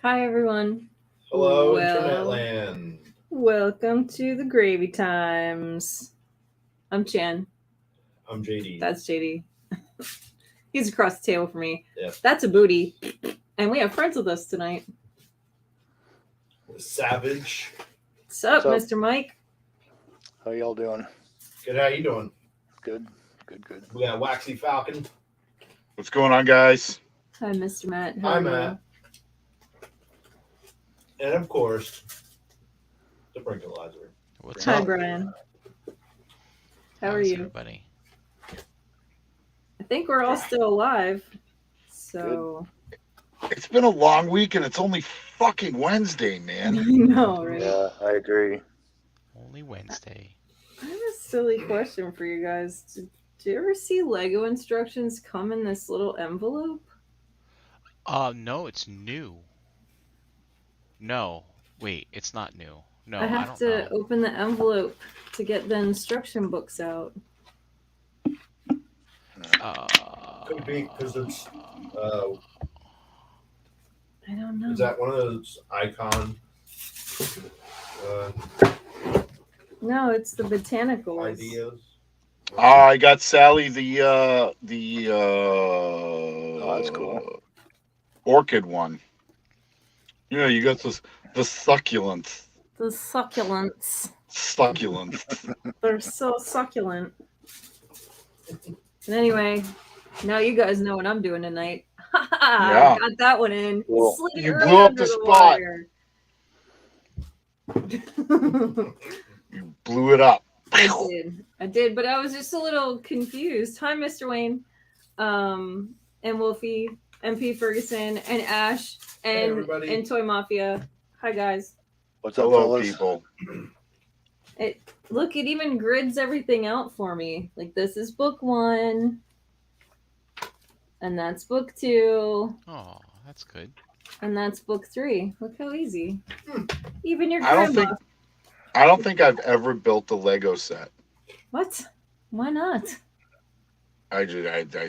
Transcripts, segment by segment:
Hi, everyone. Hello, Internet Land. Welcome to the Gravy Times. I'm Chan. I'm JD. That's JD. He's across the table from me. Yep. That's a booty. And we have friends with us tonight. Savage. What's up, What's up? Mr. Mike? How y'all doing? Good, how you doing? Good. We got Waxy Falcon. What's going on, guys? Hi, Mr. Matt. Hi, Matt. And of course, the Brinkalizer. What's Hi, up? Brian. How are How's you? everybody? I think we're all still alive. So, It's been a long week and it's only fucking Wednesday, I man. know, right? Yeah, I agree. Only Wednesday. I have a silly question for you guys. Did you ever see Lego instructions come in this little envelope? No, it's new. No, wait, it's not new. No, I I have don't to know. open the envelope to get the instruction books out. Could be because it's. I don't know. Is that one of those icon No, it's the botanicals. ideas? I got Sally the that's cool. orchid one. Yeah, you got the succulents. The succulents. Succulents. They're so succulent. And anyway, now you guys know what I'm doing tonight. Yeah. Got that one in. Cool. Slid it You right blew up under the spot. wire. You blew it up. I did, but I was just a little confused. Hi, Mr. Wayne, and Wolfie, MP Ferguson, and Ash, Hey, and everybody. Toy Mafia. Hi, guys. What's up, Hello, fellas? people. Look, it even grids everything out for me. Like, this is book 1, and that's book 2, Oh, that's good. and that's book 3. Look how easy. Even your I grandma. don't think I've ever built a Lego set. What? Why not? I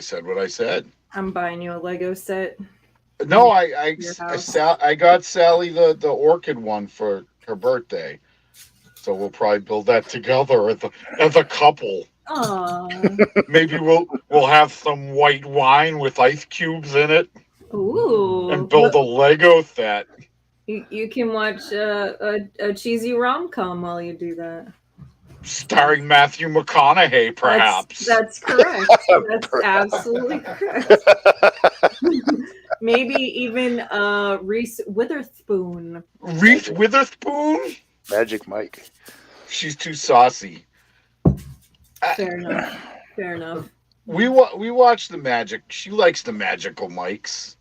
said what I said. I'm buying you a Lego set. No, I Your house. got Sally the orchid one for her birthday. So we'll probably build that together as a couple. Aww. Maybe we'll have some white wine with ice cubes in it Ooh. and build a Lego set. You can watch a cheesy rom-com while you do that. Starring Matthew McConaughey, perhaps. That's correct. That's absolutely correct. Maybe even Reese Witherspoon. Reese Witherspoon? Magic Mike. She's too saucy. Fair enough. Fair enough. We watched the magic. She likes the magical mics.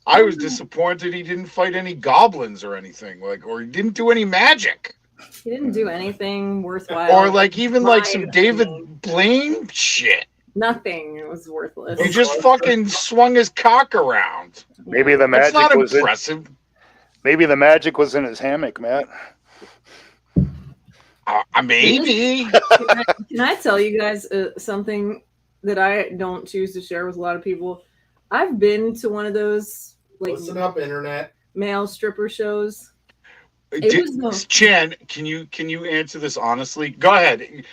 I was disappointed he didn't fight any goblins or anything, or he didn't do any magic. He didn't do anything worthwhile. Or even My some opinion. David Blaine shit. Nothing. It was worthless. He just fucking swung his cock around. Maybe the That's not magic was in. impressive. Maybe the magic was in his hammock, Matt. Maybe. Can I tell you guys something that I don't choose to share with a lot of people? I've been to one of those Listen up, Internet. male stripper shows. Chan, can you answer this honestly? Go ahead.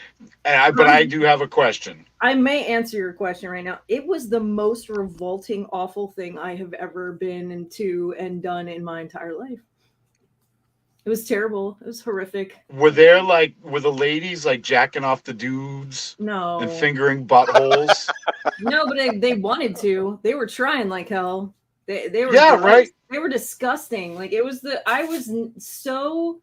But I do have a question. I may answer your question right now. It was the most revolting, awful thing I have ever been into and done in my entire life. It was terrible. It was horrific. Were the ladies jacking off the dudes No. and fingering buttholes? No, but they wanted to. They were trying like hell. They were Yeah, right. They were disgusting. I was so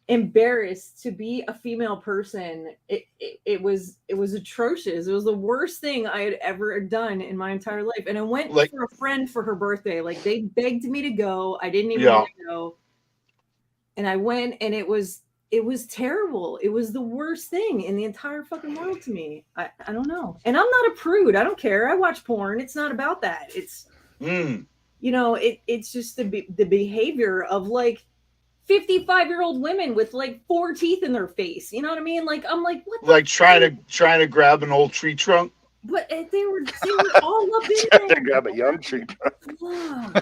embarrassed to be a female person. It was atrocious. It was the worst thing I had ever done in my entire life. And I went for a friend for her birthday. They begged me to go. I didn't even want to go. And I went, and it was terrible. It was the worst thing in the entire fucking world to me. I don't know. And I'm not a prude. I don't care. I watch porn. It's not about that. It's it's just the behavior of 55-year-old women with 4 teeth in their face. You know what I mean? I'm like, what? Trying to grab an old tree trunk. But they were all up in Had to there. grab a young sheep. Whoa.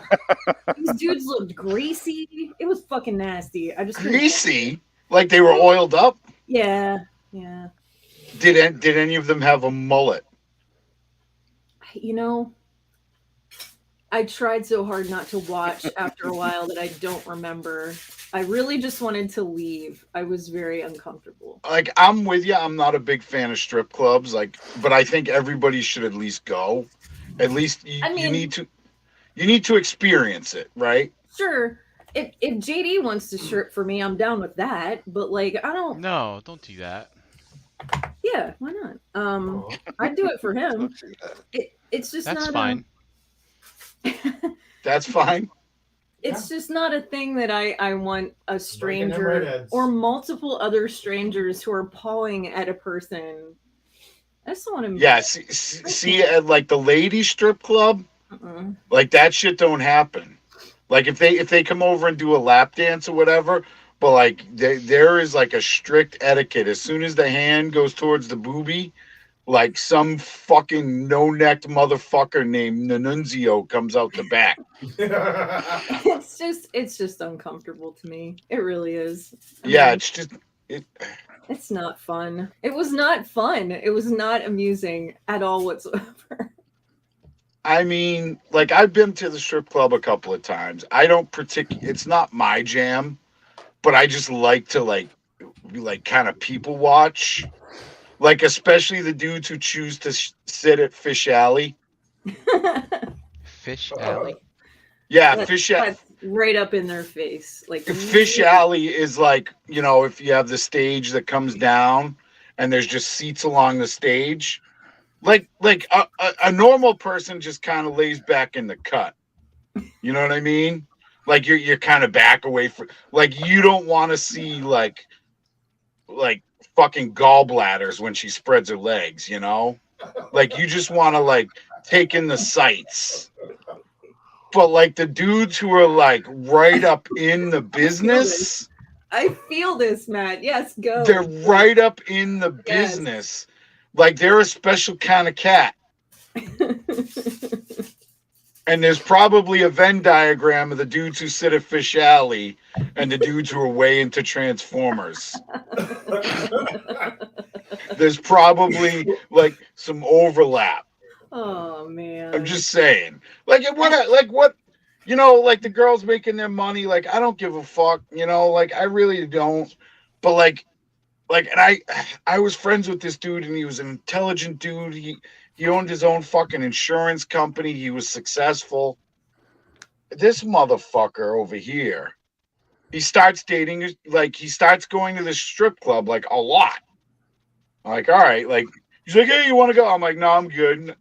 These dudes looked greasy. It was fucking nasty. I just couldn't- Greasy, like they were oiled up. Yeah. Did any of them have a mullet? You know, I tried so hard not to watch after a while that I don't remember. I really just wanted to leave. I was very uncomfortable. Like, I'm with you. I'm not a big fan of strip clubs. Like, but I think everybody should at least go. At least you need to experience it, right? Sure. If JD wants to strip for me, I'm down with that. But like, I don't. No, don't do that. Yeah, why not? I'd do it for him. It's just That's not fine. That's fine. It's just not a thing that I want a Breaking them stranger redheads. or multiple other strangers who are pawing at a person. I just don't want to. Yeah. See at like the ladies strip club, like that shit don't happen. Like if they come over and do a lap dance or whatever, but like there is like a strict etiquette. As soon as the hand goes towards the boobie, like some fucking no-necked motherfucker named Nanunzio comes out the back. It's just uncomfortable to me. It really is. Yeah, it's just it's not fun. It was not fun. It was not amusing at all whatsoever. I mean, like I've been to the strip club a couple of times. I don't it's not my jam, but I just like to like kind of people watch. Like especially the dudes who choose to sit at Fish Alley. Fish Alley. Yeah, that's right up in their face. Like Fish Alley is like, you know, if you have the stage that comes down and there's just seats along the stage, like a normal person just kind of lays back in the cut. You know what I mean? Like you're kind of back away from, like you don't want to see like fucking gallbladders when she spreads her legs, you know? Like you just want to like take in the sights. But like the dudes who are like right up in the business, I feel this, Matt. Yes, go. they're right up in the business. Like they're a special kind of cat. And there's probably a Venn diagram of the dudes who sit at Fish Alley and the dudes who are way into Transformers. There's probably like some overlap. Oh man. I'm just saying. Like what you know, like the girls making their money, like I don't give a fuck, you know, like I really don't. But like and I was friends with this dude and he was an intelligent dude. He owned his own fucking insurance company. He was successful. This motherfucker over here, he starts dating, like he starts going to this strip club like a lot. I'm like, all right, like he's like, hey, you want to go? I'm like, no, I'm good.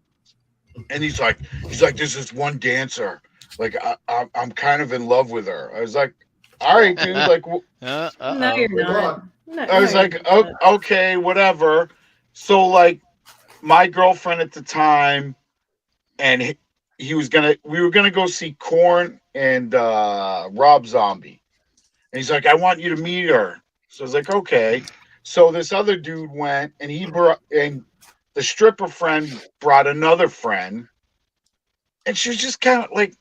And he's like, there's this one dancer, like I'm kind of in love with her. I was like, all right, dude, like, no, you're not. I was like, oh, okay, whatever. So like, my girlfriend at the time, and we were gonna go see Korn and Rob Zombie, and he's like, I want you to meet her. So I was like, okay. So this other dude went, and and the stripper friend brought another friend, and she was just kind of like,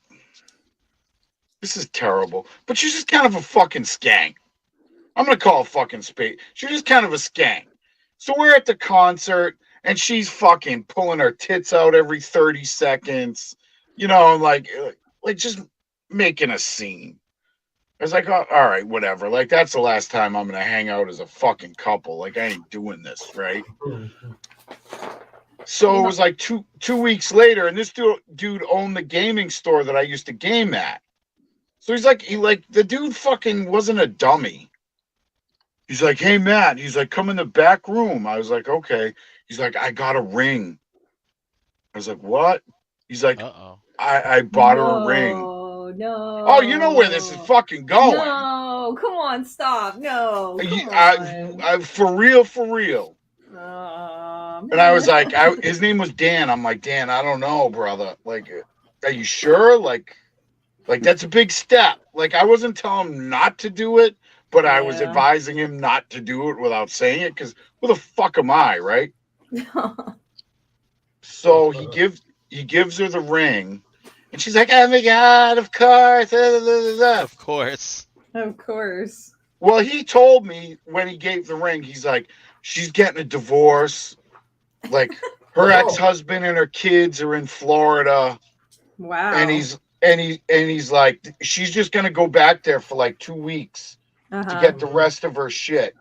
this is terrible, but she's just kind of a fucking skank. I'm gonna call a fucking spade. She's just kind of a skank. So we're at the concert, and she's fucking pulling her tits out every 30 seconds, you know, like just making a scene. I was like, oh, all right, whatever. Like, that's the last time I'm going to hang out as a fucking couple. Like, I ain't doing this, right? So it was like two weeks later, and this dude owned the gaming store that I used to game at. So he's like, the dude fucking wasn't a dummy. He's like, hey, Matt. He's like, come in the back room. I was like, okay. He's like, I got a ring. I was like, what? He's like, I bought her a ring. No. Oh, you know where this is fucking going. No, come on, stop. No. For real. And I was like, his name was Dan. I'm like, Dan, I don't know, brother. Like, are you sure? Like that's a big step. Like, I wasn't telling him not to do it, but I was advising him not to do it without saying it, because who the fuck am I, right? So he gives her the ring, and she's like, "Oh my god, of course." Of course. Of course. Well, he told me when he gave the ring, he's like, "She's getting a divorce. Like her ex-husband and her kids are in Florida." Wow. And he's like, she's just gonna go back there for like 2 weeks to get the rest of her shit.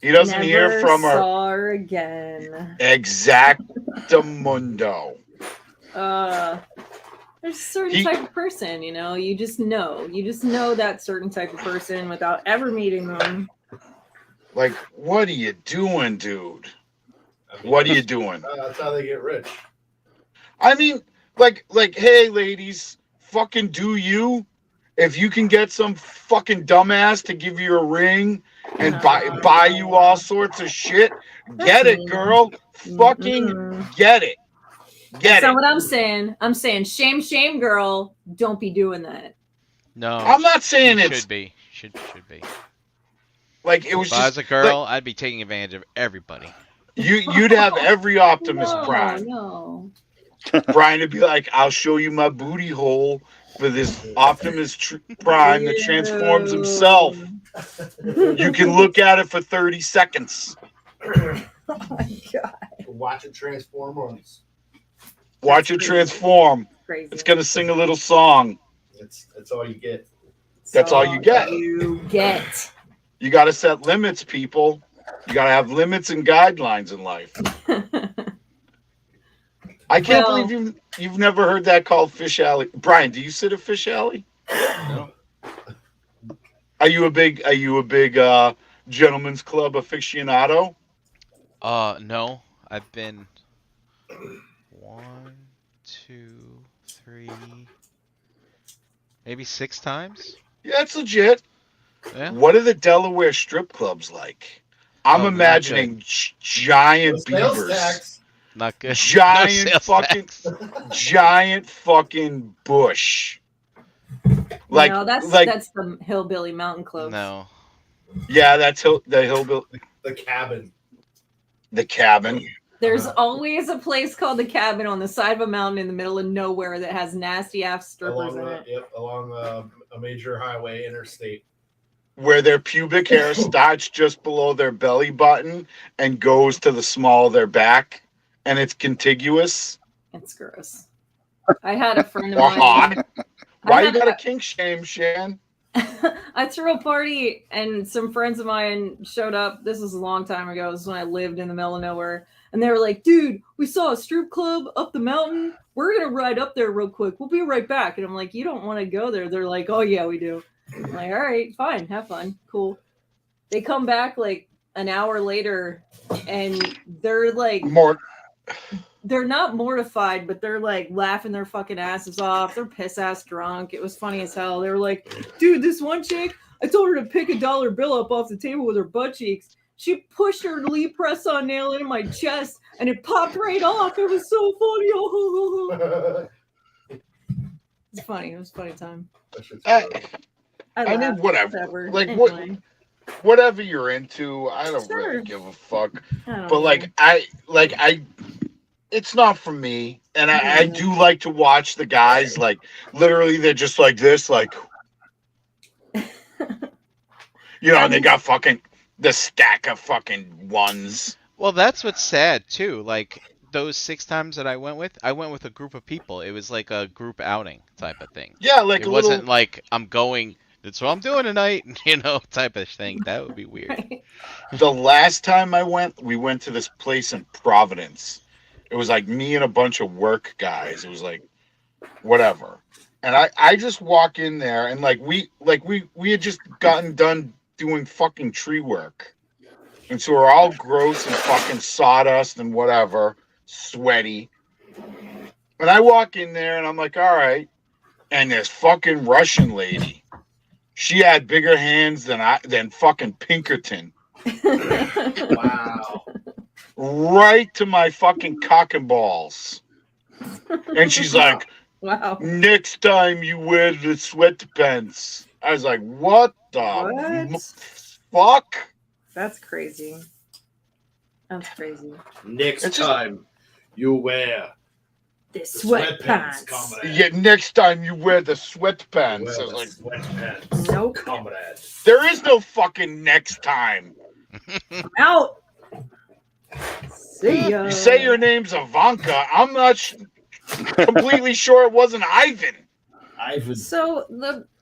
He doesn't hear from her. Saw her again. Exactamundo. There's a certain type of person, you know. You just know that certain type of person without ever meeting them. Like, what are you doing, dude? What are you doing? That's how they get rich. I mean, like, hey, ladies, fucking do you? If you can get some fucking dumbass to give you a ring and buy you all sorts of shit, get it, girl. Fucking get it. That's not what I'm saying. I'm saying shame, girl. Don't be doing that. No. I'm not saying it should be. Should be. Like, it was if I was a girl, I'd be taking advantage of everybody. You'd have every Optimus Prime. No. Brian would be like, "I'll show you my booty hole for this Optimus Prime that transforms himself. You can look at it for 30 seconds. Oh my god. Watch it transform once. Watch it transform. Crazy. It's going to sing a little song. That's all you get. That's all you get. You get. You got to set limits, people. You got to have limits and guidelines in life. I can't believe you've never heard that called Fish Alley. Brian, do you sit at Fish Alley? No. Are you a big gentleman's club aficionado? No. I've been 1, 2, 3, maybe 6 times. Yeah, that's legit. Yeah. What are the Delaware strip clubs like? I'm imagining giant beavers. Not good. Giant fucking bush. Like, no, that's the hillbilly mountain club. No. Yeah, that's the hillbilly. The cabin. The cabin. There's always a place called the cabin on the side of a mountain in the middle of nowhere that has nasty ass strippers in it. Yep, along a major highway, interstate. Where their pubic hair starts just below their belly button and goes to the small of their back, and it's contiguous. It's gross. I had a friend of mine. Why you got a kink shame, Shan? I threw a party and some friends of mine showed up. This was a long time ago. This is when I lived in the middle of nowhere. And they were like, "Dude, we saw a strip club up the mountain. We're going to ride up there real quick. We'll be right back." And I'm like, "You don't want to go there." They're like, "Oh, yeah, we do." I'm like, "All right, fine. Have fun. Cool." They come back like an hour later and they're like... They're not mortified, but they're like laughing their fucking asses off. They're piss ass drunk. It was funny as hell. They were like, "Dude, this one chick, I told her to pick a dollar bill up off the table with her butt cheeks. She pushed her Lee press-on nail into my chest, and it popped right off. It was so funny." It's funny. It was a funny time. I mean, whatever. Like, anyway. Whatever you're into, I don't really give a fuck. But like, I it's not for me, and I do like to watch the guys, like, literally they're just like this, like, you know, and they got fucking the stack of fucking ones. Well, that's what's sad too. Like, those 6 times that I went with a group of people. It was like a group outing type of thing. Yeah, like it wasn't like I'm going. That's what I'm doing tonight, you know, type of thing. That would be weird. Right. The last time we went to this place in Providence. It was like me and a bunch of work guys. It was like, whatever. And I just walk in there and like we had just gotten done doing fucking tree work. And so we're all gross and fucking sawdust and whatever, sweaty. And I walk in there and I'm like, all right. And this fucking Russian lady, she had bigger hands than fucking Pinkerton. Wow. Right to my fucking cock and balls. And she's like, "Wow. Next time you wear the sweatpants." I was like, what the fuck? That's crazy. That's crazy. Next It's just- time you wear The the sweatpants. comrade. Yeah, next time you wear the You sweatpants. wear I was the like, sweatpants, Nope. comrade. there is no fucking next time. Out. See ya. You say your name's Ivanka. I'm not completely sure it wasn't Ivan. Ivan. So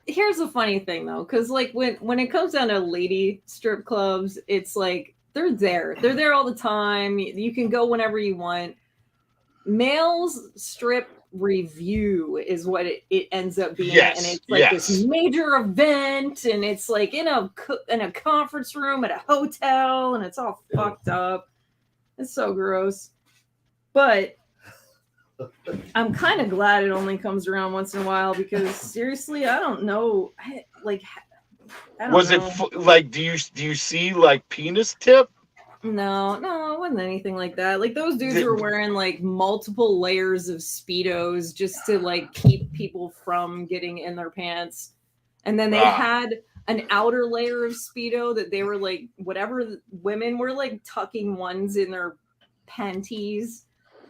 here's the funny thing though, because like when it comes down to lady strip clubs, it's like they're there all the time. You can go whenever you want. Males strip review is what it ends up being, Yes, and it's like this yes. major event, and it's like in a conference room at a hotel, and it's all fucked up. It's so gross, but I'm kind of glad it only comes around once in a while, because seriously, I don't know. I don't Was know. it like? Do you see like penis tip? No, it wasn't anything like that. Like those dudes were wearing like multiple layers of Speedos just to like keep people from getting in their pants. And then they had an outer layer of Speedo that they were like, whatever women were like tucking ones in their panties.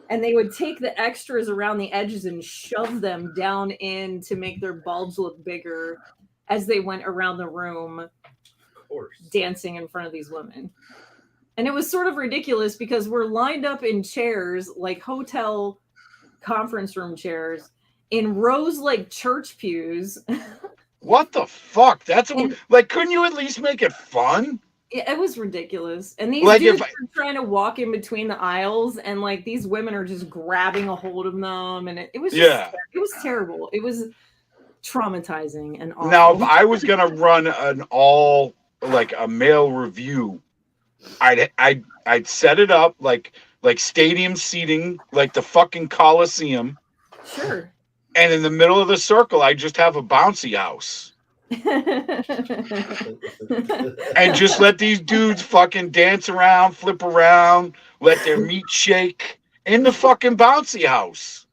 And they would take the extras around the edges and shove them down in to make their bulbs look bigger as they went around the room Of course. dancing in front of these women. And it was sort of ridiculous because we're lined up in chairs, like hotel conference room chairs, in rows like church pews. What the fuck? That's And- like, couldn't you at least make it fun? It was ridiculous. And these Like, dudes if were trying to walk in between the aisles, and like these women are just grabbing a hold of them, and it was just, it was terrible. It was traumatizing and awful. Now, if I was gonna run a male review, I'd set it up like stadium seating, like the fucking Coliseum, Sure. and in the middle of the circle, I just have a bouncy house. And just let these dudes fucking dance around, flip around, let their meat shake in the fucking bouncy house.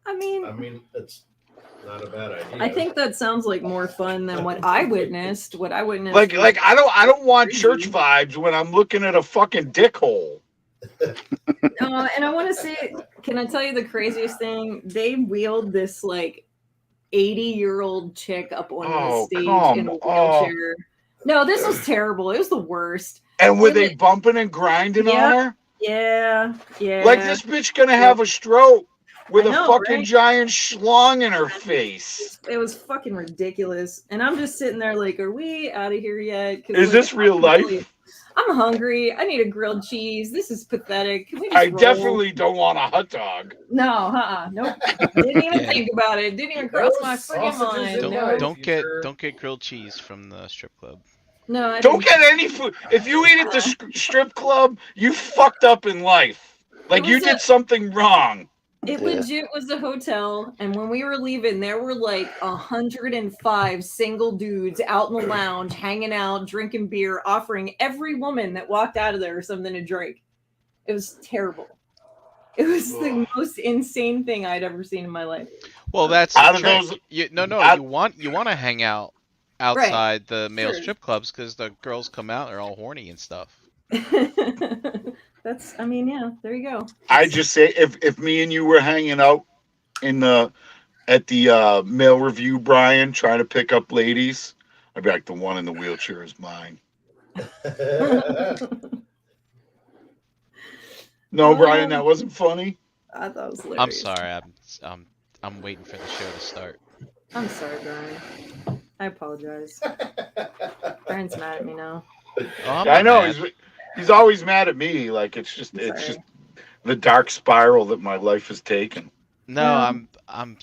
I mean, that's not a bad idea. I think that sounds like more fun than what I witnessed. What I witnessed, Like was I don't want crazy. church vibes when I'm looking at a fucking dick hole. And I want to say, can I tell you the craziest thing? They wheeled this like 80-year-old chick up on the stage in a wheelchair. No, this was terrible. It was the worst. And were they bumping and grinding on her? Yeah. Like, this bitch gonna have a stroke with I know, a fucking right? giant schlong in her face. It was fucking ridiculous. And I'm just sitting there like, are we out of here yet? 'Cause, Is like, this real life? I'm hungry. I need a grilled cheese. This is pathetic. Can we just I roll? definitely don't want a hot dog. No, nope. Didn't even Yeah. think about it. Didn't even cross my freaking sausages mind. in No, life. Don't get grilled cheese from the strip club. no, I Don't didn't. get any food. If you eat at the strip club, you fucked up in life. Like, It you was did something wrong. It legit was a hotel, and when we were leaving, there were like 105 single dudes out in the lounge, hanging out, drinking beer, offering every woman that walked out of there something to drink. It was terrible. It was the most insane thing I'd ever seen in my life. Well, that's Out the of trick. those- You want to hang out outside the male Sure. strip clubs because the girls come out, they're all horny and stuff. Yeah, there you go. I just say, if me and you were hanging out at the male review, Brian, trying to pick up ladies, I'd be like, the one in the wheelchair is mine. No, Well, Brian, that wasn't funny. I thought it was I'm hilarious. sorry. I'm waiting for the show to start. I'm sorry, Brian. I apologize. Brian's mad at me now. Oh, I'm I not know mad. he's always mad at me. Like, it's just the dark spiral that my life has taken. No, Yeah. I'm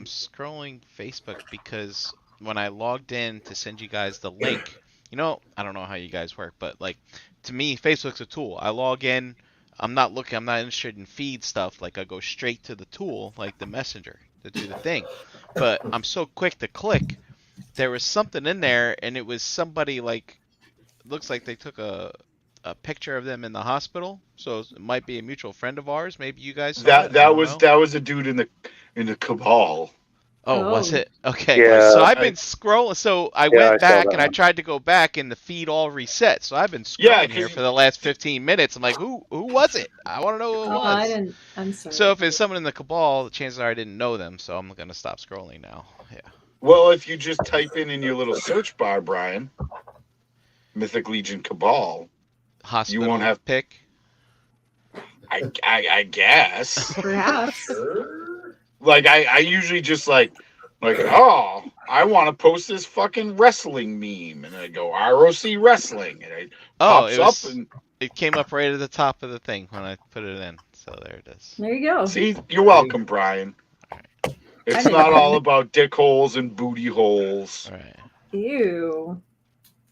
scrolling Facebook because when I logged in to send you guys the link, I don't know how you guys work, but like to me, Facebook's a tool. I log in, I'm not interested in feed stuff. Like, I go straight to the tool, like the messenger, to do the thing. But I'm so quick to click. There was something in there, and it was somebody like, looks like they took a picture of them in the hospital. So it might be a mutual friend of ours. Maybe you guys saw it. I That don't was know. that was a dude in the cabal. Oh, was Oh. it? Okay. Yeah. So I've been scrolling. So I I went saw back that and I one. tried to go back and the feed all reset. So I've been Yeah, scrolling here 'cause for the last 15 minutes. I'm like, who was it? I want to know who it Oh, I was. didn't. I'm sorry. So if it's someone in the cabal, the chances are I didn't know them. So I'm gonna stop scrolling now. Yeah. well, if you just type in your little search bar, Brian, Mythic Legion Cabal, Hospital won't have- pick. I guess. Perhaps. Sure. Like I usually just like oh, I want to post this fucking wrestling meme, and I go ROC wrestling, and it Oh, pops it was. up, and It came up right at the top of the thing when I put it in. So there it is. There you go. see, you're welcome, Brian. It's I didn't not know. all about dick holes and booty holes. All right. Ew.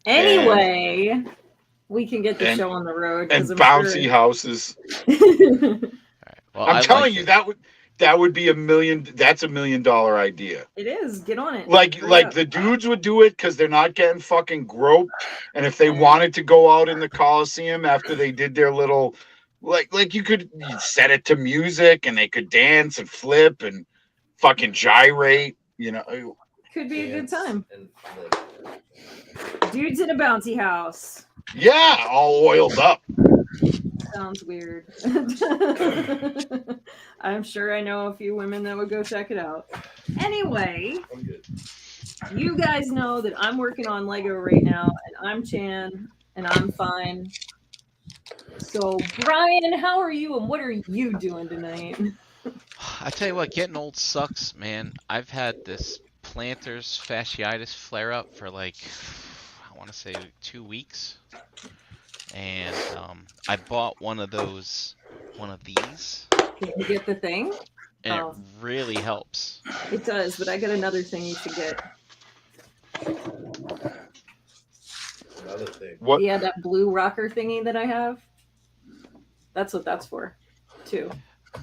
Anyway, we can get the and- show on the road And because I'm bouncy sure. houses. All right. Well, I'm I telling liked you, it. that would be that's $1 million idea. It is. Get on it. Like Hurry up. the dudes would do it because they're not getting fucking groped, and if they wanted to go out in the Coliseum after they did their little, like you'd set it to music and they could dance and flip and fucking gyrate, you know. Could be a good Dance time. and flip. Dudes in a bouncy house. Yeah, all oiled up. Sounds weird. I'm sure I know a few women that would go check it out. Anyway, I'm good. you guys know that I'm working on Lego right now, and I'm Chan, and I'm fine. So, Brian, how are you, and what are you doing tonight? I tell you what, getting old sucks, man. I've had this plantar's fasciitis flare up for like, I want to say 2 weeks. And I bought one of these, Did you get the thing? and Oh. it really helps. It does, but I got another thing you should get. Another thing. What? Yeah, that blue rocker thingy that I have. That's what that's for, too.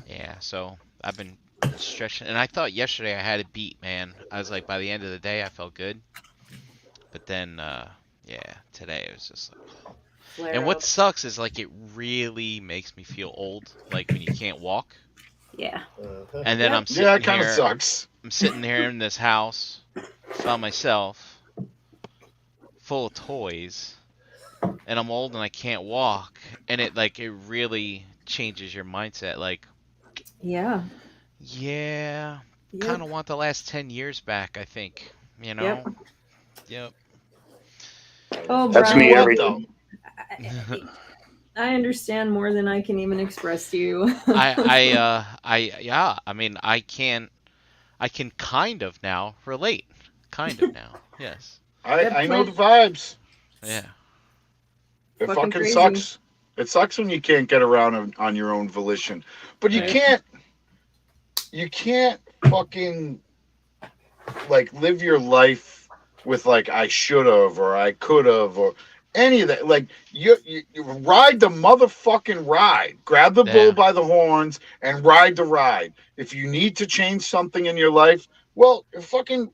Yeah, so I've been stretching, and I thought yesterday I had it beat, man. I was like, by the end of the day, I felt good. But then, yeah, today it was just like. Flare And what up. sucks is like it really makes me feel old, like when you can't walk. Yeah. Uh-huh. And then Yep. I'm sitting Yeah, it kind of here. sucks. I'm sitting here in this house by myself, full of toys, and I'm old and I can't walk, and it really changes your mindset. Like, Yeah. yeah, Yep. kind of want the last 10 years back. I think, you know. Yep. Yep. Oh, That's Brian, me every though? I understand more than I can even express to you. yeah. I mean, I can kind of now relate. Kind of now. Yes. I know the vibes. Yeah. It Fucking fucking crazy. sucks. It sucks when you can't get around on your own volition. But you Right. can't fucking like live your life with like I should have or I could have or any of that. Like you ride the motherfucking ride. Grab the Yeah. bull by the horns and ride the ride. If you need to change something in your life, well, fucking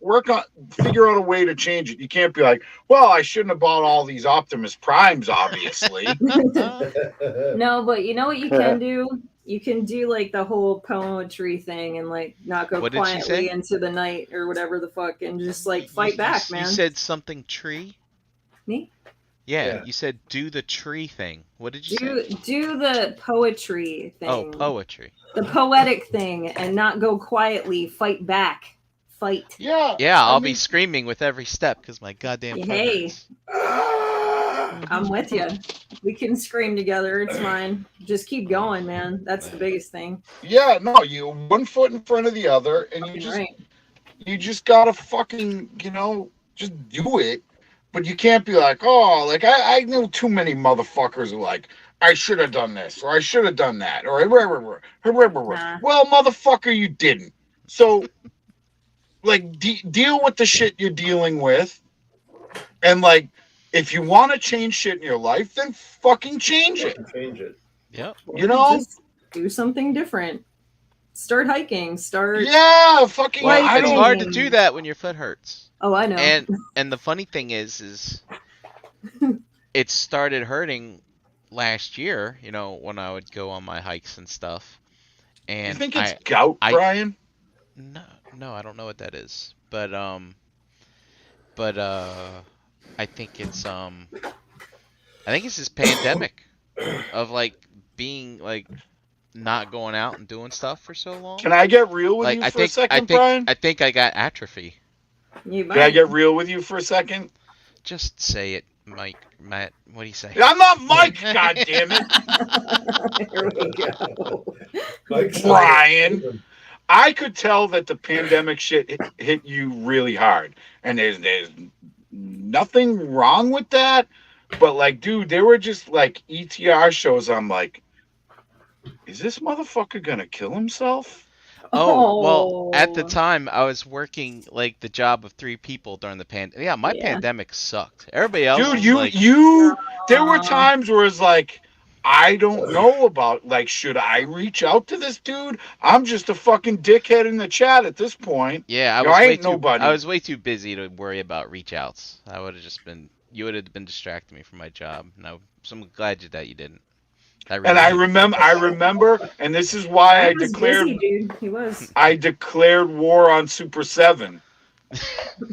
figure out a way to change it. You can't be like, well, I shouldn't have bought all these Optimus Primes, obviously. No, but you know what you can do? You can do like the whole poetry thing and like not go What did she quietly say? into the night or whatever the fuck and just like fight You- back, you man. said something tree? Me? Yeah, Yeah. you said do the tree thing. What did you say? Do the poetry thing. Oh, poetry. The poetic thing and not go quietly. Fight back. Fight. Yeah. Yeah, I'll I be mean- screaming with every step because my goddamn foot Hey. hurts. I'm with you. We can scream together. It's fine. Just keep going, man. That's the biggest thing. Yeah, no, you 1 foot in front of the other, and Right. you just gotta fucking, just do it. But you can't be like, oh, like I know too many motherfuckers who like, I should have done this, or I should have done that, or Nah. well, motherfucker, you didn't. So, like, deal with the shit you're dealing with, and like, if you want to change shit in your life, then fucking change it. Change it. Yep. You know? Just do something different. Start hiking. Start. Yeah, fucking. Well, I It's don't. hard to do that when your foot hurts. Oh, I know. And the funny thing is it started hurting last year, when I would go on my hikes and stuff. You And think it's gout, I- Brian? No, I don't know what that is. But I think it's this pandemic of like being like not going out and doing stuff for so long. Can I get real with Like you for a second, Brian? I think I got atrophy. You Can I might. get real with you for a second? Just say it, Matt. What do you say? I'm not Mike, God damn it. Here we go. Mike's Brian. I could tell that the pandemic shit hit you really hard, and there's nothing wrong with that. But like, dude, there were just like ETR shows. I'm like, is this motherfucker gonna kill himself? Oh, well, at the Oh. time I was working like the job of 3 people during the Yeah, my Yeah. pandemic sucked. Everybody else Dude, was you like, you there were Aw. times where it's like, I don't know about, like, should I reach out to this dude? I'm just a fucking dickhead in the chat at this point. yeah, You know, I ain't nobody. I was way too busy to worry about reach outs. I would have just been you would have been distracting me from my job. No, so I'm glad that you didn't. And I remember, and this is why I was declared busy, dude. He was. I declared war on Super 7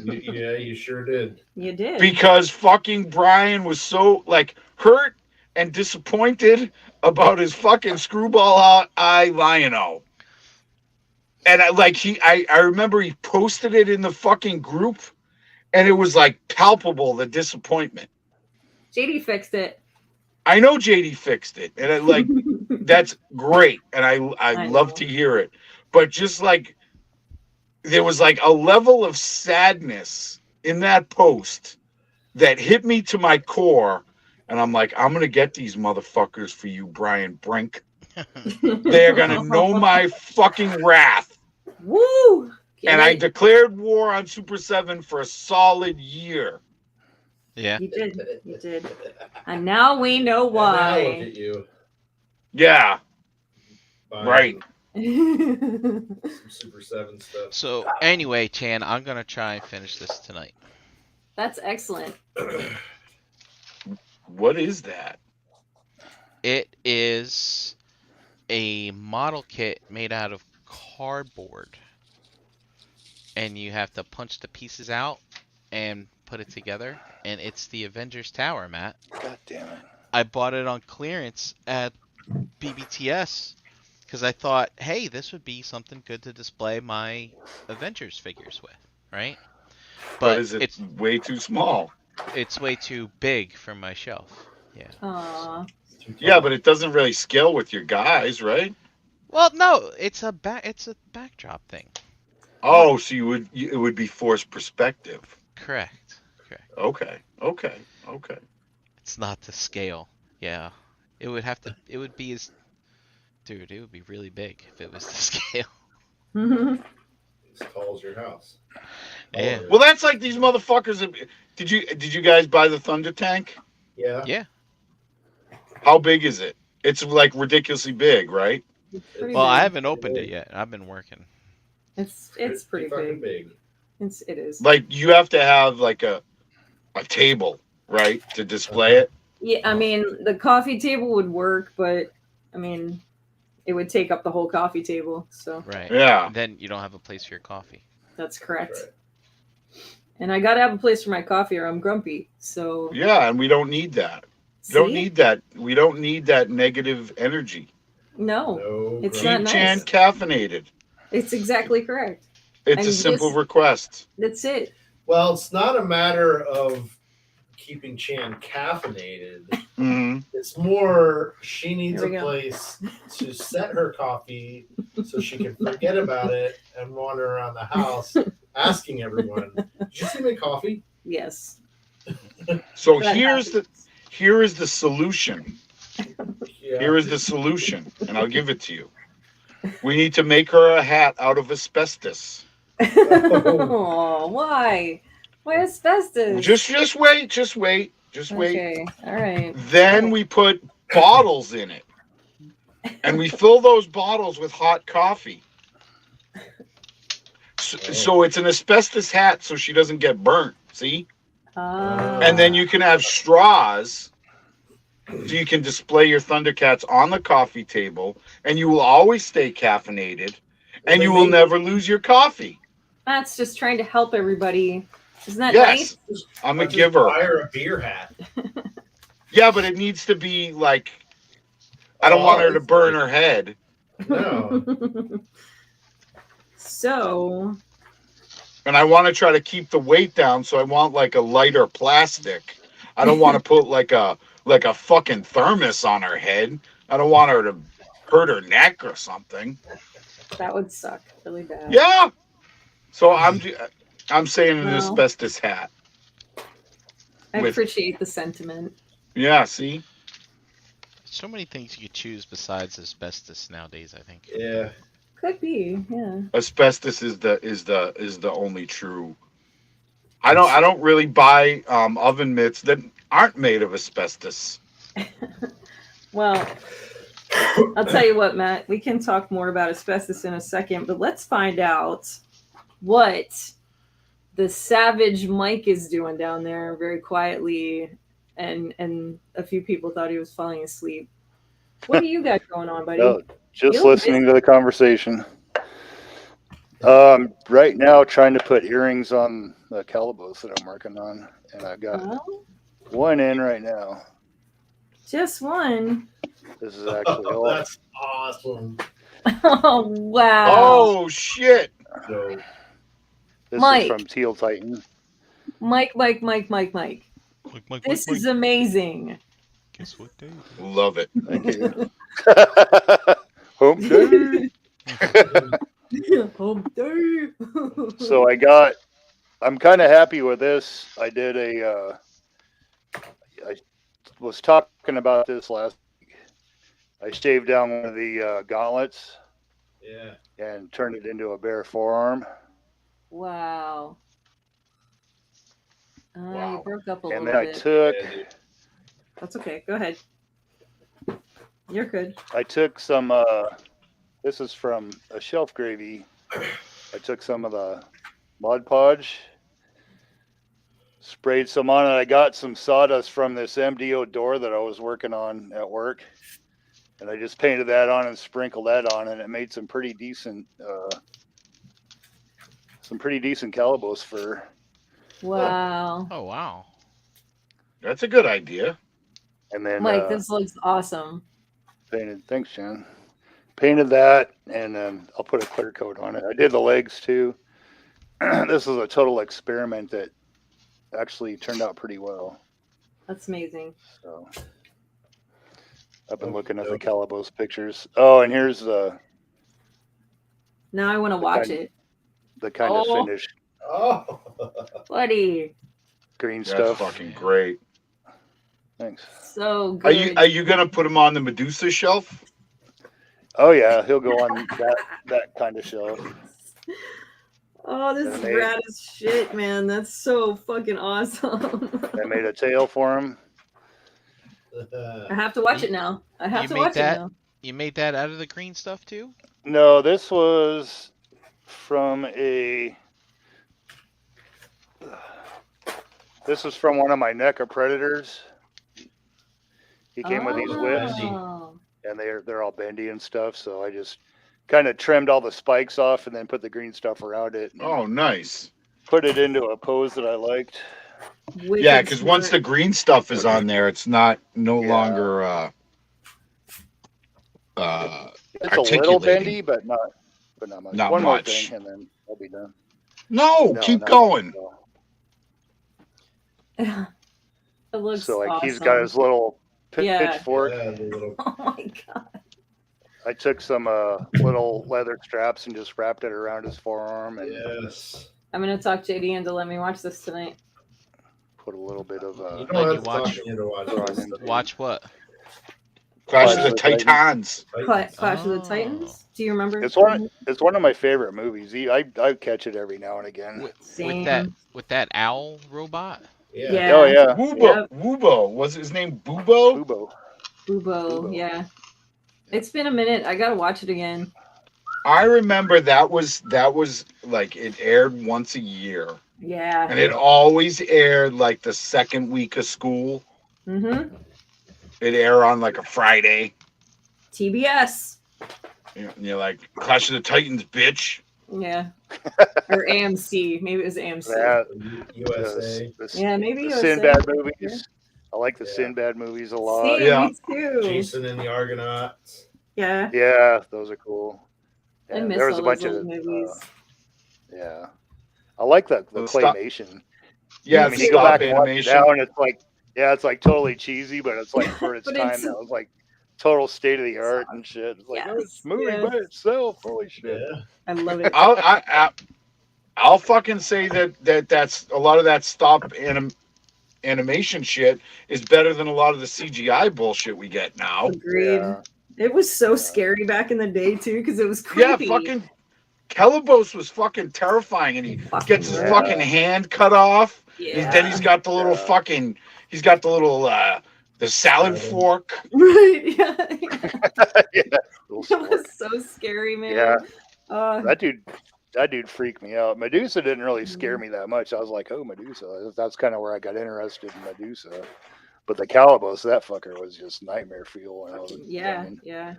Yeah, you sure did. You did. because fucking Brian was so like hurt and disappointed about his fucking screwball eye Lion-O. And I remember he posted it in the fucking group, and it was like palpable, the disappointment. JD fixed it. I know JD fixed it, and I like that's great, and I I love know. to hear it. But just like there was like a level of sadness in that post that hit me to my core, and I'm like, I'm gonna get these motherfuckers for you, Brian Brink. They're gonna know my fucking wrath. Woo! And I declared war on Super 7 for a solid year. Yeah. You did. You did. And now we know And now look why. at you. Yeah, Buying right. Some Super 7 stuff. So anyway, Chan, I'm gonna try and finish this tonight. That's excellent. What is that? It is a model kit made out of cardboard, and you have to punch the pieces out and put it together. And it's the Avengers Tower, Matt. God damn it. I bought it on clearance at BBTS because I thought, hey, this would be something good to display my Avengers figures with, right? But is it way too small? It's way too big for my shelf. Yeah. Aw. Yeah, but it doesn't really scale with your guys, right? Well, no, it's a backdrop thing. Oh, so it would be forced perspective. Correct. Okay. It's not to scale. Yeah. It would be dude, it would be really big if it was to scale. As tall as your house. Yeah. Well, that's like these motherfuckers. Did you guys buy the Thunder Tank? Yeah. Yeah. How big is it? It's like ridiculously big, right? Pretty Well, I big. haven't opened it yet. I've been working. It's pretty fucking big. It is. Like you have to have like a table, right, to display it. Yeah, I mean the coffee table would work, but I mean it would take up the whole coffee table. So Right. Yeah. And then you don't have a place for your coffee. that's correct. Right. And I gotta have a place for my coffee or I'm grumpy. So Yeah, and we don't need that. see? Don't need that. We don't need that negative energy. No, No. It's Keep not nice. Chan caffeinated. it's exactly correct. It's a And simple this- request. That's it. Well, it's not a matter of keeping Chan caffeinated. Hmm. It's more she needs Here we a go. place to set her coffee so she can forget about it and wander around the house asking everyone, "Did you see my coffee?" Yes. So That here happens. is the solution. Yeah. Here is the solution, and I'll give it to you. We need to make her a hat out of asbestos. Oh, why? Why asbestos? Just wait. Okay. All right. Then we put bottles in it, and we fill those bottles with hot coffee. So it's an asbestos hat, so she doesn't get burnt. See, and then you can have straws, so you can display your Thundercats on the coffee table, and you will always stay caffeinated. and you will never lose your coffee. Matt's just trying to help everybody. Isn't that Yes, nice? I'm a Let's just giver. buy her a beer hat. Yeah, but it needs to be like, I don't want her to burn her head. No. So, And I want to try to keep the weight down, so I want like a lighter plastic. I don't want to put like a fucking thermos on her head. I don't want her to hurt her neck or something. that would suck really bad. Yeah. So I'm saying an Well. asbestos hat. I with- appreciate the sentiment. Yeah, see? So many things you could choose besides asbestos nowadays, I think. Yeah. Could be, yeah. Asbestos is the only true. I don't really buy oven mitts that aren't made of asbestos. Well, I'll tell you what, Matt, we can talk more about asbestos in a second, but let's find out what the savage Mike is doing down there very quietly, and a few people thought he was falling asleep. What do you got going on, buddy? No, just You look listening to the conversation. Right now, trying to put earrings on the calabos that I'm working on, and I've got Well, one in right now. just one. This is actually Oh, all. that's awesome. Oh, wow. Oh shit! So, This Mike. is from Teal Titan. Mike. Mike, This is amazing. Guess what day? Love it. Thank you. Home day. Home day. So I'm kind of happy with this. I was talking about this last week. I shaved down one of the gauntlets yeah. and turned it into a bare forearm. Wow. You Wow. broke up a And little then I bit. took Yeah, dude. That's okay. Go ahead. You're good. some this is from a ShelfGravy. I took some of the Mod Podge, sprayed some on it. I got some sawdust from this MDO door that I was working on at work, and I just painted that on and sprinkled that on, and it made some pretty decent calabos fur. Wow. Oh wow. That's a good idea. And then Mike, this looks awesome. painted. Thanks, Jen. Painted that, and then I'll put a clear coat on it. I did the legs too. This is a total experiment that actually turned out pretty well. That's amazing. So I've been looking at the calabos pictures. Oh, and here's the Now I want to The watch kind- it. kind of Oh. finished Oh. Buddy. green That's stuff. fucking great. Thanks. So Are good. you gonna put him on the Medusa shelf? Oh yeah, he'll go on that kind of shelf. Oh, this is Amazing. rad as shit, man. That's so fucking awesome. I made a tail for him. I have to watch it now. I have You to made watch that? it now. You made that out of the green stuff too? No, this was from one of my NECA predators. He came with these whips, Oh. and they're all bendy and stuff. So I just kind of trimmed all the spikes off and then put the green stuff around it. And Oh, nice. put it into a pose that I liked. Wicked Yeah, because once the smart. green stuff is on there, it's no Yeah. longer It's a little articulating. bendy, but not much. Not One much. more thing, and then I'll be done. No, No, keep not going. so. It looks So like awesome. he's got his little Yeah. pitchfork. Yeah, the little, Oh my god. I took some little leather straps and just wrapped it around his forearm and yes. I'm gonna talk JD into let me watch this tonight. put a little bit of You Like don't have you to watch- talk me into watching Right. this stuff. Watch what? Clash of Clash the of the Titans. Titans. Clash of the Oh. Titans. Do you remember? It's one of my favorite movies. I catch it every now and again. With Same. that owl robot? Yeah. Yeah. Oh yeah, Woobo. Woobo. Was his name Boobo? Kubo. Bubo. Bubo. Yeah. It's been a minute. I gotta watch it again. I remember that was like it aired once a year. Yeah. And it always aired like the second week of school. Mm-hmm. It'd air on like a Friday. TBS. You're like Clash of the Titans, bitch. Yeah. Or AMC. Maybe it was AMC. That USA. Yeah, maybe the USA. Sinbad movies. Yeah. I like the Yeah. Sinbad movies a lot. See, Yeah. me too. Jason and the Argonauts. Yeah. Yeah, those are cool. I Yeah, miss there was all a bunch those of old movies. yeah. I like the Stop- claymation. Yeah, I mean, the you go stop back and watch it animation. now, and it's like, yeah, it's like totally cheesy, but it's like for its But time it's- now, it's like total state of the art and shit. It's like, oh, it's Yes, moving yes. by itself. Holy shit! Yeah. I love it. I'll fucking say that's a lot of that stop animation shit is better than a lot of the CGI bullshit we get now. Agreed. Yeah. It was so scary back in the day too, because it was creepy. Yeah, fucking Kelebos was fucking terrifying, and he gets his Yeah. fucking hand cut off. Yeah. Then he's got the little fucking, he's got the little the salad fork. Right. Yeah. Yeah, It was so scary, man. Yeah. Uh, that dude freaked me out. Medusa didn't really scare Mm-hmm. me that much. I was like, oh, Medusa. That's kind of where I got interested in Medusa. But the Calibos, that fucker was just nightmare fuel when I was yeah, young. yeah.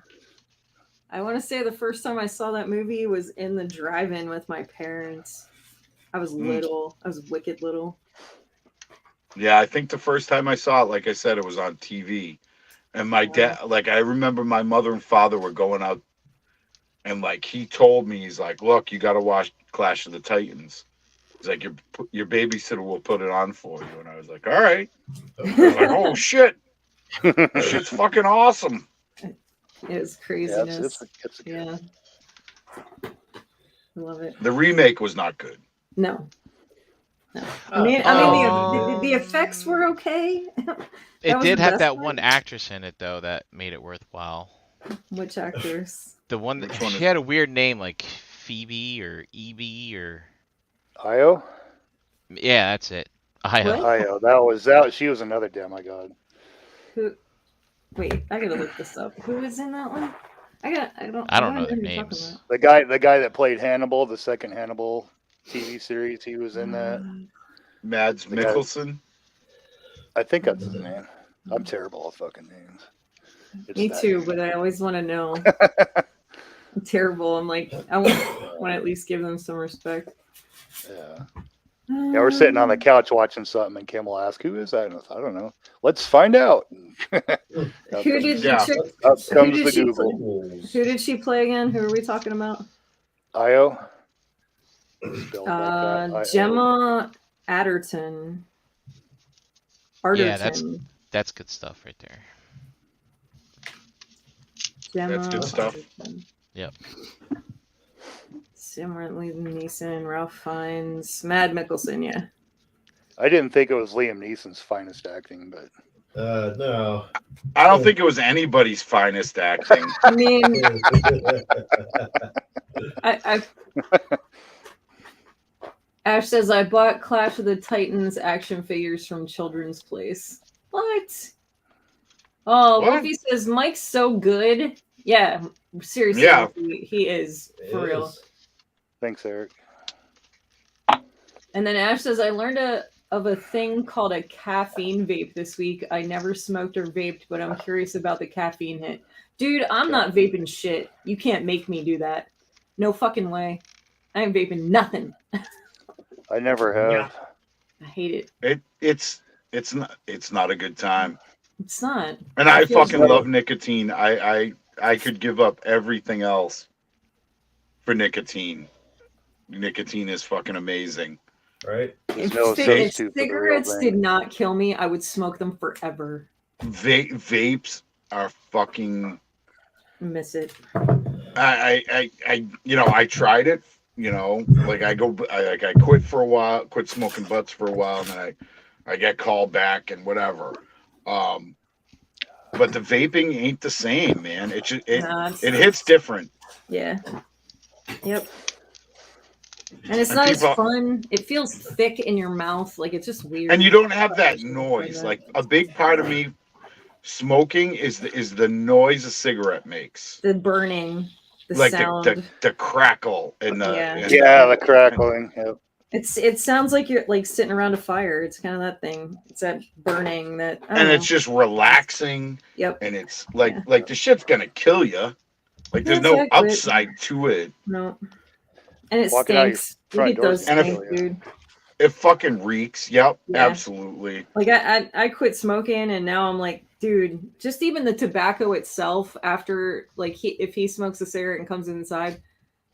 I want to say the first time I saw that movie was in the drive-in with my parents. I was little. I was wicked little. Yeah, I think the first time I saw it, like I said, it was on TV. And my dad, like, I remember my mother and father were going out, and like he told me, he's like, "Look, you got to watch Clash of the Titans." He's like, "Your babysitter will put it on for you." And I was like, "All right." I was like, "Oh shit, this shit's fucking awesome." It was Yeah, craziness. it's Yeah. I love it. The remake was not good. No. No. Oh, The effects were okay. It was did the have best that part? one actress in it though that made it worthwhile. Which actors? The one that Which one she is- had a weird name like Phoebe or Evie or Io? yeah, that's it. Io. What? Io. That she was another demigod. Who? Wait, I gotta look this up. Who was in that one? I don't know their who you're talking names. The guy that played Hannibal, the second Hannibal TV series, he was in that. about. Mads The guy- Mikkelsen. I think that's his name. I'm terrible at fucking names. It's Me that too, name. but I always want to know. I'm terrible. I'm like, I want to at least give them some respect. Yeah. Yeah, we're sitting on the couch watching something, and Kim will ask, "Who is that?" And I don't know. Let's find out. Who did the Yeah. chick? Up comes did the she Google. Who did she play again? Who are we talking about? Io. Spelled like that. I-O. Gemma Arterton. Yeah, Arterton. That's good stuff right there. Gemma That's good stuff. Arterton. Yep. Liam Neeson, Ralph Fiennes, Mad Mikkelsen. Yeah. I didn't think it was Liam Neeson's finest acting, but No. I don't think it was anybody's finest acting. I mean, I Ash says I bought Clash of the Titans action figures from Children's Place. What? Oh, What? Wolfie says Mike's so good. Yeah, seriously, Yeah. he is for real. Is. thanks, Eric. And then Ash says I learned of a thing called a caffeine vape this week. I never smoked or vaped, but I'm curious about the caffeine hit. Dude, I'm not vaping shit. You can't make me do that. No fucking way. I ain't vaping nothing. I never have. I hate it. It's not a good time. It's not. And I It feels fucking like- love nicotine. I could give up everything else for nicotine. Nicotine is fucking amazing. Right? If, no if substitute for the real cigarettes thing. did not kill me, I would smoke them forever. Vapes are fucking. Miss it. I tried it. Like I quit for a while, quit smoking butts for a while, and then I get called back and whatever. But the vaping ain't the same, man. It hits different. Yeah. Yep. And it's And not as people- fun. It feels thick in your mouth. Like it's just weird. And you don't have that noise. Like a big part of me smoking is the noise a cigarette makes. the burning, the Like sound. the crackle and the Yeah. and- Yeah, the crackling. Yep. It sounds like you're like sitting around a fire. It's kind of that thing. It's that burning that. I don't and know. it's just relaxing. Yep. And it's like the shit's gonna kill you. Like there's That's no accurate. upside to it. No. And it Walking out your stinks. front It does door's And if- stink, dude. It fucking reeks. Yep, Yeah. absolutely. Like I quit smoking, and now I'm like, dude, just even the tobacco itself. After like if he smokes a cigarette and comes inside,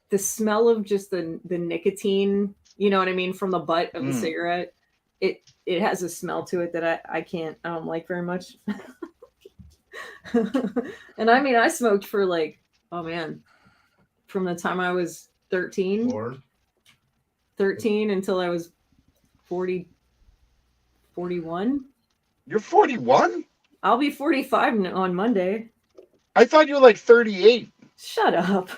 the smell of just the nicotine, you know what I mean, from the butt of the Mm. cigarette, it has a smell to it that I don't like very much. And I mean, I smoked for like, oh man, from the time I was 13 Born. until I was 40, 41. You're 41? I'll be 45 on Monday. I thought you were like 38. Shut up.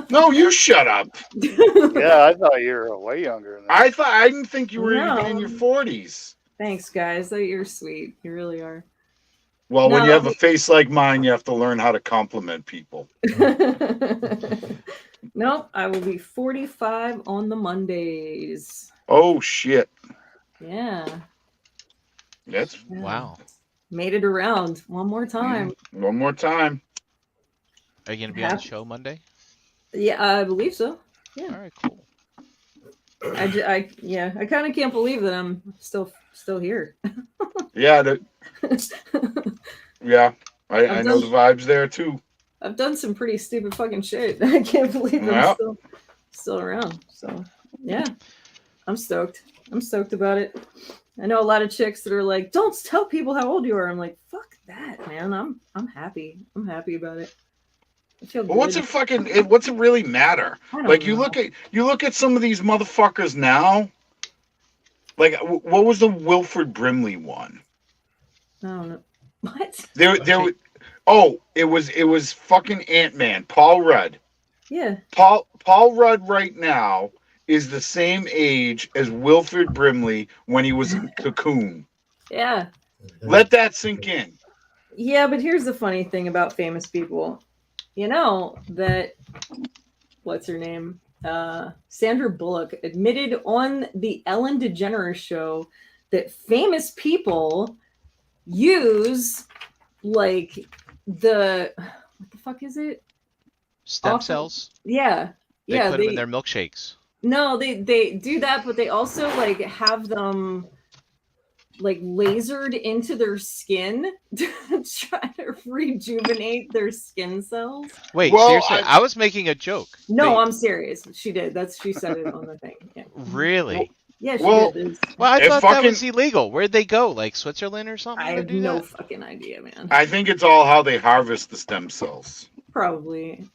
No, you shut up. Yeah, I thought you were way younger than that. I didn't think you were No. even in your 40s. Thanks, guys. You're sweet. You really are. Well, when No. you have a face like mine, you have to learn how to compliment people. Nope, I will be 45 on the Mondays. Oh shit. Yeah. That's Yeah. Wow. Made it around one more time. one more time. Are you gonna be on the show Monday? Yeah, I believe so. Yeah. All right, cool. I kind of can't believe that I'm still here. Yeah, yeah. I know the done- vibes there too. I've done some pretty stupid fucking shit. I can't believe Yeah. I'm still around. So yeah, I'm stoked. I'm stoked about it. I know a lot of chicks that are like, "Don't tell people how old you are." I'm like, "Fuck that, man. I'm happy. I'm happy about it. I feel Well, good." what's it really matter? I don't Like know. you look at some of these motherfuckers now. Like what was the Wilford Brimley one? I don't know. What? It was fucking Ant-Man, Paul Rudd. Yeah. Paul Rudd right now is the same age as Wilford Brimley when he was in Cocoon. Yeah. Let that sink in. Yeah, but here's the funny thing about famous people. You know that what's her name? Sandra Bullock admitted on the Ellen DeGeneres show that famous people use like what the fuck is it? Stem Awful. cells. Yeah. They Yeah, put them in their milkshakes. No, they do that, but they also like have them like lasered into their skin to try to rejuvenate their skin cells. Wait, Well, seriously? I was making a joke. No, I'm serious. She did. She said it on the thing. Yeah. Really? Yeah, she Well, did. Well, I It thought that fucking- was illegal. Where'd they go? Like Switzerland or something? I to have do no that? fucking idea, man. I think it's all how they harvest the stem cells. Probably.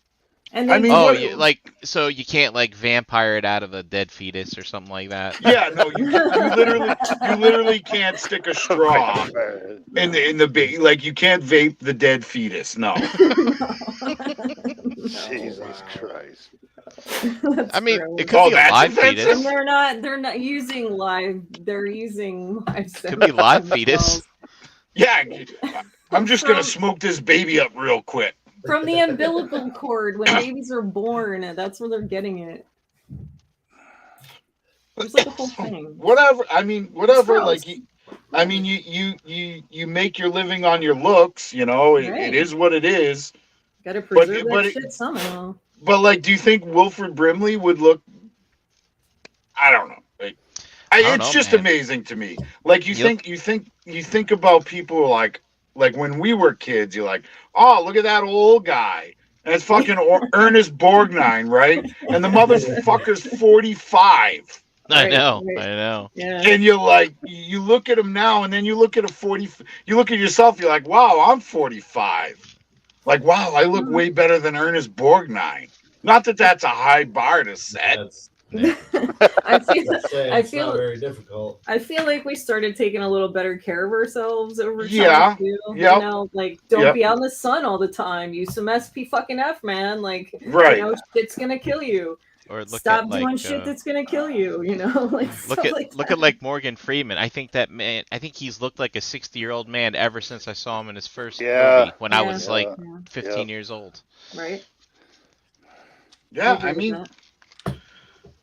And I then mean, Oh, what- so you can't like vampire it out of a dead fetus or something like that. Yeah, no, you literally can't stick a straw in the like you can't vape the dead fetus. No. Jesus Christ. That's I mean, gross. it could Oh, be a that's live offensive? fetus. And they're not using live. They're using live. Could be live fetus. Yeah, I'm just gonna smoke this baby up real quick. From the umbilical cord when babies are born. That's where they're getting it. It's like a whole thing. Whatever. I mean, whatever. gross. Like, you make your living on your looks. You know, it Right. is what it is. Got to preserve but that it- shit somehow. But like, do you think Wilford Brimley would look? I don't know. Like, don't it's know, just man. amazing to me. Like, you Yep. think about people like when we were kids. You're like, oh, look at that old guy. And it's fucking Ernest Borgnine, right? And the motherfucker's 45. I Right, know. right. I know. Yeah. And you're like, you look at him now, and then you look at you look at yourself, you're like, wow, I'm 45. Like, wow, I look way better than Ernest Borgnine. Not that that's a high bar to set. That's I feel. I it's feel- not very difficult. I feel like we started taking a little better care of ourselves over time. Yeah, Too. yep. You know, like don't Yep. be out in the sun all the time. Use some SP fucking F, man. Like, Right. you know, shit's gonna kill you. Or look Stop at like doing shit that's gonna kill you. You know, like look stuff at like look that. at like Morgan Freeman. I think that man. I think he's looked like a 60-year-old man ever since I saw him in his first movie when I Yeah. was like Yeah, 15 years old. right. Yeah, agree I with mean, that.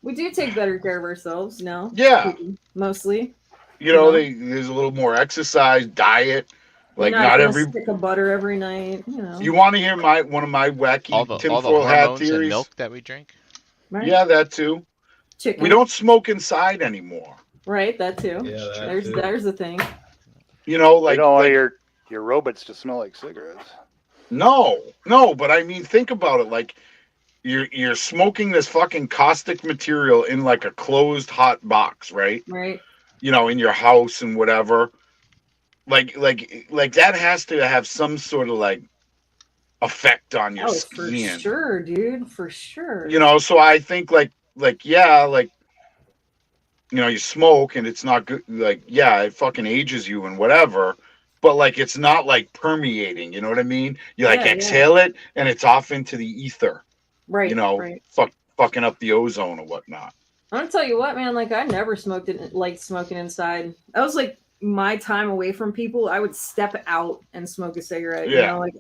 We do take better care of ourselves now. yeah. Mostly. You know, Yeah. there's a little more exercise, diet. Like You're not gonna every. stick of butter every night, you know. You want to hear one of my all wacky the tinfoil hat hormones and theories? milk that we drink. Right? Yeah, that too. Chicken. We don't smoke inside anymore. Right, that too. Yeah, that too. There's the thing. You know, You like, don't want like your robots to smell like cigarettes. no, but I mean, think about it. Like, you're smoking this fucking caustic material in like a closed hot box, right? Right. You know, in your house and whatever. Like that has to have some sort of like effect on your Oh, for skin. sure, dude. For sure. You know, so I think yeah, like, you know, you smoke and it's not good. Like, yeah, it fucking ages you and whatever. But like, it's not like permeating. You know what I mean? You like Yeah, exhale it and it's off into the ether. Right. You know, Right. fucking up the ozone or whatnot. I'm gonna tell you what, man. Like I never smoked it like smoking inside. That was like my time away from people. I would step out and smoke a cigarette. You Yeah. know, like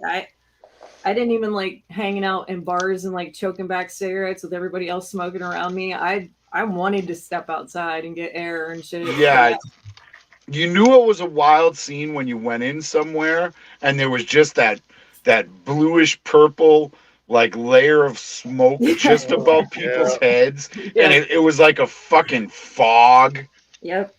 I didn't even like hanging out in bars and like choking back cigarettes with everybody else smoking around me. I wanted to step outside and get air and shit. Yeah. You knew it was a wild scene when you went in somewhere and there was just that bluish purple like layer of smoke just above people's heads, Yeah. and it was like a fucking fog. Yep.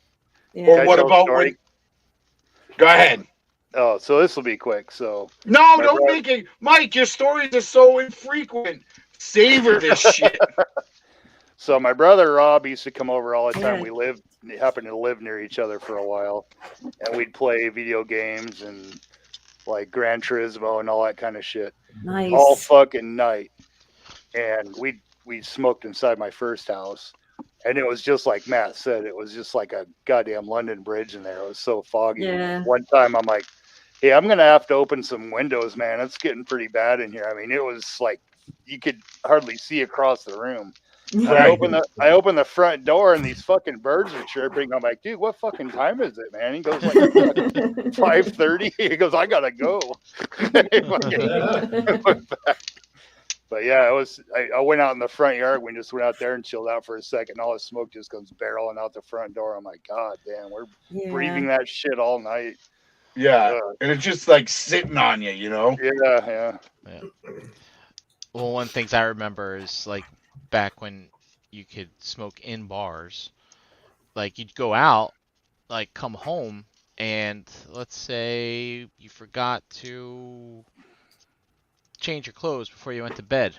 Yeah. Or Can I what tell a about story? when? Go ahead. Oh, so this will be quick. So No, My don't brother- make it, Mike. Your stories are so infrequent. Savor this shit. So my brother Rob used to come over all the time. Yeah. We happened to live near each other for a while, and we'd play video games and like Gran Turismo and all that kind of shit Nice. all fucking night. And we smoked inside my first house, and it was just like Matt said. It was just like a goddamn London Bridge in there. It was so foggy. Yeah. One time I'm like, "Hey, I'm gonna have to open some windows, man. It's getting pretty bad in here." I mean, it was like you could hardly see across the room. Right. I open the front door and these fucking birds are chirping. I'm like, dude, what fucking time is it, man? He goes like 5:30. He goes, I gotta go. But yeah, it was. I went out in the front yard. We just went out there and chilled out for a second. All the smoke just comes barreling out the front door. I'm like, God damn, we're Yeah. breathing that shit all night. Yeah, and it's just like sitting on you, you know. Yeah. Well, one of the things I remember is like back when you could smoke in bars. Like you'd go out, like come home, and let's say you forgot to change your clothes before you went to bed.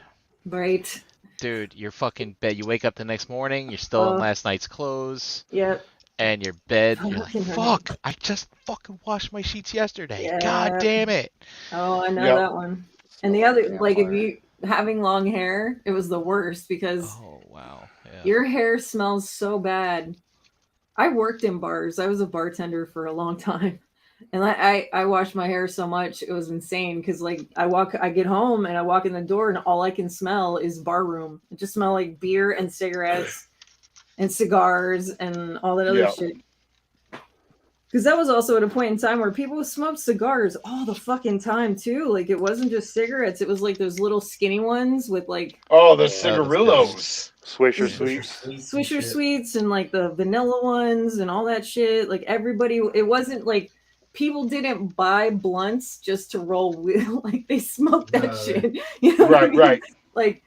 Right. Dude, your fucking bed. You wake up the next morning, you're still in last night's clothes, Yep. and your bed. You're like, Fucking fuck! I just fucking washed my sheets yesterday. Yeah. God damn it! Oh, I know Yep. that one. And the Smell other, like like, if campfire. you having long hair, it was the worst because Oh wow. Yeah. your hair smells so bad. I worked in bars. I was a bartender for a long time. And I washed my hair so much, it was insane because like I get home and I walk in the door and all I can smell is bar room. It just smell like beer and cigarettes and cigars and all that other Yeah. shit. Because that was also at a point in time where people smoked cigars all the fucking time too. Like it wasn't just cigarettes; it was like those little skinny ones with like Oh, the Yeah, that's cigarillos. Swisher Swisher sweets. Swisher Sweets and like the vanilla ones and all that shit. Like everybody, it wasn't like people didn't buy blunts just to roll with. Like they smoked that No. shit. You know what I Right, mean? right. Like,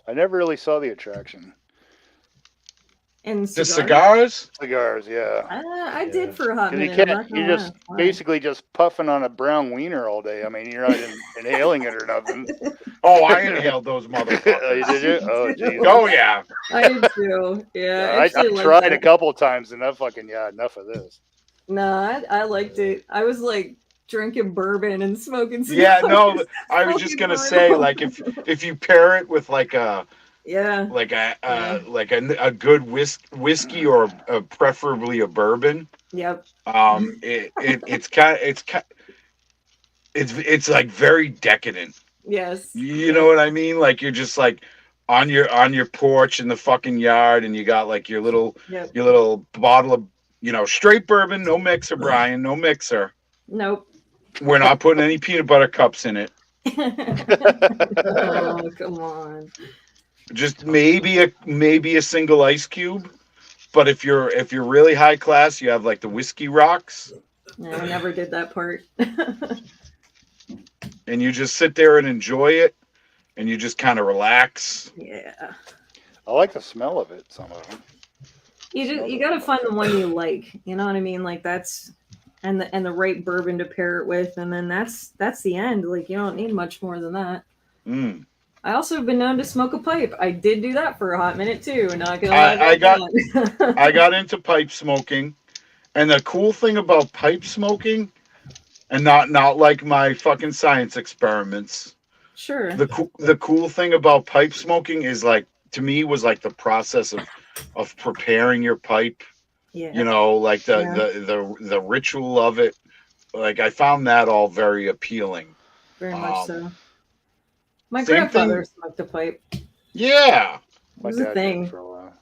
I never really saw the attraction. and The cigars. cigars. Cigars, yeah. I did for a hot Because you minute. I'm can't, not gonna you're just lie. basically just puffing on a brown wiener all day. I mean, you're not inhaling it or nothing. Oh, I inhaled those Oh, motherfuckers. did you? Oh, geez. Oh yeah. I did too. Yeah, I actually liked tried that. a couple of times and I fucking, enough of this. No, I liked it. I was like drinking bourbon and smoking Yeah, cigars. no, I was just gonna say, like, if you pair it with like a Yeah. a good whiskey or preferably a bourbon, Yep. it's like very decadent. Yes. You know what I mean? Like you're just like on your porch in the fucking yard, and you got like your little bottle of straight bourbon, no mixer, Brian, no mixer. Nope. We're not putting any peanut butter cups in it. Oh, come on. Just maybe a single ice cube. But if you're really high class, you have like the whiskey rocks. Yeah, I never did that part. And you just sit there and enjoy it, and you just kind of relax. Yeah. I like the smell of it. Some of them. You gotta find the one you like. You know what I mean? Like that's and the right bourbon to pair it with, and then that's the end. Like you don't need much more than that. Mm. I also have been known to smoke a pipe. I did do that for a hot minute too. Not gonna lie I got about I got into pipe smoking, and the cool thing about pipe smoking, and not like my fucking science experiments. Sure. The cool thing about pipe smoking is like to me was like the process of preparing your pipe. Yeah. You know, like Yeah. the ritual of it. Like I found that all very appealing. Very much so. My Same grandfather thing. smoked a pipe. Yeah. It My was a dad thing. did for a while.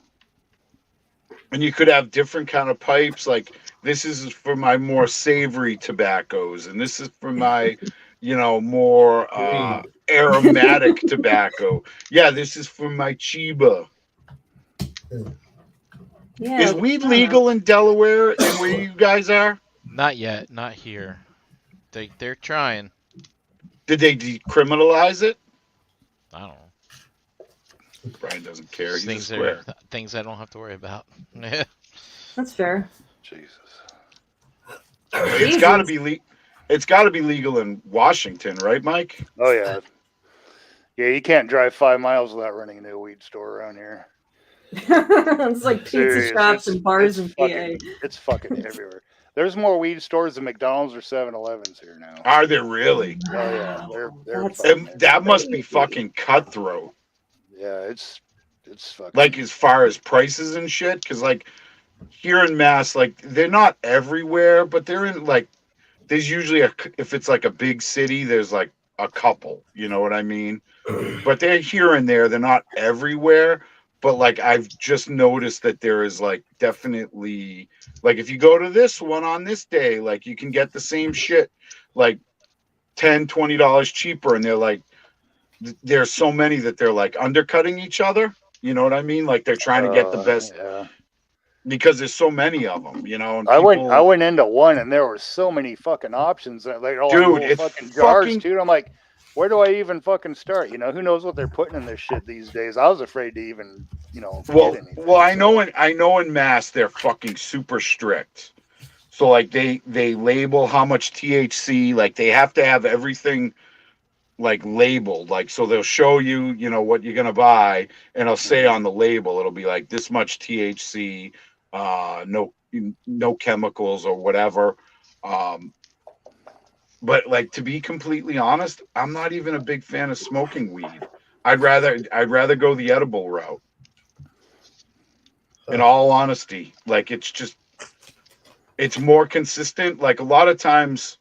And you could have different kind of pipes. Like this is for my more savory tobaccos, and this is for my, more Green. aromatic tobacco. Yeah, this is for my Chiba. Yeah. Is weed legal in Delaware and where you guys are? Not yet. Not here. They're trying. Did they decriminalize it? I don't know. Brian doesn't care. He's a Things square. things I don't have to worry about. That's fair. Jesus. It's got to be It's got to be legal in Washington, right, Mike? Oh yeah. Yeah, you can't drive 5 miles without running into a weed store around here. It's like pizza Serious. shops and bars it's in PA. It's fucking everywhere. There's more weed stores than McDonald's or 7-Elevens here now. Are there really? Oh yeah, they're That's fucking That must be crazy. fucking cutthroat. yeah, it's fucking Like as far as prices and shit, because like here in Mass, like they're not everywhere, but they're in like there's usually if it's like a big city, there's like a couple. You know what I mean? But they're here and there. They're not everywhere. But like I've just noticed that there is like definitely like if you go to this one on this day, like you can get the same shit like $10-20 cheaper, and they're like there's so many that they're like undercutting each other. You know what I mean? Like they're trying to get the best Yeah. because there's so many of them. And I went into one and there were so many fucking options that like all Dude, little it's fucking jars fucking- too. And I'm like, where do I even fucking start? Who knows what they're putting in this shit these days? I was afraid to even, Well, get anything. well, I know in Mass they're fucking super strict. So like they label how much THC, like they have to have everything like labeled, like so they'll show you, what you're gonna buy, and it'll say on the label, it'll be like this much THC, no chemicals or whatever. But like to be completely honest, I'm not even a big fan of smoking weed. I'd rather go the edible route. In all honesty, like it's more consistent. Like a lot of times,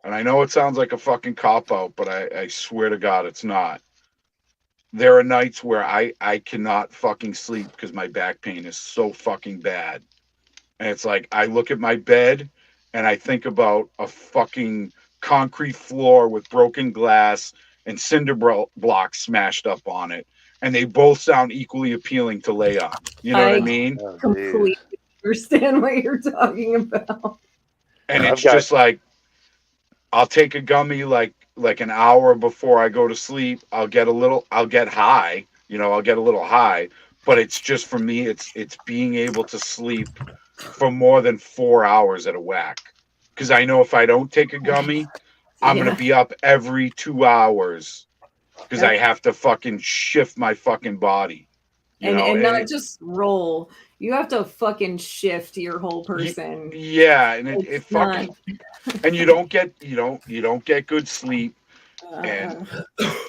and I know it sounds like a fucking cop out, but I swear to God, it's not. There are nights where I cannot fucking sleep because my back pain is so fucking bad. And it's like I look at my bed and I think about a fucking concrete floor with broken glass and cinder blocks smashed up on it. And they both sound equally appealing to lay on. You know what I mean? Oh, Completely understand what you're talking about. And I've it's got- just like I'll take a gummy like an hour before I go to sleep. I'll get high, I'll get a little high, but it's just for me, it's being able to sleep for more than 4 hours at a whack. Because I know if I don't take a gummy, I'm Yeah. gonna be up every 2 hours because I have to fucking shift my fucking body. And not just roll. You have to fucking shift your whole person. Yeah, and it It's fucking and you don't get good sleep. And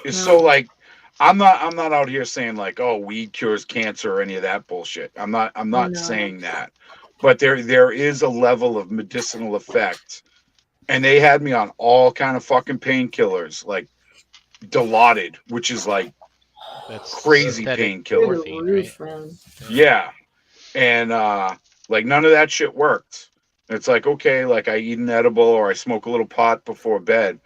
it's so like I'm not out here saying like, oh, weed cures cancer or any of that bullshit. I'm not saying that. But there is a level of medicinal effect. And they had me on all kind of fucking painkillers, like Dilaudid, which is like That's crazy synthetic painkiller. morphine, right? Yeah. And like none of that shit worked. And it's like, okay, like I eat an edible or I smoke a little pot before bed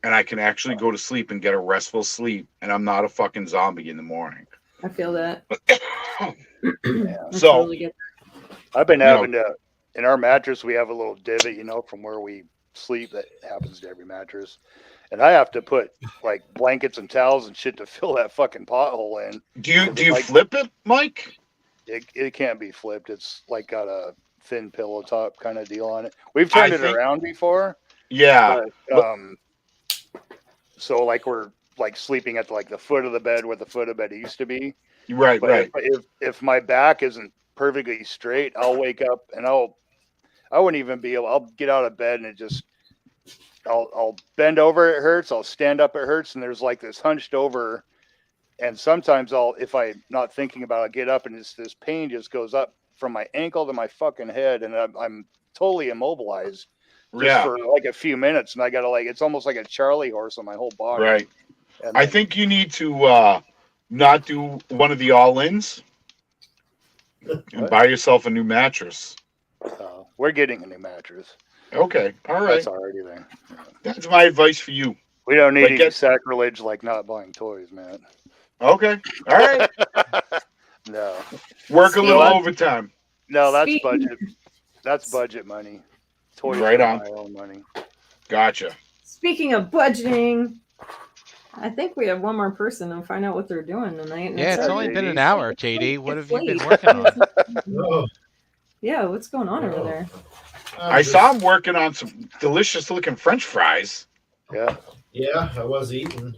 and I can actually go to sleep and get a restful sleep and I'm not a fucking zombie in the morning. I feel that. Yeah. So Totally get I've been having to in our mattress, we have a little divot, you know, from where we sleep. That happens to every mattress. And I have to put like blankets and towels and shit to fill that fucking pothole in. Do you 'Cause it, like, flip it, Mike? it can't be flipped. It's like got a thin pillow top kind of deal on it. We've turned it around before, Yeah. but so like we're like sleeping at like the foot of the bed where the foot of the bed used to be. Right, But right. if my back isn't perfectly straight, I'll wake up and I wouldn't even be able. I'll get out of bed and it just I'll bend over, it hurts. I'll stand up, it hurts, and there's like this hunched over. And sometimes if I'm not thinking about it, I'll get up and this pain just goes up from my ankle to my fucking head, and I'm totally immobilized just for like a few minutes, and I gotta like it's almost like a Charlie horse on my whole body. Right. And I think you need to not do one of the all-ins and buy yourself a new mattress. We're getting a new mattress. Okay, all right. That's already there. That's my advice for you. We don't need any sacrilege like not buying toys, man. Okay, all right. No. Work a little overtime. No, that's budget. That's budget money. Toys right are on. my own money. Gotcha. Speaking of budgeting, I think we have one more person and find out what they're doing tonight. And Yeah, it's only been an hour, JD. What have you been late. working on? Oh, Yeah, what's going on over there? I saw him working on some delicious looking French fries. Yeah. Yeah, I was eating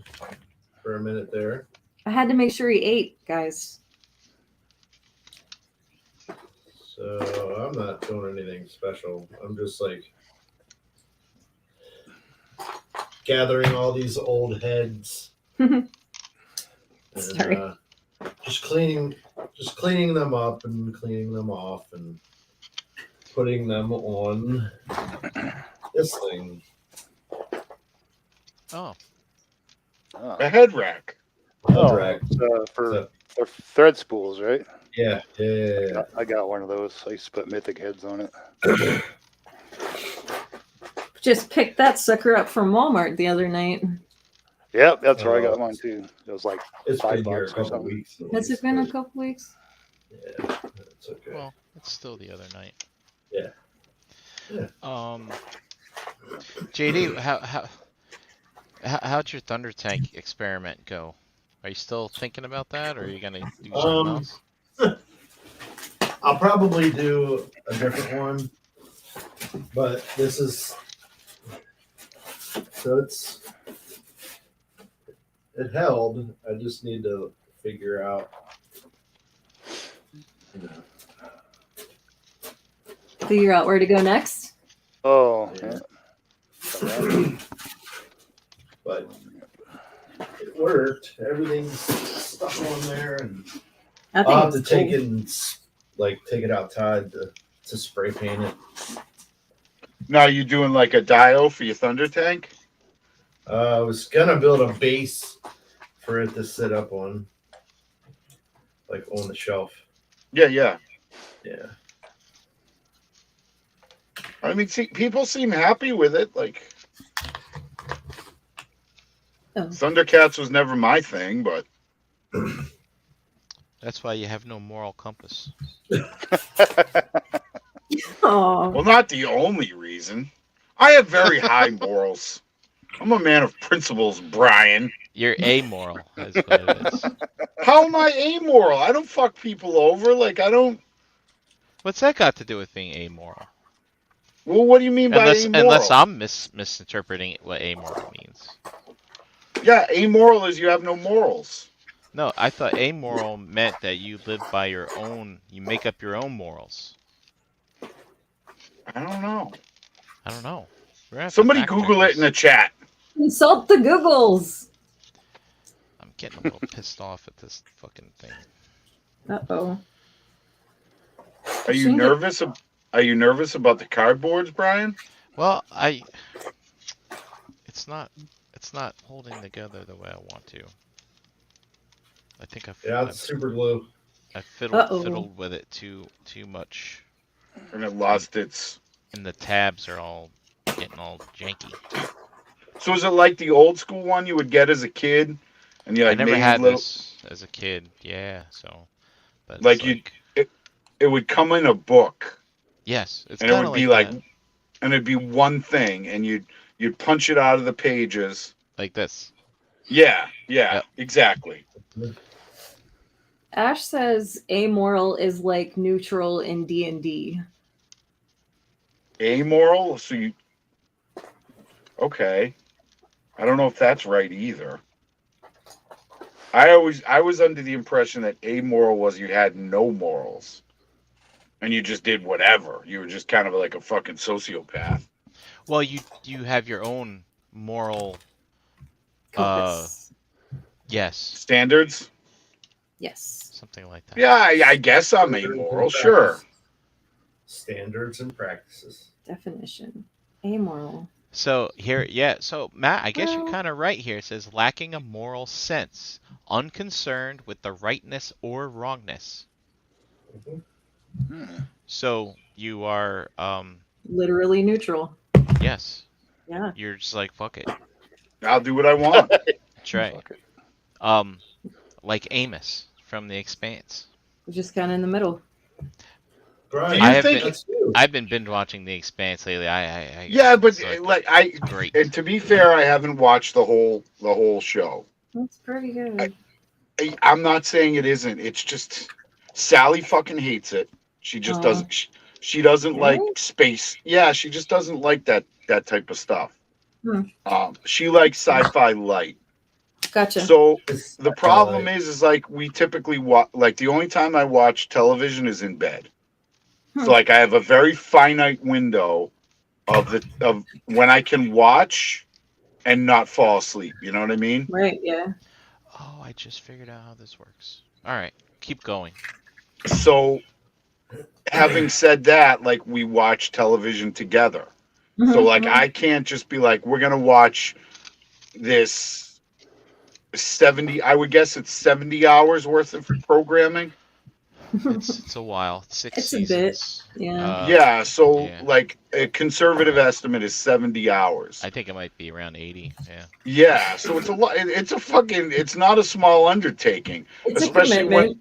for a minute there. I had to make sure he ate, guys. So I'm not doing anything special. I'm just like gathering all these old heads. And, Sorry. just cleaning them up and cleaning them off and putting them on this thing. Oh. A head rack. Rack. For thread spools, right? Yeah. I got one of those. I used to put mythic heads on it. Just picked that sucker up from Walmart the other night. Yep, that's where I got mine too. It was like It's $5 been here a or couple something. weeks. Has it been a couple weeks? Yeah, that's okay. Well, it's still the other night. Yeah. JD, how'd your Thunder Tank experiment go? Are you still thinking about that, or are you gonna do something else? I'll probably do a different one, but this is so it held. I just need to figure out, Figure out where to go next. Oh, Yeah. yeah. but it worked. Everything's stuck on there, and I think I'll have to it's take cool. it and take it outside to spray paint it. Now you doing like a dio for your Thunder Tank? I was gonna build a base for it to sit up on, like on the shelf. Yeah. Yeah. I mean, people seem happy with it. Like, Thundercats was never my thing, but That's why you have no moral compass. Oh, well, not the only reason. I have very high morals. I'm a man of principles, Brian. You're amoral, is what it is. How am I amoral? I don't fuck people over. Like, I don't. What's that got to do with being amoral? Well, what do you mean by amoral? Unless I'm misinterpreting what amoral means. Yeah, amoral is you have no morals. No, I thought amoral meant that you live by your own, you make up your own morals. I don't know. I don't know. We're gonna have to Somebody fact check Google it in the this. chat. consult the Googles. I'm getting a little pissed off at this fucking thing. Uh-oh. Are you nervous? Are you nervous about the cardboards, Brian? Well, it's not holding together the way I want to. I think It's super glue. I fiddled with it too much. And it lost its. And the tabs are all getting all janky. So is it like the old school one you would get as a kid? And you I like never made had little. this as a kid. Yeah, so. But Like it would come in a book. Yes, it's and it kind would of be like like, that, and it'd be one thing, and you'd punch it out of the pages. like this. Yeah, yeah, Yep. exactly. Ash says amoral is like neutral in D&D. Amoral. So you okay? I don't know if that's right either. I was under the impression that amoral was you had no morals and you just did whatever. You were just kind of like a fucking sociopath. Well, you have your own moral. Compass. Yes, Standards? Yes. something like that. Yeah, I guess I'm amoral. Sure. Standards and practices. Definition. Amoral. So here, yeah. So Matt, I guess you're Well- kind of right here. It says lacking a moral sense, unconcerned with the rightness or wrongness. Mhm. So you are, Literally neutral. yes, Yeah. you're just like fuck it. I'll do what I want. That's right. Fuck it. Like Amos from The Expanse. We're just kind of in the middle. Right. Do you I have think? been- That's you. I've been binge watching The Expanse lately. Yeah, but it's like great. and to be fair, I haven't watched the whole show. That's pretty good. I'm not saying it isn't. It's just Sally fucking hates it. She just Aw. doesn't. She doesn't like Really? space. Yeah, she just doesn't like that type of stuff. Hmm. She likes sci-fi light. Gotcha. So It's the problem is like we typically watch. Like the only time I watch television is in bed. Hmm. So like I have a very finite window of when I can watch and not fall asleep. You know what I mean? Right, yeah. Oh, I just figured out how this works. All right, keep going. So having said that, like we watch television together. So Mhm, like mhm. I can't just be like, we're gonna watch this 70, I would guess it's 70 hours worth of programming. It's a while. 6 It's a bit, seasons. yeah. Yeah, so yeah. like a conservative estimate is 70 hours. I think it might be around 80. Yeah. Yeah, so it's a lot. It's a fucking. It's not a small undertaking, It's a especially commitment.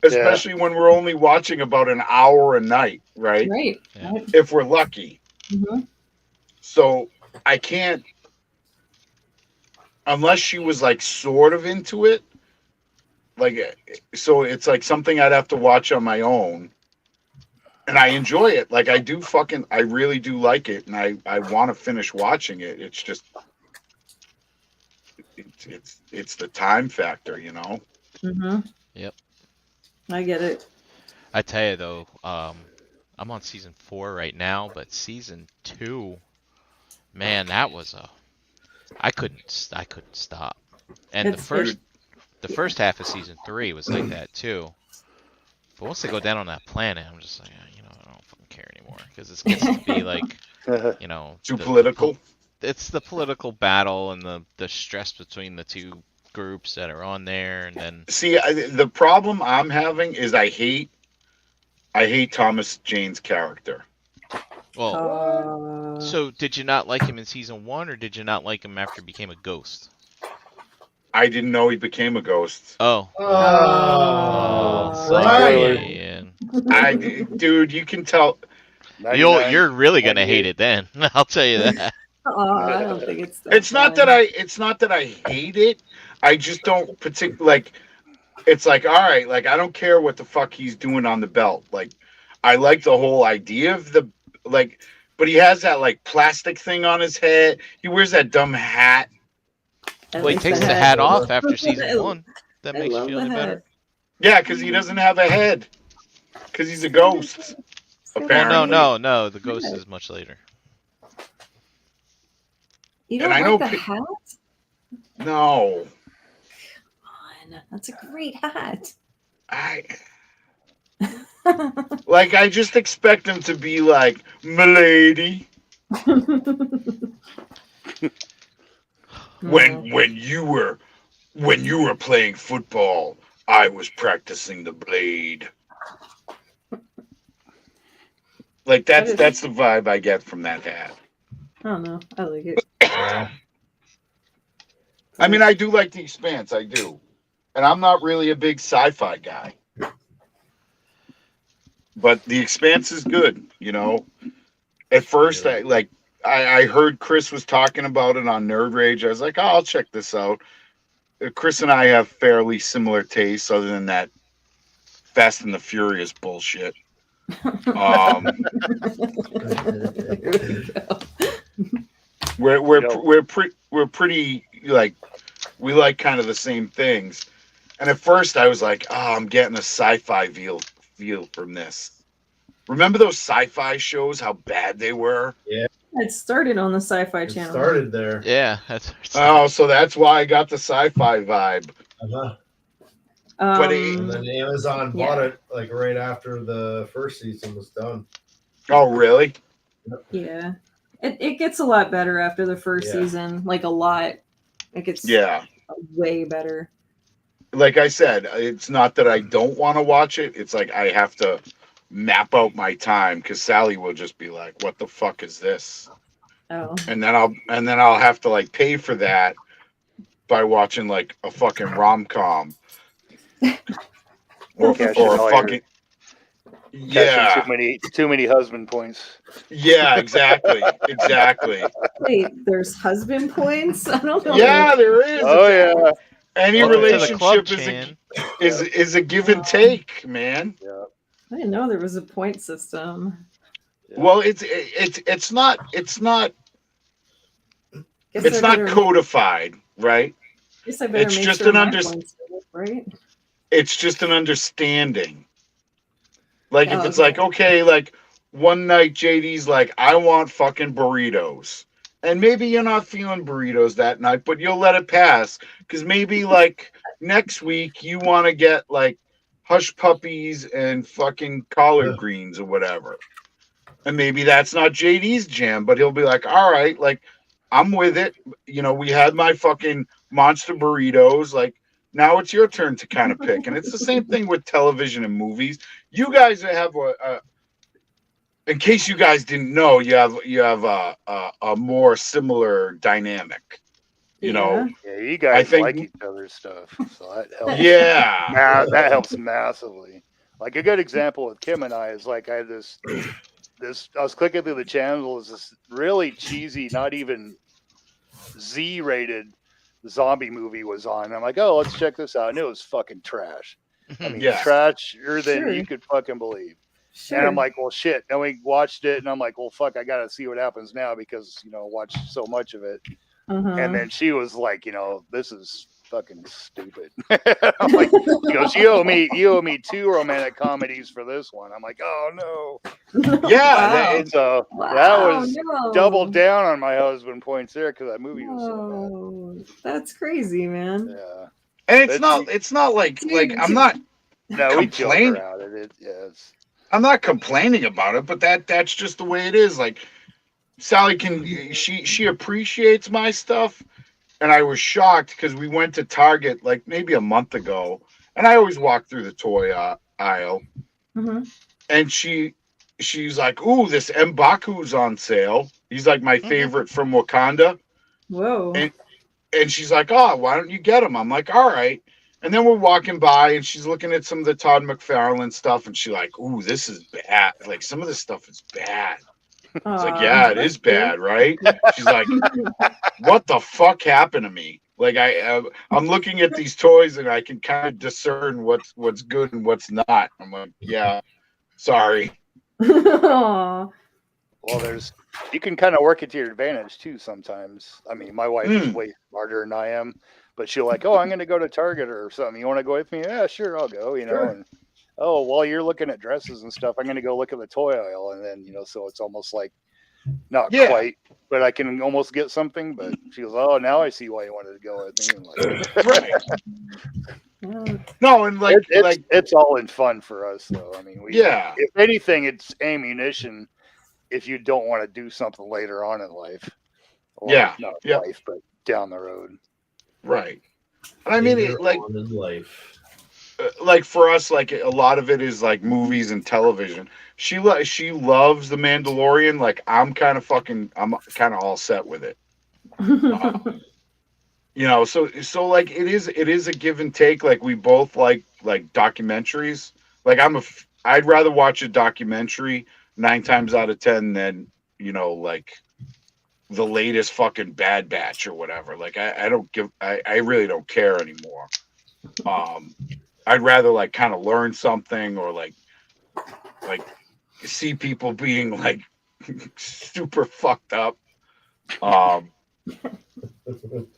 especially when we're only watching about an hour a night, right? Right. Yeah. Right. If we're lucky. Mhm. So I can't, unless she was like sort of into it. Like, so it's like something I'd have to watch on my own, and I enjoy it. Like I really do like it, and I want to finish watching it. It's just, it's the time factor, you know. Mhm. Yep. I get it. I tell you though, I'm on season 4 right now, but season 2, man, that was I couldn't stop. And It's the first half of season 3 was like that too. But once they go down on that planet, I'm just like, I don't fucking care anymore because it gets to be like, Too political. It's the political battle and the stress between the two groups that are on there, and then See, the problem I'm having is I hate Thomas Jane's character. well, so did you not like him in season 1, or did you not like him after he became a ghost? I didn't know he became a ghost. Oh. Oh, Right. Man. Dude, you can tell. You're really gonna hate it then. I'll tell you that. I don't think it's that It's not bad. that I hate it. I just don't particularly like. It's like, all right, like I don't care what the fuck he's doing on the belt. Like, I like the whole idea of the like, but he has that like plastic thing on his head. He wears that dumb hat. At Well, he least takes I the had- hat off after season I- 1. That I makes you love feel the any better. hat. Yeah, because he doesn't have a head. Because he's a ghost. It's Well, Apparently. no. The ghost is much later. You And don't I like know the pe- hat? No, Come on, that's a great hat. I like. I just expect him to be like, "Milady, when you were playing football, I was practicing the blade." Like that's the vibe I get from that hat. I don't know. I like it. Yeah. I mean, I do like The Expanse, I do, and I'm not really a big sci-fi guy. but The Expanse is good. You know, at first I heard Chris was talking about it on Nerd Rage. I was like, oh, I'll check this out. Chris and I have fairly similar tastes, other than that Fast and the Furious bullshit. There we go. We're pretty like, we like kind of the same things. And at first I was like, oh, I'm getting a sci-fi feel from this. Remember those sci-fi shows, how bad they were? It started on the Sci-Fi It Channel. started there. Yeah, that's. Oh, so that's why I got the sci-fi vibe. Uh-huh. But And then Amazon bought it like right after the first season was done. Oh, really? Yeah. It gets a lot better after the first season. Like a lot. It gets way better. Like I said, it's not that I don't want to watch it. It's like I have to map out my time, because Sally will just be like, what the fuck is this? Oh. And then I'll have to like pay for that by watching like a fucking rom-com. or a fucking too many husband points. Yeah, exactly. Wait, there's husband points? I don't know. Yeah, there is. Oh yeah. Any Welcome to the relationship club, is a give and take, man. Yeah. I didn't know there was a point system. Well, it's not codified, right? Guess I better It's make just sure an my under- points are up, right? It's just an understanding. Like if it's okay. like, okay, like one night JD's like, I want fucking burritos. And maybe you're not feeling burritos that night, but you'll let it pass. Because maybe like next week you want to get like hush puppies and fucking collard greens or whatever. And maybe that's not JD's jam, but he'll be like, all right, like I'm with it. You know, we had my fucking monster burritos. Like now it's your turn to kind of pick. And it's the same thing with television and movies. You guys have in case you guys didn't know, you have a more similar dynamic. You know, yeah, you guys like each other's stuff, so that helps. Yeah, that helps massively. Like a good example with Kim and I is like I had this. I was clicking through the channels. This really cheesy, not even Z-rated zombie movie was on. And I'm like, oh, let's check this out. And it was fucking trash. I mean, trashier than you could fucking believe. Sure. And I'm like, well, shit. Then we watched it, and I'm like, well, fuck, I gotta see what happens now because watched so much of it. And then she was like, this is fucking stupid. I'm like, she goes, you owe me 2 romantic comedies for this one. I'm like, oh no. Yeah. So that was double down on my husband points there because that movie was so bad. That's crazy, man. Yeah. And it's not like I'm not complaining. I'm not complaining about it, but that's just the way it is. Like Sally she appreciates my stuff, and I was shocked because we went to Target like maybe a month ago, and I always walk through the toy aisle, and she's like, "Ooh, this M'Baku's on sale. He's like my favorite from Wakanda." Whoa! And she's like, "Oh, why don't you get him?" I'm like, "All right." And then we're walking by, and she's looking at some of the Todd McFarlane stuff, and she's like, "Ooh, this is bad. Like some of this stuff is bad." It's like, "Yeah, it is bad, right?" She's like, "What the fuck happened to me?" Like I'm looking at these toys, and I can kind of discern what's good and what's not. I'm like, "Yeah, sorry." Well, you can kind of work it to your advantage too sometimes. I mean, my wife is way smarter than I am. But she'll like, oh, I'm going to go to Target or something. You want to go with me? Yeah, sure, I'll go, Sure. And, oh, while you're looking at dresses and stuff, I'm going to go look at the toy aisle. And then, so it's almost like not quite, but I can almost get something. But she goes, oh, now I see why you wanted to go with me. Like, right. No, and it's all in fun for us, though. I mean, if anything, it's ammunition if you don't want to do something later on in life. Or not life, but down the road. Right. I mean, like for us, like a lot of it is like movies and television. She loves The Mandalorian. Like I'm kind of all set with it. So like it is a give and take. Like we both like documentaries. Like I'm I'd rather watch a documentary 9 times out of 10 than, like the latest fucking Bad Batch or whatever. Like I don't give, I really don't care anymore. I'd rather like kind of learn something or like see people being like super fucked up.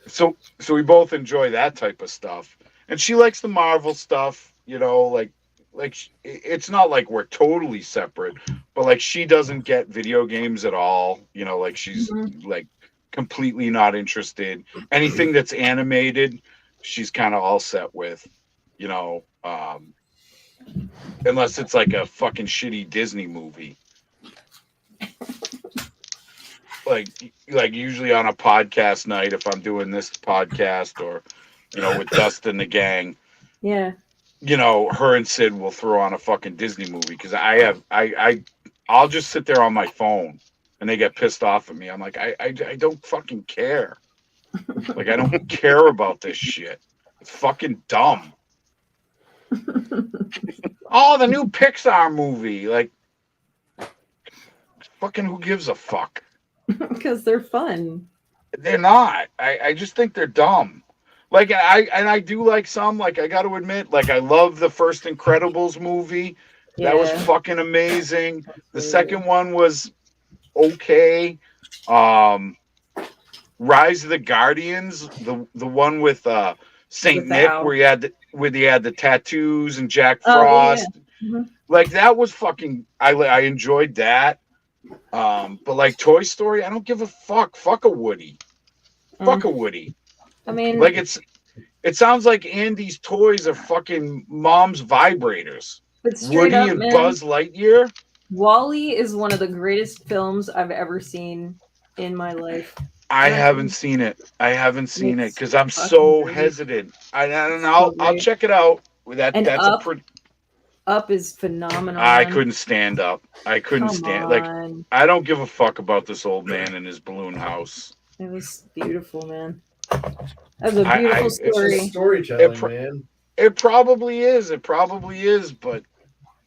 So we both enjoy that type of stuff, and she likes the Marvel stuff. It's not like we're totally separate, but like she doesn't get video games at all. Like she's like completely not interested. Anything that's animated, she's kind of all set with. Unless it's like a fucking shitty Disney movie. Like usually on a podcast night, if I'm doing this podcast or, with Dustin the gang, Yeah. Her and Sid will throw on a fucking Disney movie because I'll just sit there on my phone and they get pissed off at me. I'm like, I don't fucking care. Like, I don't care about this shit. It's fucking dumb. Oh, the new Pixar movie. Like, fucking who gives a fuck? Because they're fun. They're not. I just think they're dumb. Like, I do like some. Like, I got to admit, like, I love the first Incredibles movie. Yeah. That was fucking amazing. The second one was okay. Rise of the Guardians, the one with Saint Nick, where he had the tattoos and Jack Frost. Yeah. Mm-hmm. Like, that was fucking. I enjoyed that. But like Toy Story, I don't give a fuck. Fuck a Woody. Fuck a Woody. I mean, like it sounds like Andy's toys are fucking mom's vibrators. Woody up, and man, Buzz Lightyear. WALL-E is one of the greatest films I've ever seen in my life. I haven't seen it. I haven't seen it because I'm so hesitant. I'll check it out. That's a pretty. Up is phenomenal. I couldn't stand Up. I couldn't stand. Like, I don't give a fuck about this old man in his balloon house. It was beautiful, man. That was a beautiful story. It's storytelling, man. It probably is. But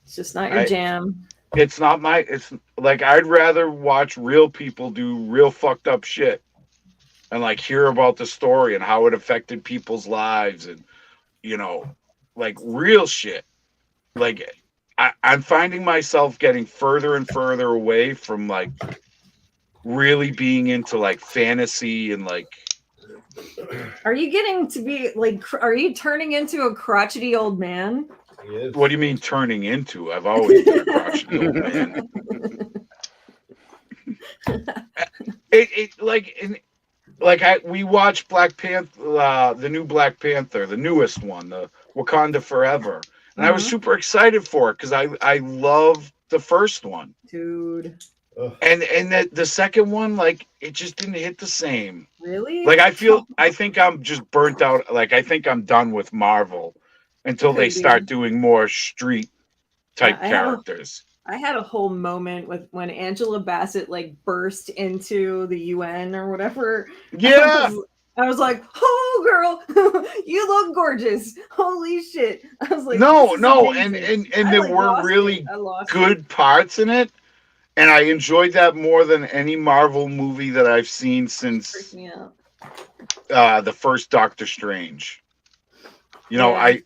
it's just not your jam. It's not my. It's like I'd rather watch real people do real fucked up shit, and like hear about the story and how it affected people's lives, and like real shit. Like I'm finding myself getting further and further away from like really being into like fantasy and like. Are you getting to be like? Are you turning into a crotchety old man? What do you mean turning into? I've always been a crotchety old man. We watched Black Panther, the new Black Panther, the newest one, the Wakanda Forever. And I was super excited for it because I love the first one, dude. And the second one, like, it just didn't hit the same. Really? Like, I think I'm just burnt out. Like, I think I'm done with Marvel until they start doing more street type characters. I had a whole moment with when Angela Bassett like burst into the UN or whatever. Yeah. I was like, "Oh, girl, you look gorgeous! Holy shit!" I was like, "No, and there were really good parts in it, and I enjoyed that more than any Marvel movie that I've seen since the first Doctor Strange. I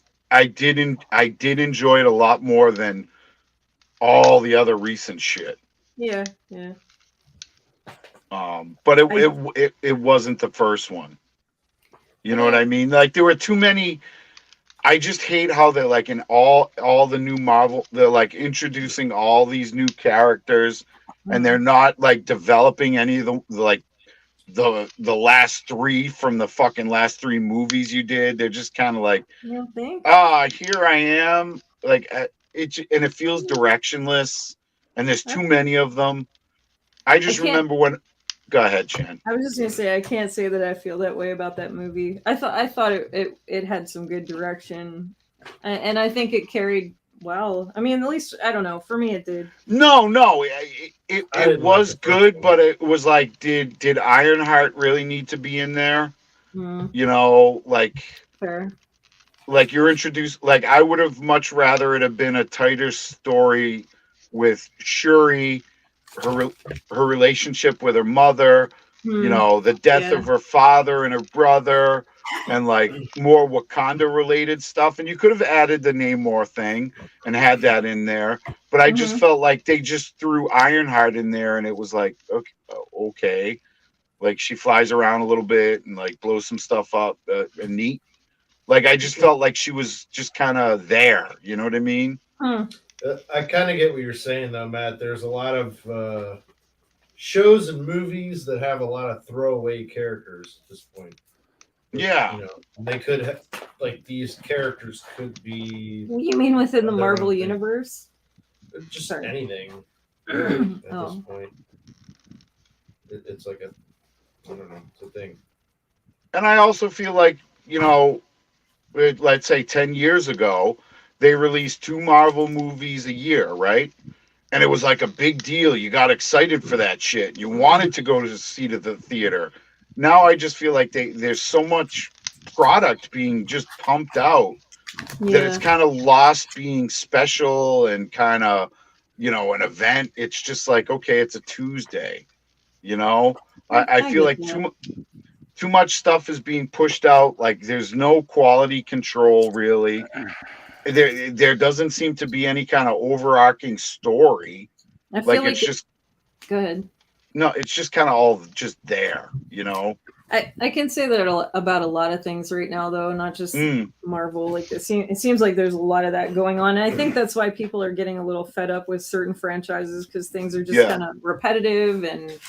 did enjoy it a lot more than all the other recent shit. Yeah. But it wasn't the first one. You know what I mean? Like, there were too many. I just hate how they're like in all the new Marvel. They're like introducing all these new characters, and they're not like developing any of the last three from the fucking last three movies you did. They're just kind of like, here I am. Like it feels directionless, and there's too many of them. I just remember when. Go ahead, Chan. I was just gonna say I can't say that I feel that way about that movie. I thought it had some good direction, and I think it carried well. I mean, at least I don't know. For me, it did. No, it was good, but it was like, did Ironheart really need to be in there? Mm. Like fair. like you're introduced, like I would have much rather it have been a tighter story with Shuri, her her relationship with her mother, you Hmm. know, the death Yeah. of her father and her brother, and like more Wakanda related stuff. And you could have added the Namor thing and had that in there, but I just Mhm. felt like they just threw Ironheart in there, and it was like, okay, like she flies around a little bit and like blows some stuff up, and neat. Like I just felt like she was just kind of there. You know what I mean? Hmm. I kind of get what you're saying, though, Matt. There's a lot of shows and movies that have a lot of throwaway characters at this point. Yeah. You know, they could have, like, these characters could be What do you mean within the their own Marvel thing. universe? Just Sorry. anything, really, at this Oh. point. It's like a, I don't know, it's a thing. And I also feel like, you know, let's say 10 years ago, they released 2 Marvel movies a year, right? And it was like a big deal. You got excited for that shit. You wanted to go to see to the theater. Now I just feel like there's so much product being just pumped out that it's Yeah. kind of lost being special and kind of, you know, an event. It's just like, okay, it's a Tuesday, you know? I I feel get like that. too much stuff is being pushed out. Like there's no quality control really. There doesn't seem to be any kind of overarching story. I Like feel it's like just go ahead. no, it's just kind of all just there, you know. I can say that about a lot of things right now, though, not just Mm, Marvel. Like it seems like there's a lot of that going on, and I think that's why people are getting a little fed up with certain franchises because things are just yeah, kind of repetitive and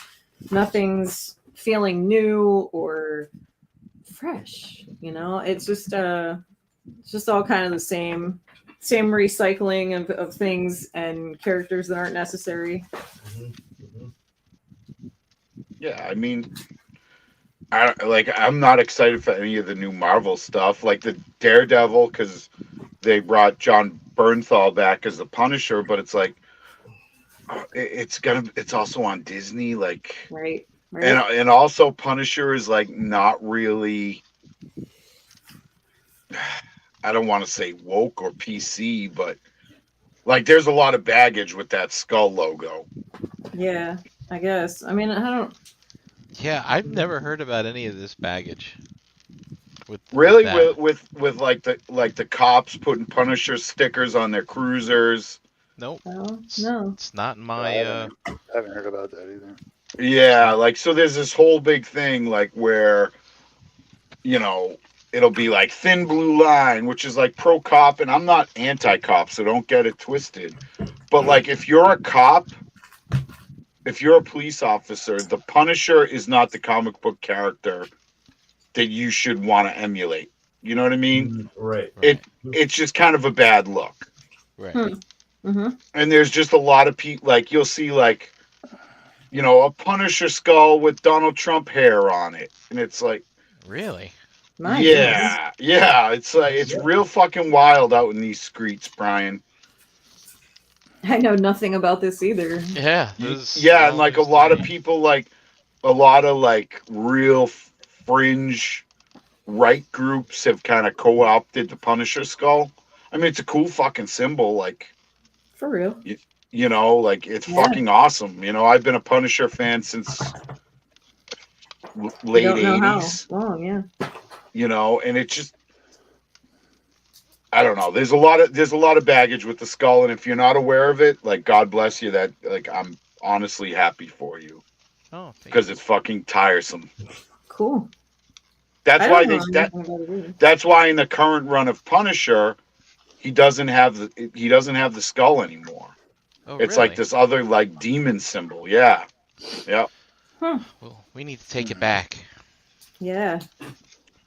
nothing's feeling new or fresh. It's just all kind of the same recycling of things and characters that aren't necessary. Mm-hmm. yeah. I mean, I'm not excited for any of the new Marvel stuff, like the Daredevil, because they brought John Bernthal back as the Punisher, but it's like it's also on Disney, like, Right. and also Punisher is like not really. I don't want to say woke or PC, but like there's a lot of baggage with that skull logo. Yeah, I guess. I mean, I don't. Yeah, I've never heard about any of this baggage with Really, that. with like the cops putting Punisher stickers on their cruisers. Nope. Oh no. It's not in I my haven't heard about that either. it's Yeah, not like so there's this whole big thing like where, you know, it'll be like thin blue line, which is like pro cop, and I'm not anti cop, so don't get it twisted. But like if you're a cop, if you're a police officer, the Punisher is not the comic book character that you should want to emulate. You know what I mean? Right. It right. it's just kind of a bad look. Right. Hmm. Mm-hmm. And there's just a lot of people like you'll see like, you know, a Punisher skull with Donald Trump hair on it. And it's like, Really? My goodness. yeah, it's like it's Yep. real fucking wild out in these streets, Brian. I know nothing about this either. Yeah, this is Yeah, and all like a news to lot of me. people like a lot of like real fringe right groups have kind of co-opted the Punisher skull. I mean, it's a cool fucking symbol. Like, For real. you know, like it's Yeah. fucking awesome. You know, I've been a Punisher fan since I late don't know how '80s. long. Yeah. You know, and it just I don't know. There's a lot of baggage with the skull, and if you're not aware of it, like God bless you. That like I'm honestly happy for you Oh, thank because you. it's fucking tiresome. Cool. That's I why don't know that anything about it either. that's why in the current run of Punisher, he doesn't have the skull anymore. Oh, It's like really? this other like demon symbol. Yeah, yeah. Huh. Well, we need to take it back. Yeah.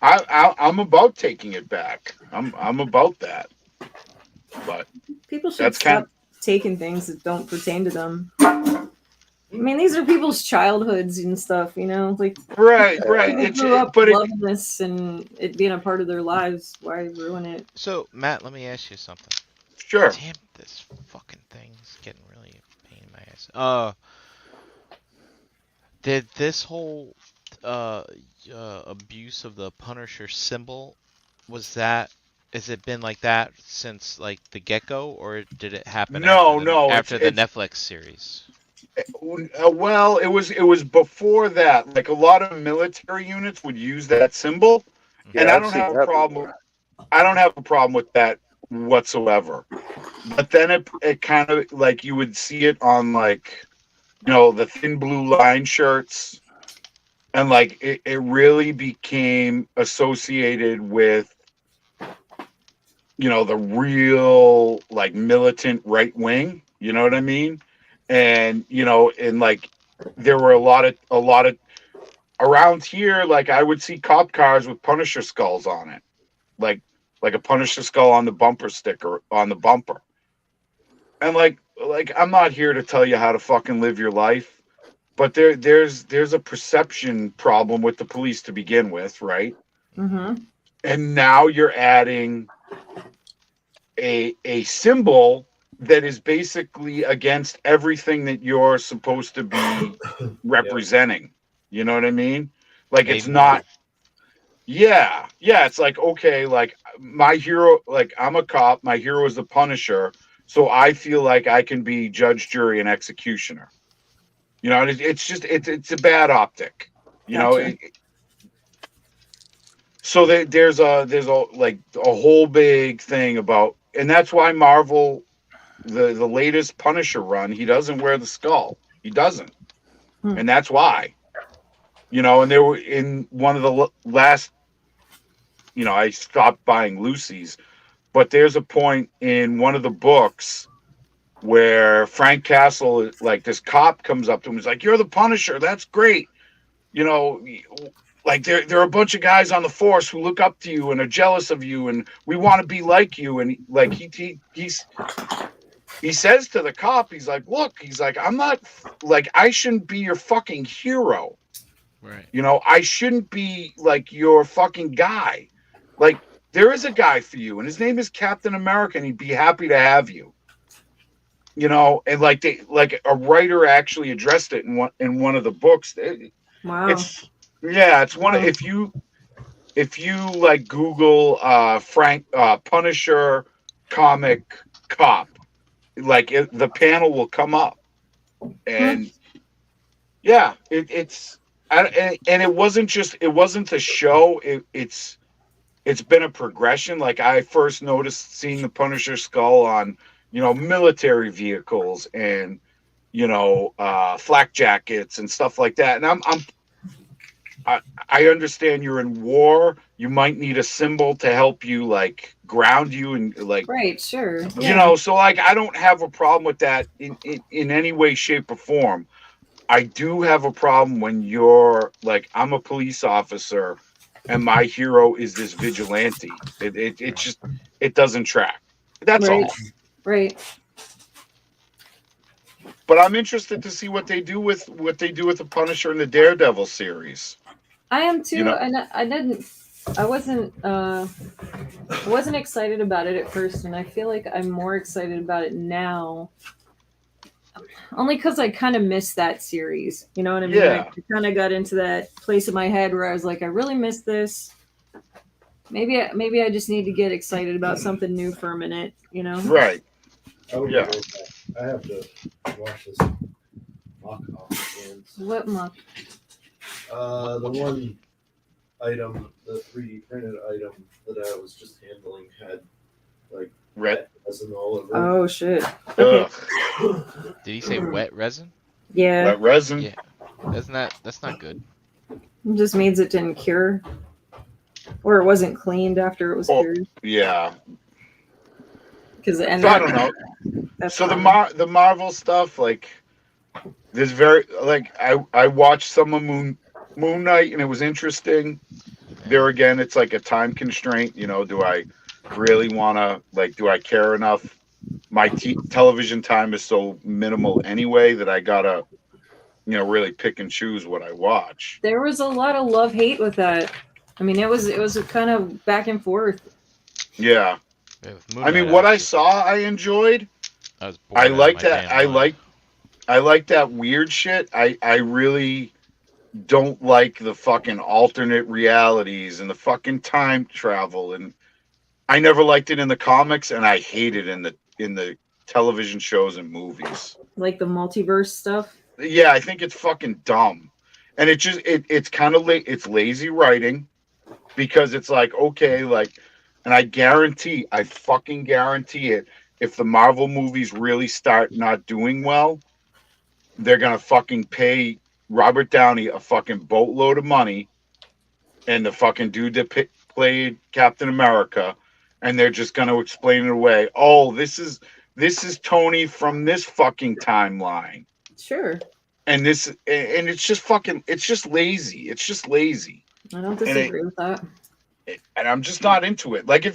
I'm about taking it back. I'm about that. But People should that's kind stop taking things that don't pertain to them. I mean, these are people's childhoods and stuff, you know? Like, right. people It's grew up but it loving this and it being a part of their lives. Why ruin it? So, Matt, let me ask you something. sure. Damn, this fucking thing's getting really a pain in my ass. Did this whole abuse of the Punisher symbol, was that has it been like that since like the get-go, or did it happen No, no, after the Netflix series? well, it was before that. Like a lot of military units would use that symbol, and Yeah, I've seen that before. I don't have a problem with that whatsoever. But then it kind of like you would see it on like the thin blue line shirts, and like it really became associated with the real like militant right wing. You know what I mean? And and like there were a lot of around here. Like I would see cop cars with Punisher skulls on it, like a Punisher skull on the bumper sticker on the bumper. And like I'm not here to tell you how to fucking live your life, but there's a perception problem with the police to begin with, right? Mm-hmm. And now you're adding a symbol that is basically against everything that you're supposed to be representing. You know what I mean? Like it's Maybe. not. Yeah, it's like, okay, like my hero, like I'm a cop, my hero is the Punisher, so I feel like I can be judge, jury, and executioner. It's just it's a bad optic. You know, Gotcha. so there's a like a whole big thing about, and that's why Marvel, the latest Punisher run, he doesn't wear the skull. He doesn't, and that's why. And there were in one of the last. I stopped buying Lucy's, but there's a point in one of the books where Frank Castle, like this cop comes up to him, he's like, "You're the Punisher. That's great." Like there are a bunch of guys on the force who look up to you and are jealous of you, and we want to be like you. And like he says to the cop, he's like, "Look, he's like, I'm not like I shouldn't be your fucking hero. Right. I shouldn't be like your fucking guy. Like there is a guy for you, and his name is Captain America, and he'd be happy to have you." And like a writer actually addressed it in one of the books. Wow. It's one. If you like Google Frank Punisher comic cop, like the panel will come up, and it's and it wasn't the show. It's been a progression. Like I first noticed seeing the Punisher skull on military vehicles and flak jackets and stuff like that. And I understand you're in war. You might need a symbol to help you like ground you and like Right, sure. so like I don't have a problem with that in any way, shape, or form. I do have a problem when you're like, I'm a police officer and my hero is this vigilante. It just doesn't track. That's Right. all. Right. But I'm interested to see what they do with the Punisher and the Daredevil series. I am too. And I wasn't excited about it at first, and I feel like I'm more excited about it now. Only because I kind of missed that series. You know what I mean? Yeah. I kind of got into that place in my head where I was like, I really missed this. Maybe I just need to get excited about something new for a minute. Right. Oh Yeah. I have to watch this mock off again. What mock? The one item, the 3D printed item that I was just handling had like Red resin all over. Oh shit. Okay. Did he say wet resin? Yeah. Wet resin. Yeah. That's not good. It just means it didn't cure, or it wasn't cleaned after it was cured. Yeah. Because So I don't know. So the Marvel stuff, like, there's I watched some of Moon Knight and it was interesting. There again, it's like a time constraint. Do I really want to do I care enough? My television time is so minimal anyway that I gotta really pick and choose what I watch. There was a lot of love-hate with that. I mean, it was a kind of back and forth. Yeah. I mean, what I saw, I enjoyed. I like that. I like that weird shit. I really don't like the fucking alternate realities and the fucking time travel, and I never liked it in the comics, and I hate it in the television shows and movies. Like the multiverse stuff. Yeah, I think it's fucking dumb, and it's kind of it's lazy writing, because it's like, okay, like, and I fucking guarantee it, if the Marvel movies really start not doing well, they're gonna fucking pay Robert Downey a fucking boatload of money, and the fucking dude that played Captain America, and they're just gonna explain it away. Oh, this is Tony from this fucking timeline. Sure. And it's just fucking, it's just lazy. It's just lazy. I don't disagree with that. And I'm just not into it. Like,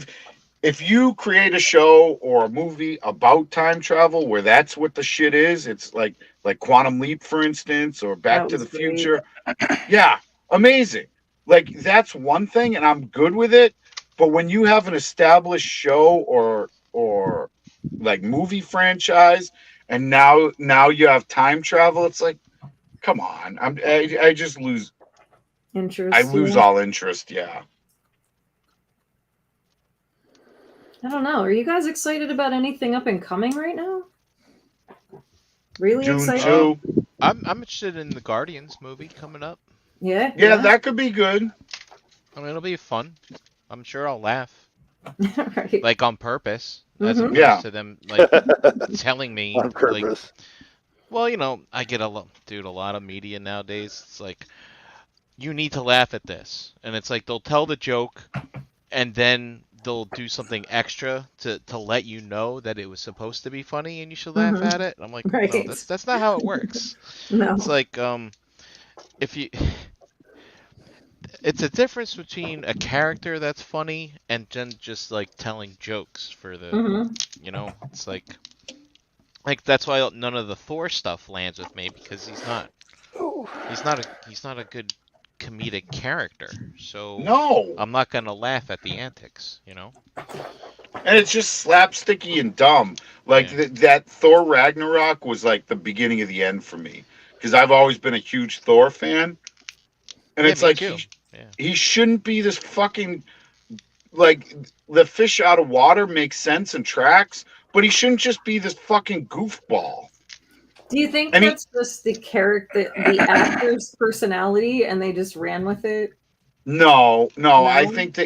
if you create a show or a movie about time travel where that's what the shit is, it's like Quantum Leap, for instance, or Back to the Future. Yeah, amazing. Like, that's one thing, and I'm good with it. But when you have an established show or like movie franchise, and now you have time travel, it's like, come on. I just lose interest. I lose all interest. Yeah. I don't know. Are you guys excited about anything up and coming right now? Really Dune excited? 2. I'm interested in the Guardians movie coming up. Yeah. Yeah, that could be good. I mean, it'll be fun. I'm sure I'll laugh, Right. like on purpose, as Mhm. opposed Yeah. to them like telling me, On like, purpose. well, you know, I get a lot of media nowadays. It's like, you need to laugh at this, and it's like they'll tell the joke, and then they'll do something extra to let you know that it was supposed to be funny and you should laugh Mhm. at it. I'm like, Right. no, that's not how it works. No. It's like, if you, it's a difference between a character that's funny and then just like telling jokes for the, Mhm. you know, it's like that's why none of the Thor stuff lands with me, because he's not a good comedic character. So No. I'm not gonna laugh at the antics, you know. And it's just slapsticky and dumb. Like, Yeah. that Thor Ragnarok was like the beginning of the end for me, because I've always been a huge Thor fan. And Yeah, it's me like, too. Yeah. he shouldn't be this fucking, like, the fish out of water makes sense and tracks, but he shouldn't just be this fucking goofball. Do you think And that's just the character, the actor's personality, and they just ran with it? No, No? I think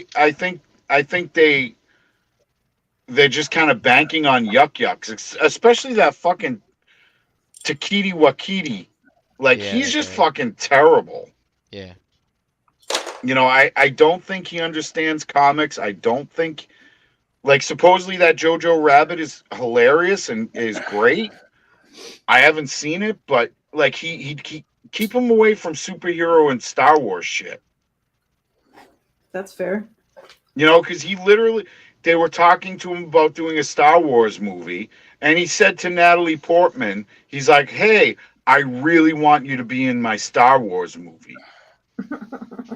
they're just kind of banking on yucks, especially that fucking Takiti Wakiti. Like, Yeah, he's that just guy. fucking terrible. Yeah. You know, I don't think he understands comics. I don't think, like, supposedly that Jojo Rabbit is hilarious and is great. I haven't seen it, but like, he keep him away from superhero and Star Wars shit. That's fair. You know, because they were talking to him about doing a Star Wars movie, and he said to Natalie Portman, he's like, "Hey, I really want you to be in my Star Wars movie."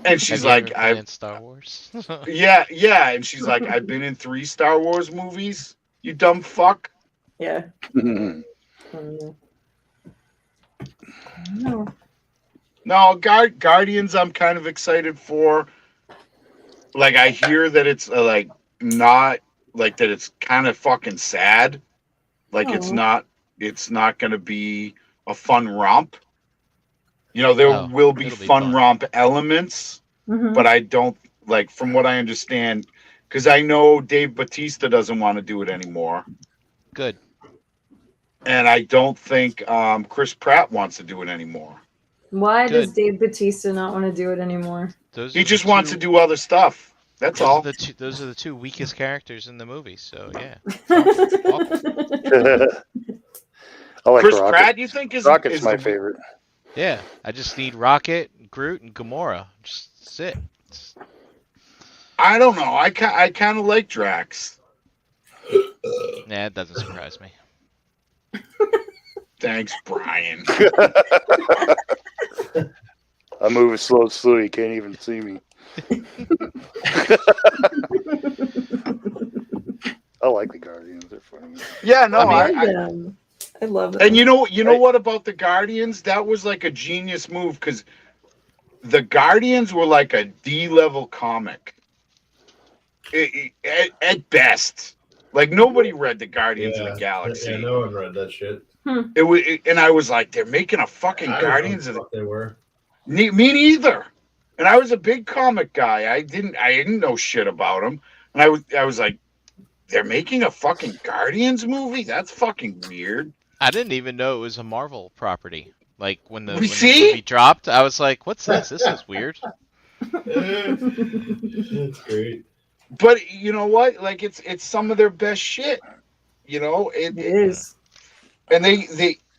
And she's Have you like, ever been in Star Wars? Yeah, and she's like, "I've been in 3 Star Wars movies, you dumb fuck." Yeah. Mhm. No. No, Guardians, I'm kind of excited for. Like, I hear that it's like, not like that, it's kind of fucking sad. Like, it's Aw. not going to be a fun romp. You know, there Oh, will be it'll be fun fun. romp elements, Mhm. but I don't, like, from what I understand, because I know Dave Bautista doesn't want to do it anymore, Good. and I don't think Chris Pratt wants to do it anymore. Why does Good. Dave Bautista not want to do it anymore? Those He are just the wants two, to do other stuff. That's all. Those are the two weakest characters in the movie. So yeah. I like Chris Rocket. Pratt, you think Rocket's is my the, favorite. Yeah. I just need Rocket, Groot, and Gamora. Just sit. I don't know. I kind of like Drax. Nah, it doesn't surprise me. Thanks, Brian. I move it slow, you can't even see me. I like the Guardians. They're funny. Yeah, no, I I love them. I love them. and you know what about the Guardians? That was like a genius move, because the Guardians were like a D-level comic. At best. Like nobody read the Guardians of the Yeah, Galaxy. no one read that shit. And I was like, they're making a fucking I Guardians didn't of know what they were. Me neither. And I was a big comic guy. I didn't know shit about them. And I was like, they're making a fucking Guardians movie? That's fucking weird. I didn't even know it was a Marvel property. Like when the See? movie dropped, I was like, "What's this? This is weird." That's great. But you know what? Like it's some of their best shit. You know, It is. and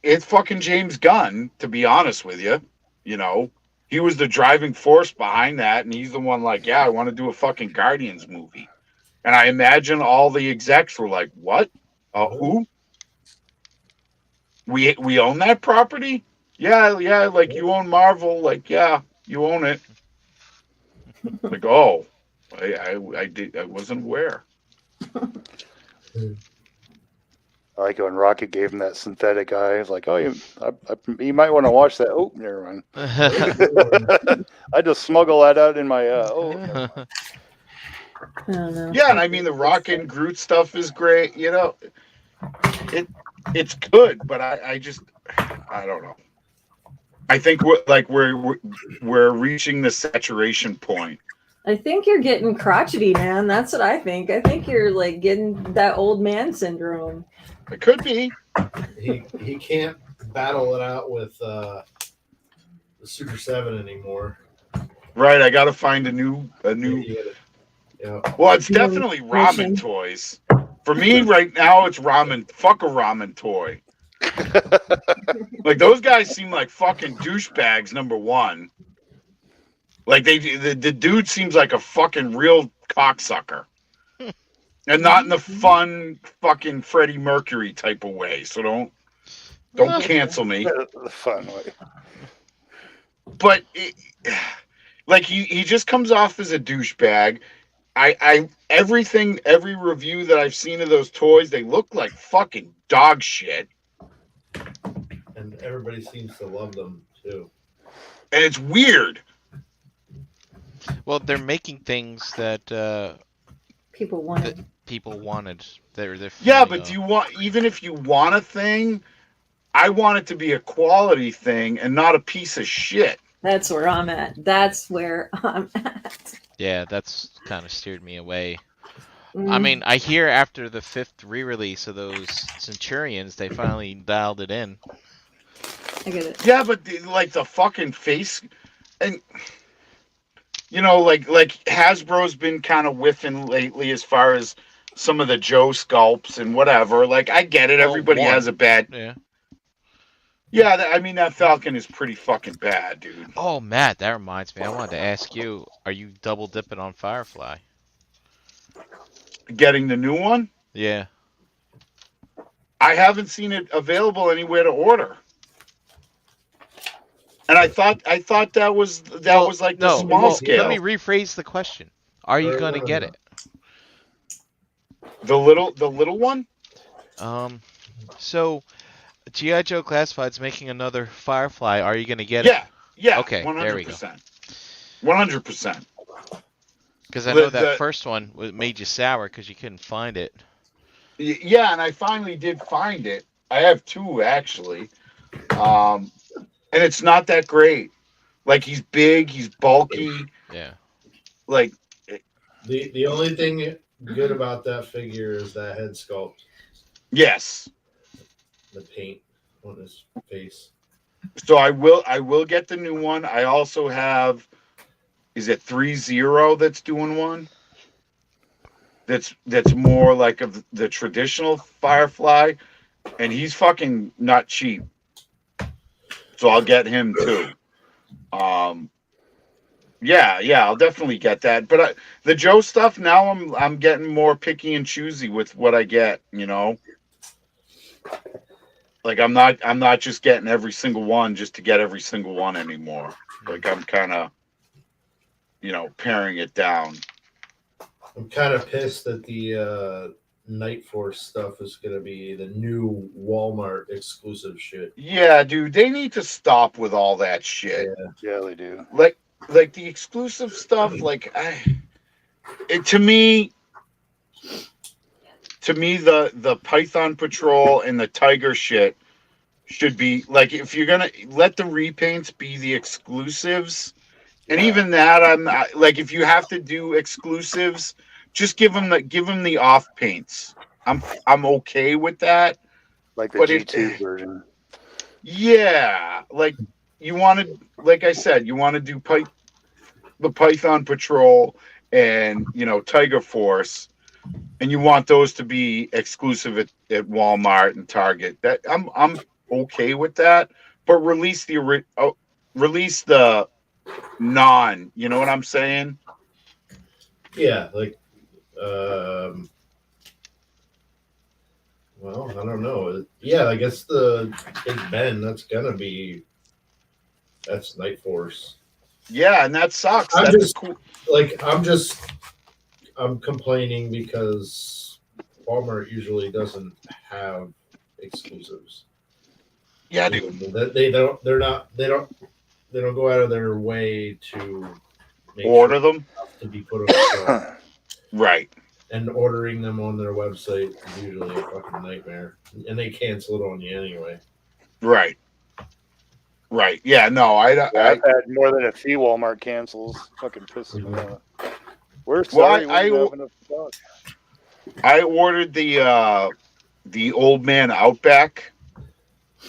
it's fucking James Gunn, to be honest with you. You know, he was the driving force behind that, and he's the one like, yeah, I want to do a fucking Guardians movie. And I imagine all the execs were like, what? Who? We own that property? Yeah, like you own Marvel, like, yeah, you own it. Like, oh, I wasn't aware. I like when Rocket gave him that synthetic eye. It's like, oh, you might want to watch that. Oh, never mind. I just smuggle that out in my. Never mind. I don't know. Yeah, and I mean the Rocket and Groot stuff is great. You know, it's good, but I don't know. I think we're reaching the saturation point. I think you're getting crotchety, man. That's what I think. I think you're like getting that old man syndrome. It could be. He can't battle it out with the Super 7 anymore. Right, I got to find a new. Yeah. Well, it's definitely ramen toys. For me, right now, it's ramen. Fuck a ramen toy. Like those guys seem like fucking douchebags. Number one, like the dude seems like a fucking real cocksucker, and not in the fun fucking Freddie Mercury type of way. So don't cancel me. The fun way. But like he just comes off as a douchebag. Every review that I've seen of those toys, they look like fucking dog shit. And everybody seems to love them too. And it's weird. Well, they're making things that People wanted. people wanted. They're Yeah, but do you want, even if you want a thing, I want it to be a quality thing and not a piece of shit. That's where I'm at. That's where I'm at. Yeah, that's kind of steered me away. Mm. I mean, I hear after the 5th re-release of those Centurions, they finally dialed it in. I get it. Yeah, but like the fucking face, and you know, like Hasbro's been kind of whiffing lately as far as some of the Joe sculpts and whatever. Like, I get it. Well, Everybody one. has a bad. Yeah. Yeah, I mean that Falcon is pretty fucking bad, dude. Oh, Matt, that reminds me. I wanted to ask you, are you double dipping on Firefly? Getting the new one? Yeah. I haven't seen it available anywhere to order. And I thought that was like the small scale. Let me rephrase the question. Are you gonna get it? The little one? So G.I. Joe Classified's making another Firefly. Are you gonna get it? Yeah. Okay, 100%. there we go. 100%. Because I know that first one made you sour because you couldn't find it. Yeah, and I finally did find it. I have two actually, and it's not that great. Like, he's big, he's bulky. Yeah. Like, the only thing good about that figure is that head sculpt. Yes. The paint on his face. So I will get the new one. I also have, is it 3-0 that's doing one? That's more like of the traditional Firefly, and he's fucking not cheap. So I'll get him too. Yeah, I'll definitely get that. But the Joe stuff now, I'm getting more picky and choosy with what I get. You know, like I'm not just getting every single one just to get every single one anymore. Like, I'm kind of, paring it down. I'm kind of pissed that the Night Force stuff is going to be the new Walmart exclusive shit. Yeah, dude, they need to stop with all that shit. Yeah, they do. Like the exclusive stuff. Like, to me, To me, the Python Patrol and the Tiger shit should be like, if you're gonna let the repaints be the exclusives, and even that, like, if you have to do exclusives, just give them the off paints. I'm okay with that. Like the But G2 version. yeah, like you want to, like I said, you want to do the Python Patrol and Tiger Force, and you want those to be exclusive at Walmart and Target. That I'm okay with that, but release the non. You know what I'm saying? Yeah, like, well, I don't know. Yeah, I guess the Big Ben. That's Night Force. Yeah, and that sucks. I'm That's just cool. like I'm complaining because Walmart usually doesn't have exclusives. Yeah, dude. They don't go out of their way to make Order sure them. to be put on the shelf. Right. And ordering them on their website is usually a fucking nightmare. And they cancel it on you anyway. Right. Right. Yeah. No. I've had more than a few Walmart cancels. Fucking pisses me off. We're sorry we didn't have enough stock. I ordered the Old Man Outback,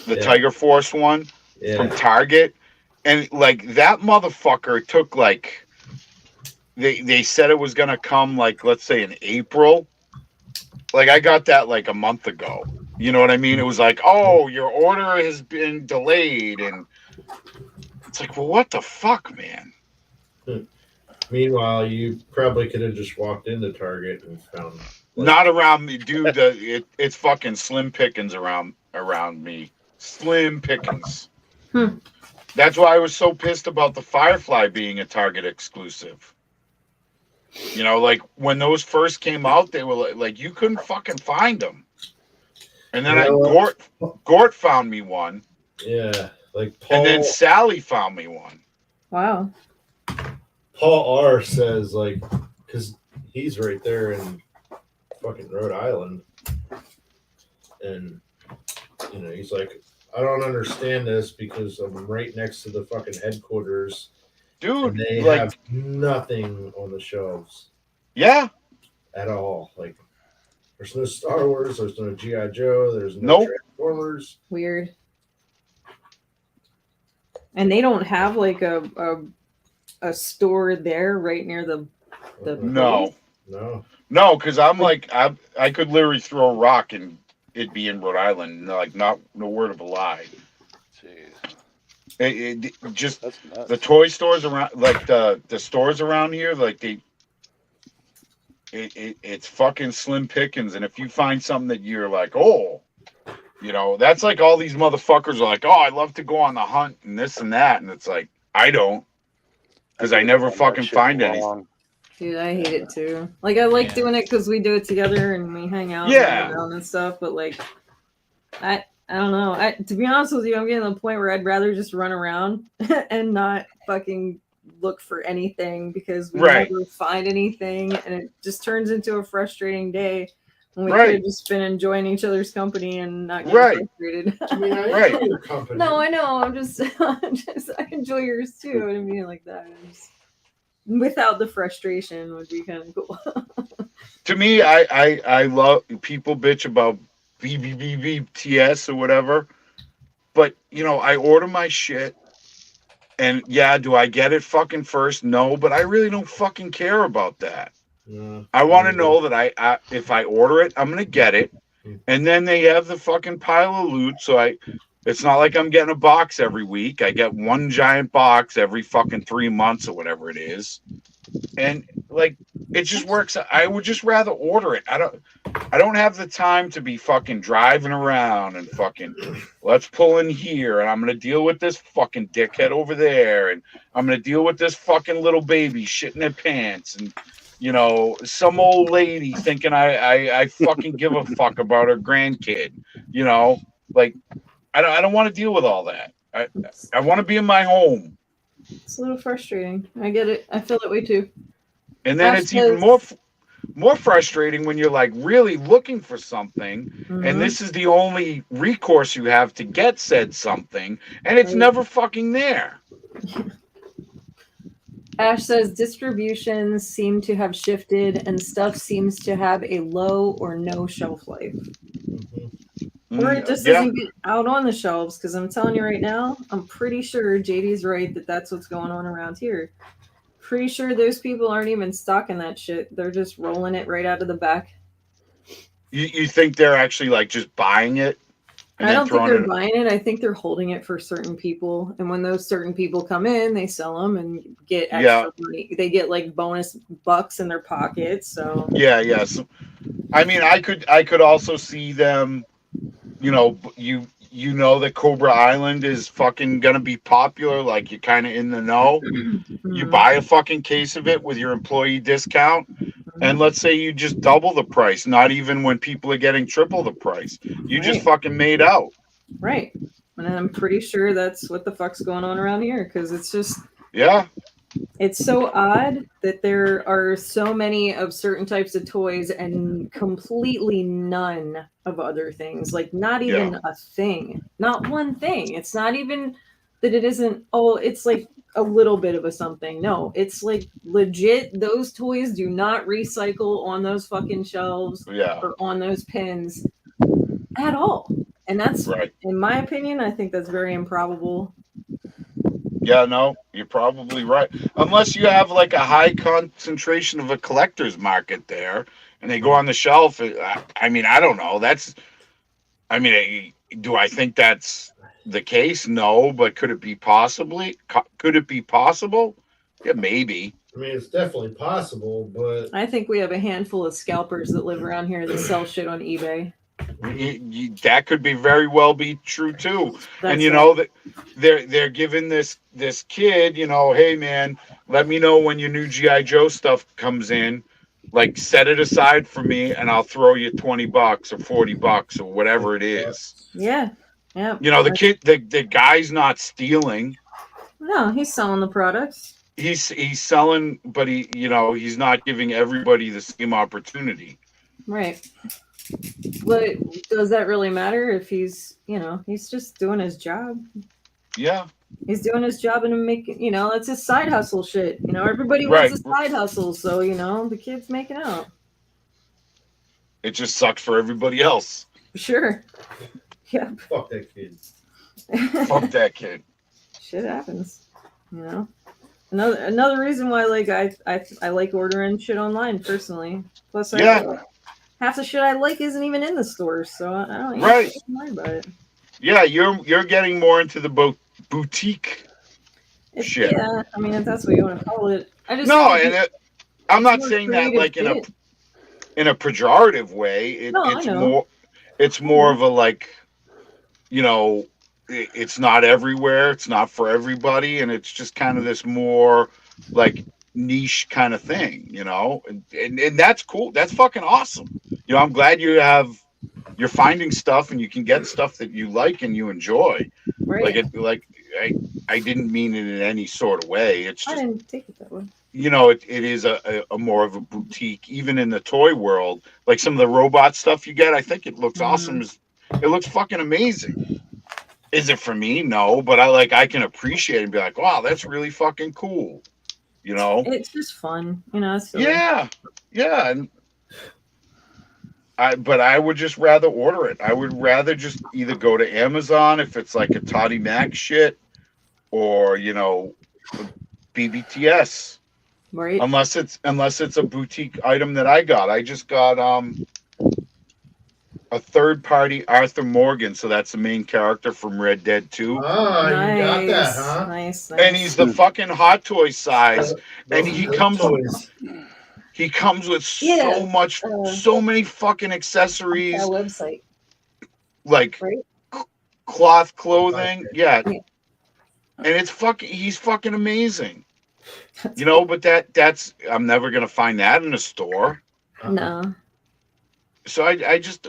the Tiger Force one from Target, and like that motherfucker took like they said it was gonna come like, let's say, in April. Like I got that like a month ago. You know what I mean? It was like, oh, your order has been delayed, and it's like, well, what the fuck, man? Meanwhile, you probably could have just walked into Target and found. Not around me, dude. It's fucking slim pickings around me. Slim pickings. That's why I was so pissed about the Firefly being a Target exclusive. Like when those first came out, they were like you couldn't fucking find them. And then Gort found me one. Yeah, like Paul. And then Sally found me one. Wow. Paul R says, like, because he's right there in fucking Rhode Island, and he's like, I don't understand this because I'm right next to the fucking headquarters, dude. And they have nothing on the shelves. Yeah. At all. Like, there's no Star Wars, there's no G.I. Joe, there's no Transformers. Weird. And they don't have like a store there right near the No, because I'm like I could literally throw a rock and it'd be in Rhode Island, like no word of a lie. Jeez. It just the toy stores around, like the stores around here, like it's fucking slim pickings, and if you find something that you're like, oh, that's like all these motherfuckers are like, oh, I love to go on the hunt and this and that, and it's like I don't. Because I never fucking find anything. Dude, I hate it too. Like, I like doing it because we do it together and we hang out and stuff. But like, I don't know. To be honest with you, I'm getting to the point where I'd rather just run around and not fucking look for anything because we never find anything, and it just turns into a frustrating day when we could have just been enjoying each other's company and not getting frustrated. I mean, I enjoy your company. No, I know. I enjoy yours too. I mean, like that. Without the frustration would be kind of cool. To me, I love people bitch about BBBBTS or whatever, but I order my shit, and do I get it fucking first? No, but I really don't fucking care about that. I want to know that I if I order it, I'm gonna get it, and then they have the fucking pile of loot. So it's not like I'm getting a box every week. I get one giant box every fucking 3 months or whatever it is, and like it just works. I would just rather order it. I don't have the time to be fucking driving around and fucking let's pull in here, and I'm gonna deal with this fucking dickhead over there, and I'm gonna deal with this fucking little baby shitting their pants, and some old lady thinking I fucking give a fuck about her grandkid. Like I don't want to deal with all that. I want to be in my home. It's a little frustrating. I get it. I feel that way too. And then it's even more. more frustrating when you're like really looking for something, Mhm. and this is the only recourse you have to get said something, and it's Right. never fucking there. Ash says distributions seem to have shifted and stuff seems to have a low or no shelf life. Or it just Yeah, doesn't get out on the shelves, because I'm telling you right now, I'm pretty sure JD's right that that's what's going on around here. Pretty sure those people aren't even stocking that shit. They're just rolling it right out of the back. you think they're actually like just buying it and I then don't think throwing they're it? buying it. I think they're holding it for certain people. And when those certain people come in, they sell them and get Yeah, extra money. They get like bonus bucks in their pockets. So yeah. So, I mean, I could also see them. You know, you know that Cobra Island is fucking gonna be popular. Like you're kind of in the know. You mhm, buy a fucking case of it with your employee discount, and let's say you just double the price. Not even when people are getting triple the price. You just right, fucking made out. right. And I'm pretty sure that's what the fuck's going on around here, because it's just Yeah, it's so odd that there are so many of certain types of toys and completely none of other things. Like not yeah, even a thing. Not one thing. It's not even that it isn't, oh, it's like a little bit of a something. No, it's like legit those toys do not recycle on those fucking shelves yeah. or on those pins at all. And that's, Right. in my opinion, I think that's very improbable. Yeah, no, you're probably right. Unless you have like a high concentration of a collector's market there, and they go on the shelf. I mean, I don't know. I mean, do I think that's the case? No, but could it be possibly? Could it be possible? Yeah, maybe. I mean, it's definitely possible, but I think we have a handful of scalpers that live around here that sell shit on eBay. That could be very well be true too. And That's you know that they're giving this kid, you know, hey man, let me know when your new GI Joe stuff comes in. Like set it aside for me, and I'll throw you $20 or $40 or whatever it is. yeah, yeah. You know, the kid, the guy's not stealing. No, he's selling the products. He's selling, but he's not giving everybody the same opportunity. Right. But does that really matter if he's just doing his job? Yeah, He's doing his job and making, that's his side hustle shit. Everybody wants right. a side hustle, so, the kid's making out. It just sucks for everybody else. Sure. Yeah. fuck that kid. Fuck that kid. Shit happens, Another reason why I like ordering shit online personally. Plus, half the shit I like isn't even in the stores, so I don't even Right. worry about it. Yeah, you're getting more into the boutique shit. Yeah, I mean, if that's what you want to call it. I'm not saying that like in a pejorative way. No, I It's know. more of a like, it's not everywhere. It's not for everybody, and it's just kind of this more like niche kind of thing, and that's cool. That's fucking awesome. I'm glad you're finding stuff and you can get stuff that you like and you enjoy. Right. I didn't mean it in any sort of way. It's I just, didn't take it that way. it is a more of a boutique, even in the toy world. Like some of the robot stuff you get, I think it looks awesome. It looks fucking amazing. Is it for me? No, but I can appreciate it and be like, wow, that's really fucking cool. It's just fun, Yeah, and but I would just rather order it. I would rather just either go to Amazon if it's like a Toddy Mac shit, or BBTS. Right. Unless it's a boutique item that I got. I just got a third party Arthur Morgan, so that's the main character from Red Dead 2. Ah, Nice. you got that, huh? Nice. And he's the fucking Hot Toy size, and Those he good comes toys. with so many fucking accessories, website. like Right? cloth clothing. Yeah. Yeah. And he's fucking amazing. But that's I'm never gonna find that in a store. No. So I just,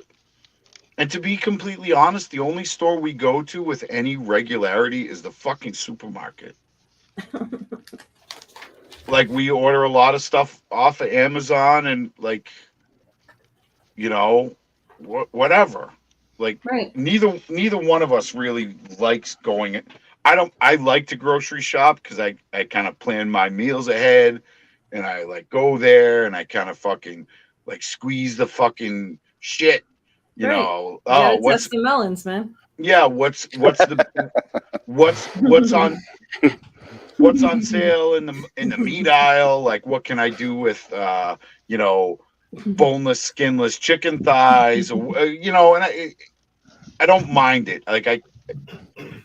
and to be completely honest, the only store we go to with any regularity is the fucking supermarket. like we order a lot of stuff off of Amazon and like, you know, whatever. Like Right. neither one of us really likes going. I like to grocery shop because I kind of plan my meals ahead, and I like go there and I kind of fucking like squeeze the fucking shit. You Right. know, You gotta what's test the melons, man. yeah, what's what's on sale in the meat aisle? Like, what can I do with you know, boneless, skinless chicken thighs? You know, and I don't mind it.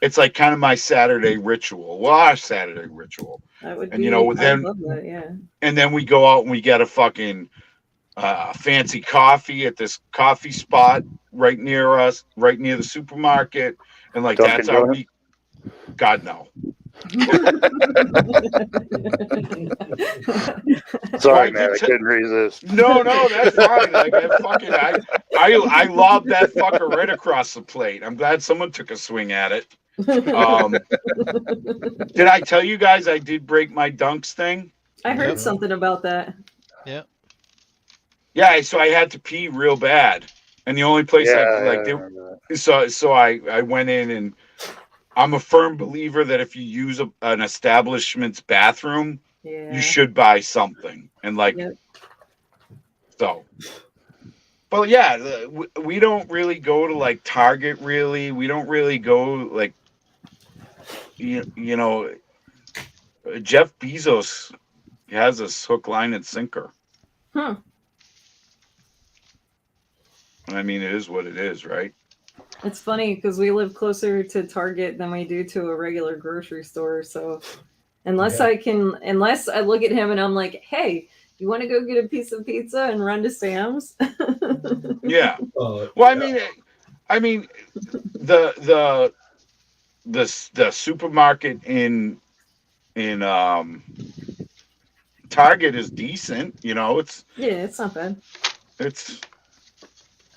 It's like kind of my Saturday ritual. Well, our Saturday ritual, That would and be. you know, I love that. Yeah. and then we go out and we get a fucking fancy coffee at this coffee spot right near us, right near the supermarket, and like Dunkin' that's our Donuts? week. God no. Sorry, I man, did I t- couldn't resist. No, that's fine. Like I lobbed that fucker right across the plate. I'm glad someone took a swing at it. Did I tell you guys I did break my dunks thing? I heard Yep. something about that. Yeah. Yeah, so I had to pee real bad, and the only place Yeah, I I remember that. so I went in, and I'm a firm believer that if you use an establishment's bathroom, Yeah. you should buy something, and like Yep. so. But yeah, we don't really go to like Target. Really, we don't really go like you know. Jeff Bezos has us hook, line, and sinker. Huh. I mean, it is what it is, right? It's funny because we live closer to Target than we do to a regular grocery store. So unless I look at him and I'm like, hey, you want to go get a piece of pizza and run to Sam's? Yeah. Oh, Well, yeah. I mean, the supermarket in Target is decent. You know, Yeah, it's not bad. it's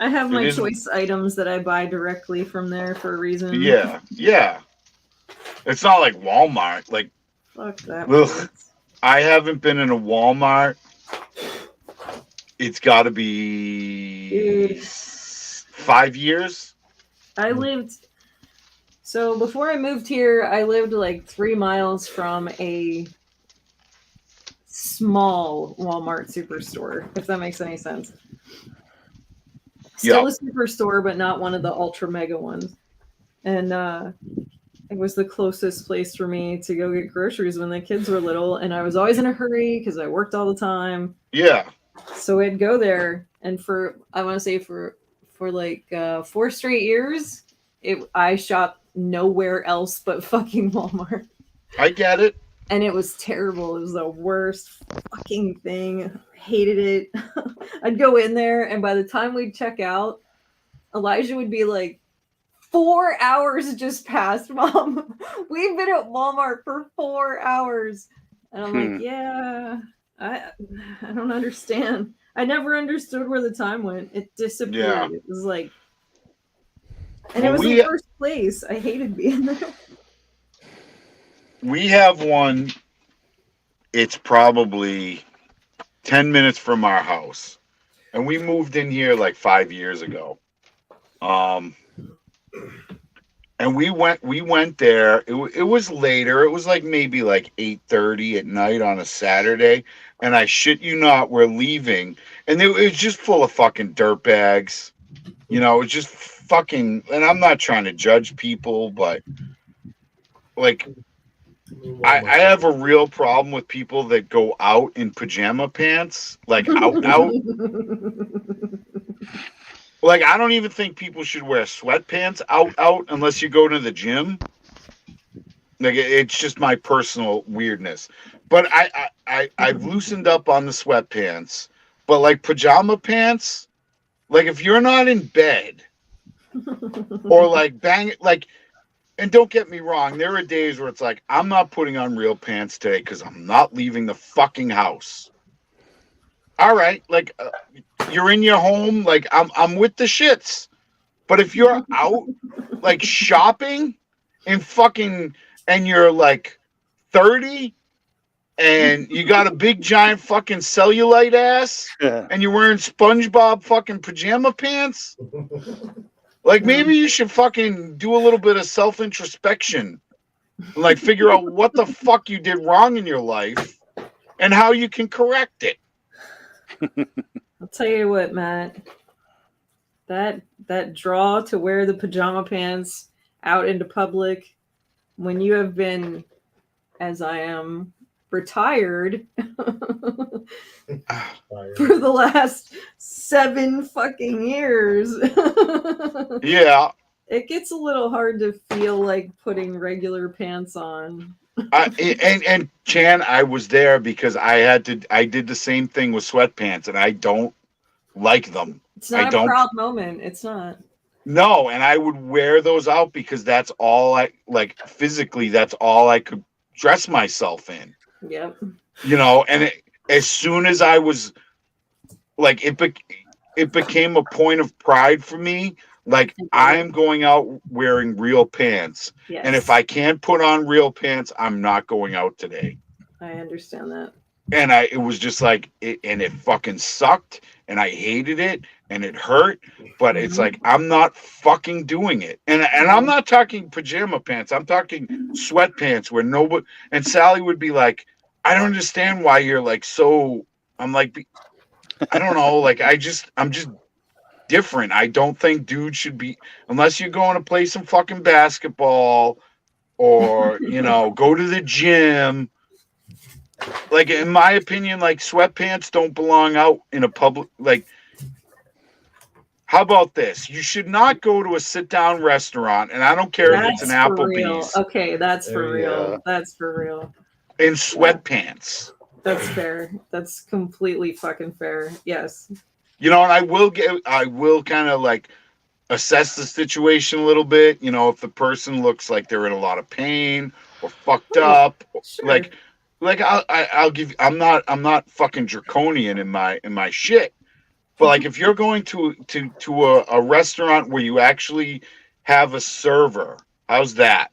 I have my is- choice items that I buy directly from there for a reason. yeah. It's not like Walmart. Like Fuck that Ugh. place. I haven't been in a Walmart. It's got to be Dude. 5 years. I lived. So before I moved here, I lived like 3 miles from a small Walmart superstore, if that makes any sense. Still a superstore, but not one of the ultra mega ones. And it was the closest place for me to go get groceries when the kids were little. And I was always in a hurry because I worked all the time. Yeah. So I'd go there, and for like 4 straight years, I shopped nowhere else but fucking Walmart. I get it. And it was terrible. It was the worst fucking thing. I hated it. I'd go in there, and by the time we'd check out, Elijah would be like, 4 hours just passed, Mom. We've been at Walmart for 4 hours. And I'm like, yeah, I don't understand. I never understood where the time went. It disappeared. Yeah. It was like, and Well, it was the worst place. I hated being there. We have one. It's probably 10 minutes from our house, and we moved in here like 5 years ago. And we went there. It was later. It was like maybe like 8:30 at night on a Saturday. And I shit you not, we're leaving. And it was just full of fucking dirtbags. You know, it was just fucking, and I'm not trying to judge people, but like I have a real problem with people that go out in pajama pants, like out. Like, I don't even think people should wear sweatpants out unless you go to the gym. Like, it's just my personal weirdness. But I've loosened up on the sweatpants. But like pajama pants, like if you're not in bed or like bang, like, and don't get me wrong, there are days where it's like, I'm not putting on real pants today because I'm not leaving the fucking house. All right, like you're in your home, like I'm with the shits. But if you're out like shopping and you're like 30 and you got a big giant fucking cellulite ass, and you're wearing SpongeBob fucking pajama pants. Like maybe you should fucking do a little bit of self introspection, like figure out what the fuck you did wrong in your life and how you can correct it. I'll tell you what, Matt. That draw to wear the pajama pants out into public when you have been, as I am, retired for the last 7 fucking years. Yeah. It gets a little hard to feel like putting regular pants on. And Chan, I was there because I did the same thing with sweatpants, and I don't like them. It's not a proud moment. It's not. No, and I would wear those out because that's all I like physically. That's all I could dress myself in. Yep. You know, and as soon as I was like, it became a point of pride for me. Like I'm going out wearing real pants, yes. And if I can't put on real pants, I'm not going out today. I understand that. And it was just like, it fucking sucked, and I hated it, and it hurt. But it's like I'm not fucking doing it, and I'm not talking pajama pants. I'm talking sweatpants where nobody. And Sally would be like, I don't understand why you're like so. I'm like, I don't know. Like I'm just different. I don't think dudes should be, unless you're going to play some fucking basketball or go to the gym. Like in my opinion, like sweatpants don't belong out in a public. Like, how about this? You should not go to a sit-down restaurant, and I don't care if it's an Applebee's. Okay, that's for real. That's for real. In sweatpants. That's fair. That's completely fucking fair. Yes. And I will kind of like assess the situation a little bit. If the person looks like they're in a lot of pain or fucked up, sure. like I'll give. I'm not fucking draconian in my shit. But like if you're going to a restaurant where you actually have a server, how's that?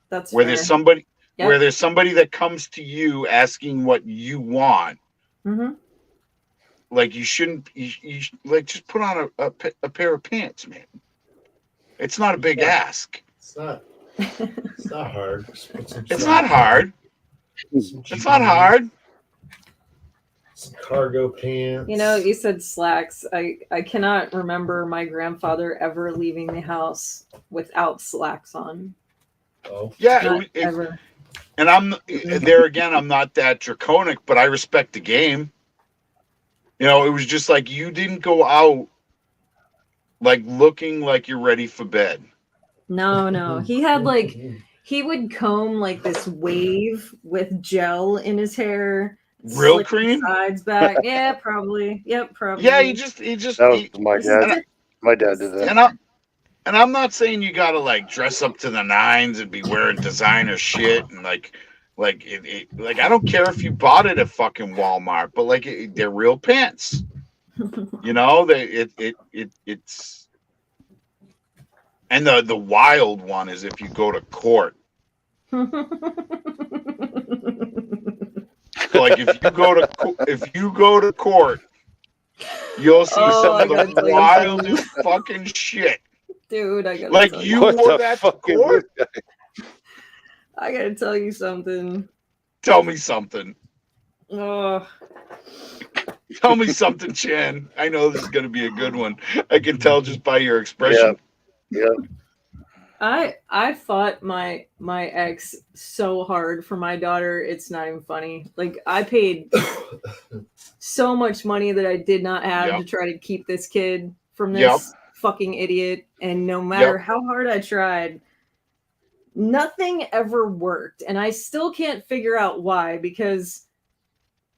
That's where fair. there's somebody. Yep. Where there's somebody that comes to you asking what you want. Mm-hmm. Like you shouldn't, you like just put on a pair of pants, man. It's not a big ask. It's not hard. It's not hard. It's not hard. Some cargo pants. You said slacks. I cannot remember my grandfather ever leaving the house without slacks on. Oh. Yeah, ever. And I'm not that draconic, but I respect the game. It was just like you didn't go out like looking like you're ready for bed. No. He had he would comb like this wave with gel in his hair. Real cream? Sides back. Yeah, probably. Yep, probably. Yeah, he just that was my dad. My dad did that. And I'm not saying you gotta like dress up to the nines and be wearing designer shit and like I don't care if you bought it at fucking Walmart, but like they're real pants. It's and the wild one is if you go to court. Like if you go to court, you'll see some of the wildest fucking shit. Dude, I gotta like tell you wore that to court. I gotta tell you something. Tell me something. Oh. Tell me something, Chan. I know this is gonna be a good one. I can tell just by your expression. Yeah. I fought my ex so hard for my daughter. It's not even funny. Like I paid so much money that I did not have to try to keep this kid from this fucking idiot. And no matter how hard I tried, nothing ever worked. And I still can't figure out why, because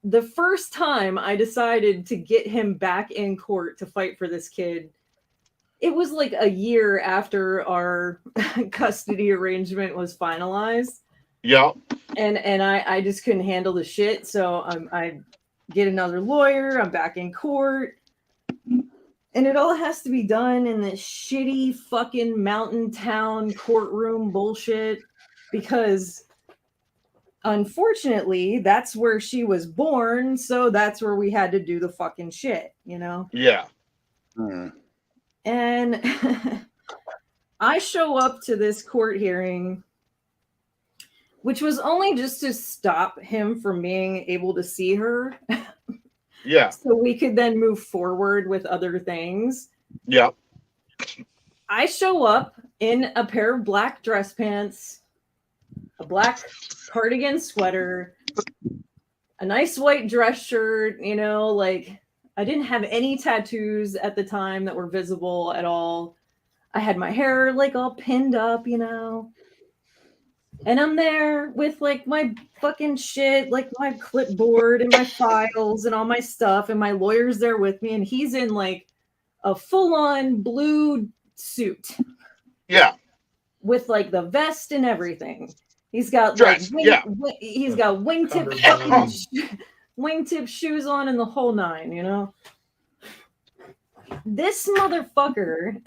the first time I decided to get him back in court to fight for this kid, it was like a year after our custody arrangement was finalized. Yeah. And I just couldn't handle the shit. So I get another lawyer. I'm back in court. And it all has to be done in this shitty fucking mountain town courtroom bullshit because unfortunately, that's where she was born, so that's where we had to do the fucking shit, you know? Yeah. Hmm. And I show up to this court hearing, which was only just to stop him from being able to see her. Yeah. So we could then move forward with other things. Yeah. I show up in a pair of black dress pants, a black cardigan sweater, a nice white dress shirt, you know, like I didn't have any tattoos at the time that were visible at all. I had my hair like all pinned up, you know. And I'm there with like my fucking shit, like my clipboard and my files and all my stuff. And my lawyer's there with me. And he's in like a full on blue suit Yeah. with like the vest and everything. He's got Dress, like yeah. he's got wingtip fucking wingtip shoes on and the whole nine, you know. This motherfucker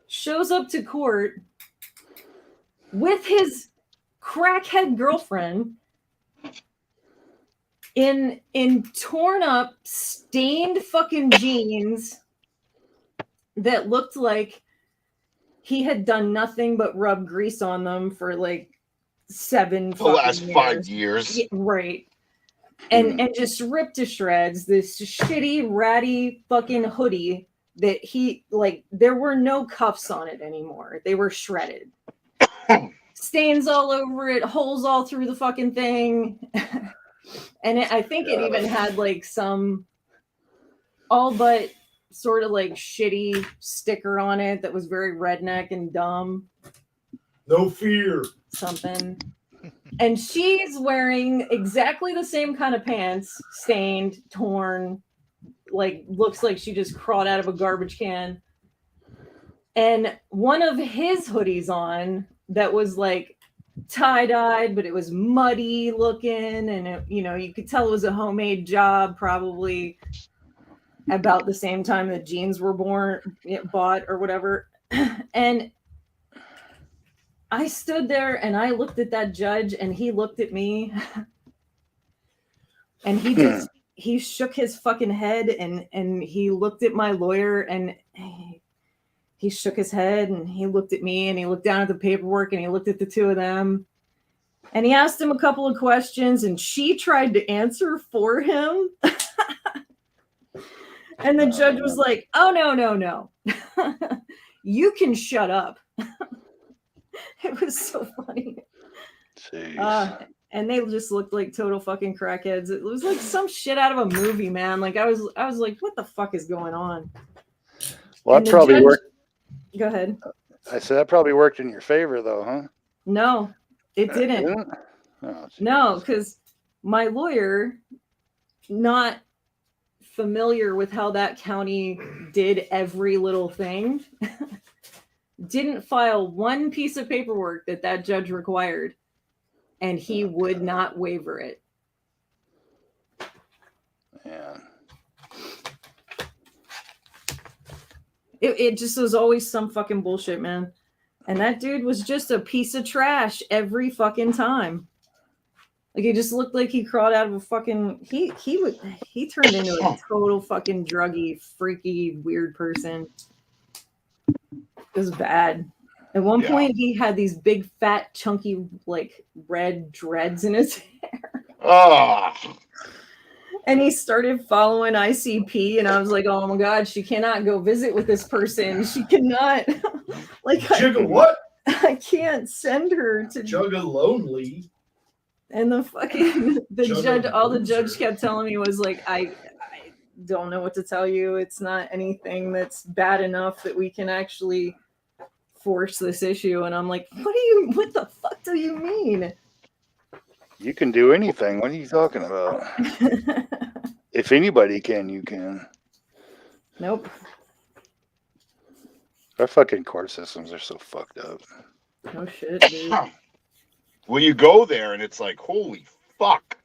shows up to court with his crackhead girlfriend in torn up, stained fucking jeans that looked like he had done nothing but rub grease on them for like 7 The last fucking 5 years. Yeah, right. And just ripped to shreds this shitty ratty fucking hoodie that he like there were no cuffs on it anymore. They were shredded. Stains all over it, holes all through the fucking thing. And I think it even had like some all but sort of like shitty sticker on it that was very redneck and dumb. No fear. Something. And she's wearing exactly the same kind of pants, stained, torn, like looks like she just crawled out of a garbage can. And one of his hoodies on that was like tie-dyed, but it was muddy looking, and it, you know, you could tell it was a homemade job, probably about the same time the jeans were bought or whatever. And I stood there and I looked at that judge and he looked at me and he shook his fucking head and he looked at my lawyer and he shook his head and he looked at me and he looked down at the paperwork and he looked at the two of them and he asked him a couple of questions and she tried to answer for him. And the judge was like, oh, no. You can shut up. It was so funny. And they just looked like total fucking crackheads. It was like some shit out of a movie, man. Like I was like, what the fuck is going on? Well, that probably worked. Go ahead. I said that probably worked in your favor, though, huh? No, it didn't. Oh, no, because my lawyer, not familiar with how that county did every little thing, didn't file one piece of paperwork that judge required, and he would not waiver it. Yeah. It just was always some fucking bullshit, man. And that dude was just a piece of trash every fucking time. Like it just looked like he crawled out of a fucking he turned into a total fucking druggy, freaky, weird person. It was bad. At one point he had these big fat chunky like red dreads in his hair. Oh. And he started following ICP, and I was like, "Oh my god, she cannot go visit with this person. She cannot." Like, What? I can't send her to Jugga lonely. And the fucking Jugga all the loser. judge kept telling me was like, I don't know what to tell you. It's not anything that's bad enough that we can actually force this issue. And I'm like, what the fuck do you mean? You can do anything. What are you talking about? If anybody can, you can. Nope. Our fucking court systems are so fucked up. No shit, dude. Well, you go there and it's like, holy fuck.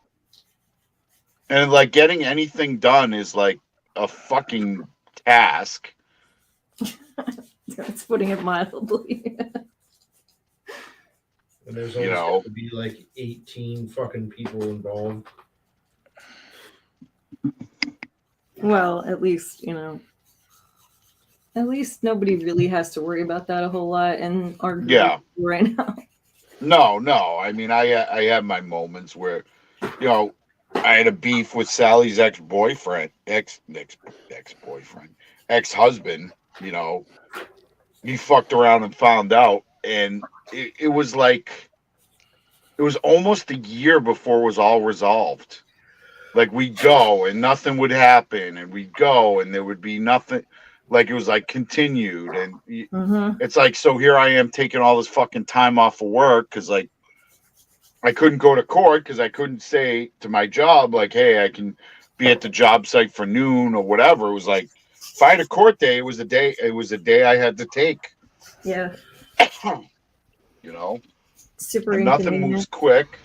And like getting anything done is like a fucking task. That's putting it mildly. And there's You always know. got to be like 18 fucking people involved. Well, at least, at least nobody really has to worry about that a whole lot in our group Yeah. right now. No. I mean, I have my moments where, I had a beef with Sally's ex-boyfriend, ex-boyfriend, ex-husband. He fucked around and found out, and it was like it was almost a year before it was all resolved. Like we'd go and nothing would happen, and we'd go and there would be nothing. Like it was like continued, and it's like, so here I am taking all this fucking time off of work because like I couldn't go to court because I couldn't say to my job like, hey, I can be at the job site for noon or whatever. It was like if I had a court day, it was a day I had to take. Yeah. Super And nothing inconvenient. moves quick.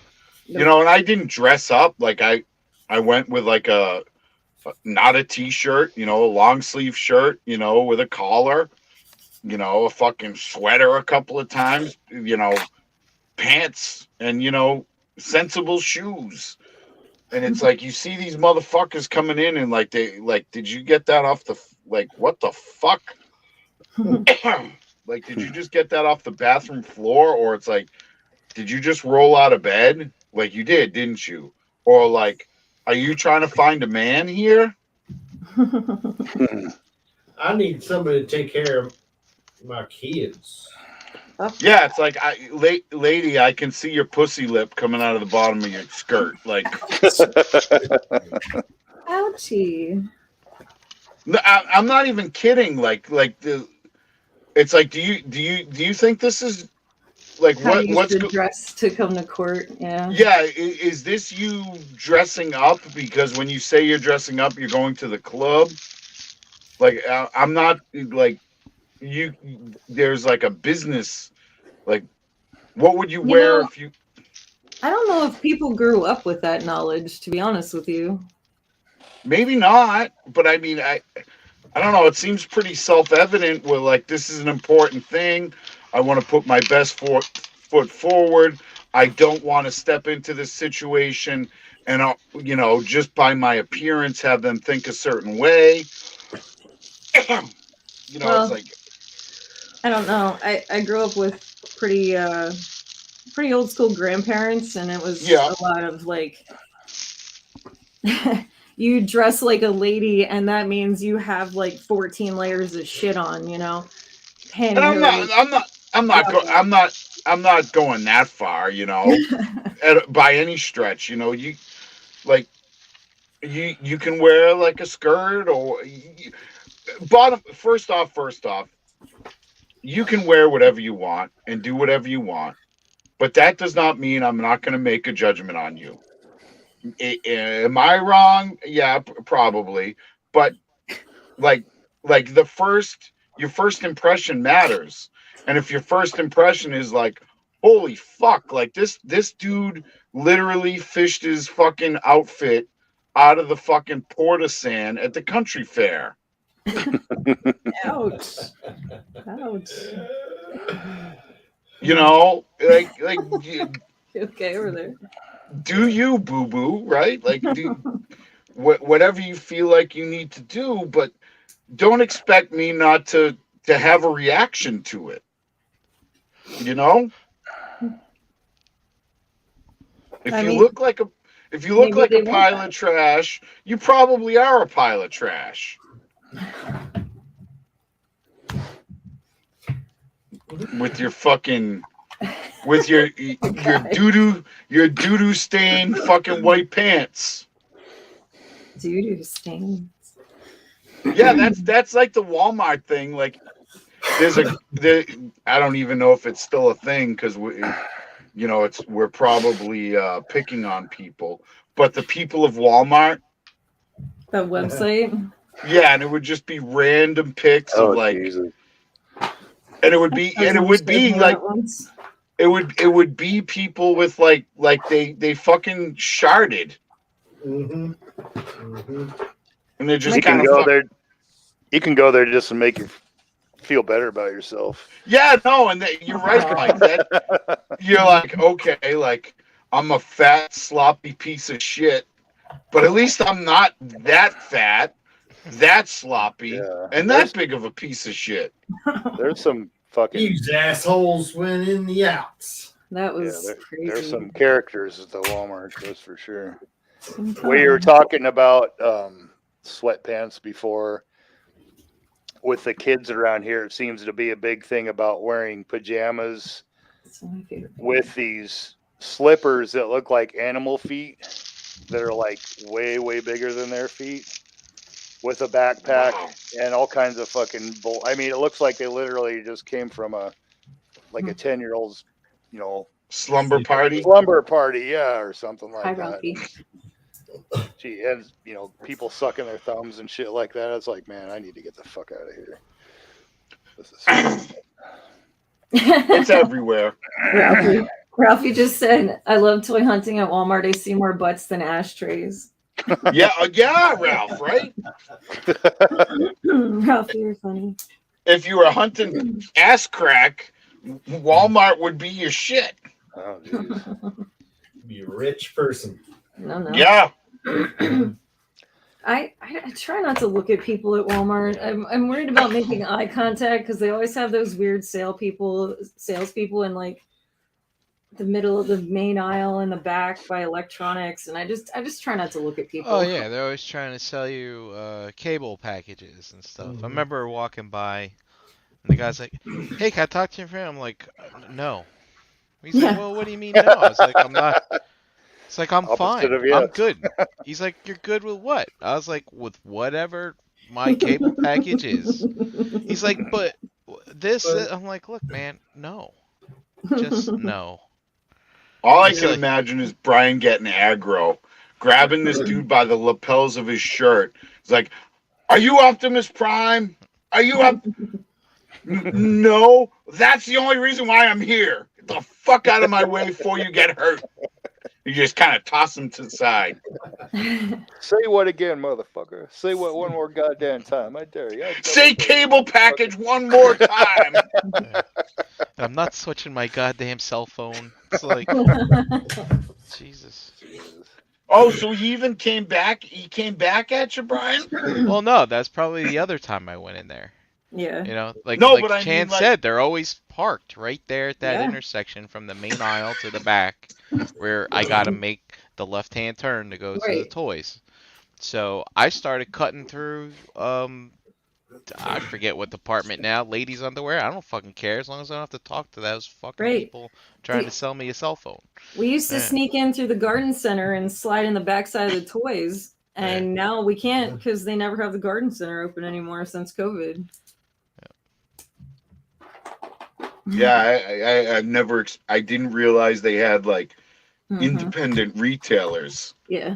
And I didn't dress up. Like I went with like not a t-shirt, a long sleeve shirt, with a collar, a fucking sweater a couple of times, pants and, sensible shoes. And it's like, you see these motherfuckers coming in and like, did you get that off what the fuck? Like, did you just get that off the bathroom floor? Or it's like, did you just roll out of bed? Like you did, didn't you? Or like, are you trying to find a man here? I need somebody to take care of my kids. Yeah, it's like, lady, I can see your pussy lip coming out of the bottom of your skirt. Like, ouchie. I'm not even kidding. It's like, do you think this is like How you what's should dress to come to court? Yeah. Yeah, is this you dressing up because when you say you're dressing up, you're going to the club? Like, I'm not like you. There's like a business. Like, what would you wear if you? I don't know if people grew up with that knowledge, to be honest with you. Maybe not, but I mean, I don't know. It seems pretty self-evident. Where like this is an important thing. I want to put my best foot forward. I don't want to step into this situation and just by my appearance have them think a certain way. Well, it's like, I don't know. I grew up with pretty old school grandparents, and it was a lot of like you dress like a lady, and that means you have like 14 layers of shit on, and I'm not going that far, by any stretch. You like you can wear like a skirt or first off, you can wear whatever you want and do whatever you want, but that does not mean I'm not going to make a judgment on you. Am I wrong? Yeah, probably. But like your first impression matters. And if your first impression is like, holy fuck, like this dude literally fished his fucking outfit out of the fucking porta-san at the country fair. Ouch. Like okay over there. Do you, boo-boo, right? Like, whatever you feel like you need to do, but don't expect me not to have a reaction to it. If you look like a pile of trash, you probably are a pile of trash. With your doo-doo stained fucking white pants. Doo-doo stains. Yeah, that's like the Walmart thing. Like, I don't even know if it's still a thing because we're probably picking on people, but the people of Walmart. That website. Yeah, and it would just be random pics of like, Jesus. and it would be like. It would be people with like they fucking sharded. And they're just you can go there just to make your feel better about yourself. Yeah, no, and you're right, Mike. That you're like, okay, like I'm a fat, sloppy piece of shit, but at least I'm not that fat, that sloppy, Yeah. and that big of a piece of shit. There's some fucking These assholes went in the outs. That was there's crazy. some characters at the Walmart, that's for sure. Sometimes. We were talking about sweatpants before. With the kids around here, it seems to be a big thing about wearing pajamas That's my favorite. with these slippers that look like animal feet that are like way, way bigger than their feet, with a backpack and all kinds of fucking I mean, it looks like they literally just came from a 10-year-old's, Slumber party. slumber party, yeah, or something Hi, like that. Ralphie. Gee, and people sucking their thumbs and shit like that. It's like, man, I need to get the fuck out of here. This is It's everywhere. Ralphie just said, "I love toy hunting at Walmart. I see more butts than ashtrays." Yeah, Ralph, right? Ralphie, you're funny. If you were hunting ass crack, Walmart would be your shit. oh, jeez. Be a rich person. No. Yeah. I try not to look at people at Walmart. I'm worried about making eye contact because they always have those weird salespeople in like the middle of the main aisle in the back by electronics, and I just try not to look at people. Oh yeah, they're always trying to sell you cable packages and stuff. I remember walking by, and the guy's like, "Hey, can I talk to your friend?" I'm like, "No." He's like, "Well, what do you mean no?" I was like, "I'm not." It's like, I'm Opposite fine. of yes. I'm good. He's like, "You're good with what?" I was like, "With whatever my cable package is." He's like, "But this," I'm like, "Look, man, no. Just no." All I He's can like- imagine is Brian getting aggro, grabbing this dude by the lapels of his shirt. It's like, "Are you Optimus Prime? Are you up?" No, that's the only reason why I'm here. Get the fuck out of my way before you get hurt. You just kind of toss him to the side. Say what again, motherfucker? Say what one more goddamn time. I dare you. Say cable package one more time. I'm not switching my goddamn cell phone. It's like, Jesus. Oh, so he even came back? He came back at you, Brian? Well, no, that's probably the other time I went in there. Yeah. You know, like No, but I Chan mean, like- said, they're always parked right there at that Yeah. intersection from the main aisle to the back, where I gotta make the left-hand turn to go to the Right. toys. So I started cutting through. I forget what department now. Ladies' underwear. I don't fucking care as long as I don't have to talk to those fucking Right. people trying to sell me a cell phone. We used to Yeah. sneak in through the garden center and slide in the backside of the toys, and now we can't because they never have the garden center open anymore since COVID. Yeah, I've never. I didn't realize they had like Mhm. independent retailers. Yeah.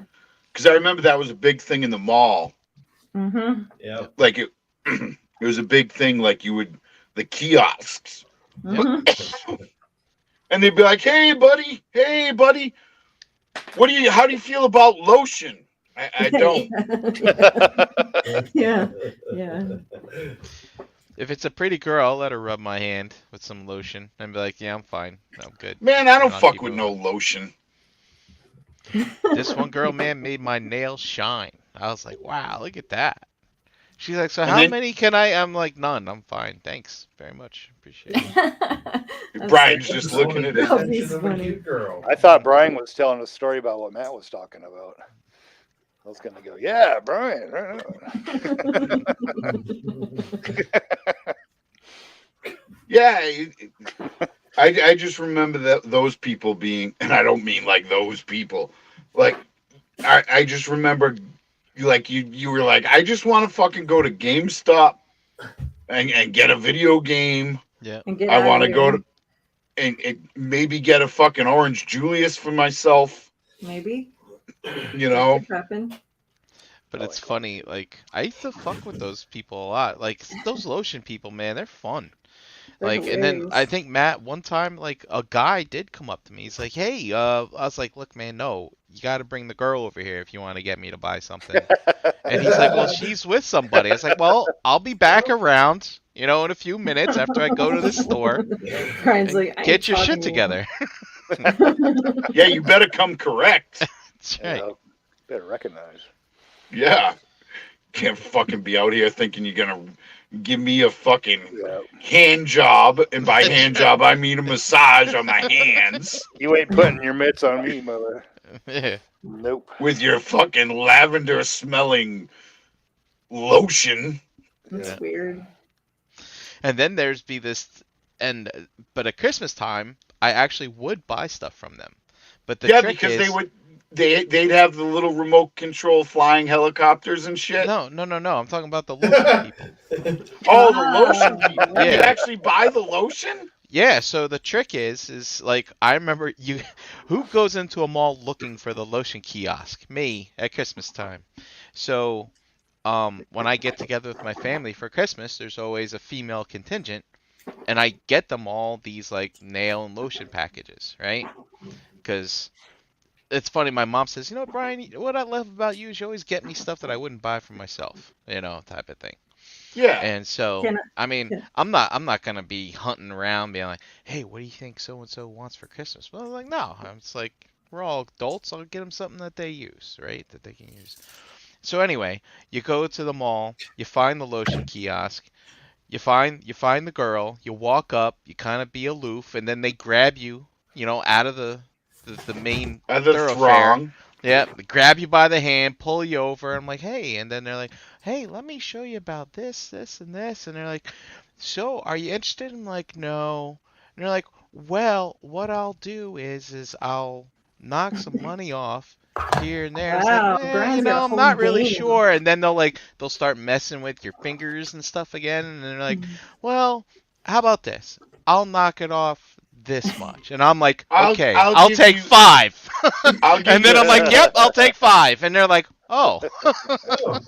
Because I remember that was a big thing in the mall. Mm-hmm. Yeah. Like it was a big thing. Like the kiosks, Mm-hmm. and they'd be like, "Hey, buddy, how do you feel about lotion?" I don't. Yeah. Yeah. If it's a pretty girl, I'll let her rub my hand with some lotion and be like, "Yeah, I'm fine. I'm good." Man, I don't And I'll fuck keep with moving. no lotion. This one girl, man, made my nails shine. I was like, "Wow, look at that." She's like, "So And how then- many can I?" I'm like, "None. I'm fine. Thanks very much. Appreciate it." Brian's just looking at it. That'd be Attention of a funny. cute girl. I thought Brian was telling a story about what Matt was talking about. I was gonna go, yeah, Brian. Right on." Yeah, I just remember that those people being, and I don't mean like those people, like I just remember, like you were like, I just want to fucking go to GameStop and get a video game. Yeah. And get I out want of to go here. to and maybe get a fucking Orange Julius for myself. Maybe. You know, Could happen. But I it's like funny, like, I used to fuck with those people a lot. Like, those lotion people, man, they're fun. They're Like, and then I hilarious. think Matt one time, like a guy did come up to me. He's like, "Hey," I was like, "Look, man, no, you got to bring the girl over here if you want to get me to buy something." And he's like, "Well, she's with somebody." I was like, "Well, I'll be back around, in a few minutes after I go to the store Brian's and like, I ain't get your shit talking to you. together." Yeah, you better come correct. That's right. Yeah, better recognize. Yeah. Can't fucking be out here thinking you're gonna give me a fucking Yeah. hand job, and by hand job I mean a massage on my hands You ain't putting your mitts on me, mother. Yeah. Nope. with your fucking lavender smelling lotion. That's Yeah. weird. And then there's be this, but at Christmas time, I actually would buy stuff from them. But the Yeah, trick because is, they'd have the little remote control flying helicopters and shit. no. I'm talking about the lotion people. Oh, the lotion Ah, people. You Yeah. could actually buy the lotion? Yeah, so the trick is like I remember who goes into a mall looking for the lotion kiosk? Me at Christmas time. So when I get together with my family for Christmas, there's always a female contingent and I get them all these like nail and lotion packages, right? Because it's funny, my mom says, Brian, what I love about you is you always get me stuff that I wouldn't buy for myself, type of thing. Yeah. And so, Can I mean, can- I'm not gonna be hunting around being like, hey, what do you think so and so wants for Christmas? Well, I'm like, no, it's like we're all adults. I'll get them something that they use, right? That they can use. So anyway, you go to the mall, you find the lotion kiosk, you find the girl, you walk up, you kind of be aloof, and then they grab you, out of the main As a thoroughfare. throng. Yep, they grab you by the hand, pull you over. I'm like, hey, and then they're like, hey, let me show you about this, this, and this. And they're like, so are you interested? I'm like, no. And they're like, well, what I'll do is I'll knock some money off here and there. It's like, wow, Brian's got a I'm whole not really game. sure. And then they'll start messing with your fingers and stuff again. And they're like, well, how about this? I'll knock it off this much. And I'm like, okay, I'll give take you- 5. I'll give And then you- I'm like, yep, I'll take 5. And they're like, oh. Oh,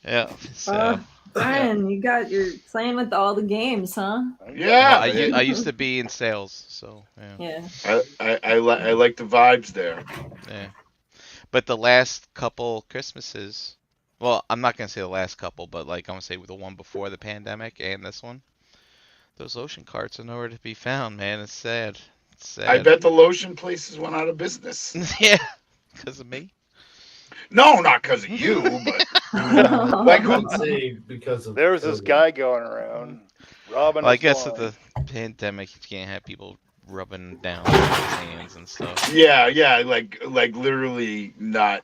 Yeah. So, Brian, you're playing with all the games, huh? Yeah, well, I man. used to be in sales, so yeah. Yeah. I like the vibes there. Yeah. But the last couple Christmases, well, I'm not gonna say the last couple, but like I'm gonna say the one before the pandemic and this one, those lotion carts are nowhere to be found, man. It's sad. It's sad. I bet the lotion places went out of business. Yeah, because of me. No, not because of you, but like who would say because of There was this COVID. guy going around robbing. Well, I his guess with lawn. the pandemic, you can't have people rubbing down people's hands and stuff. yeah, like literally not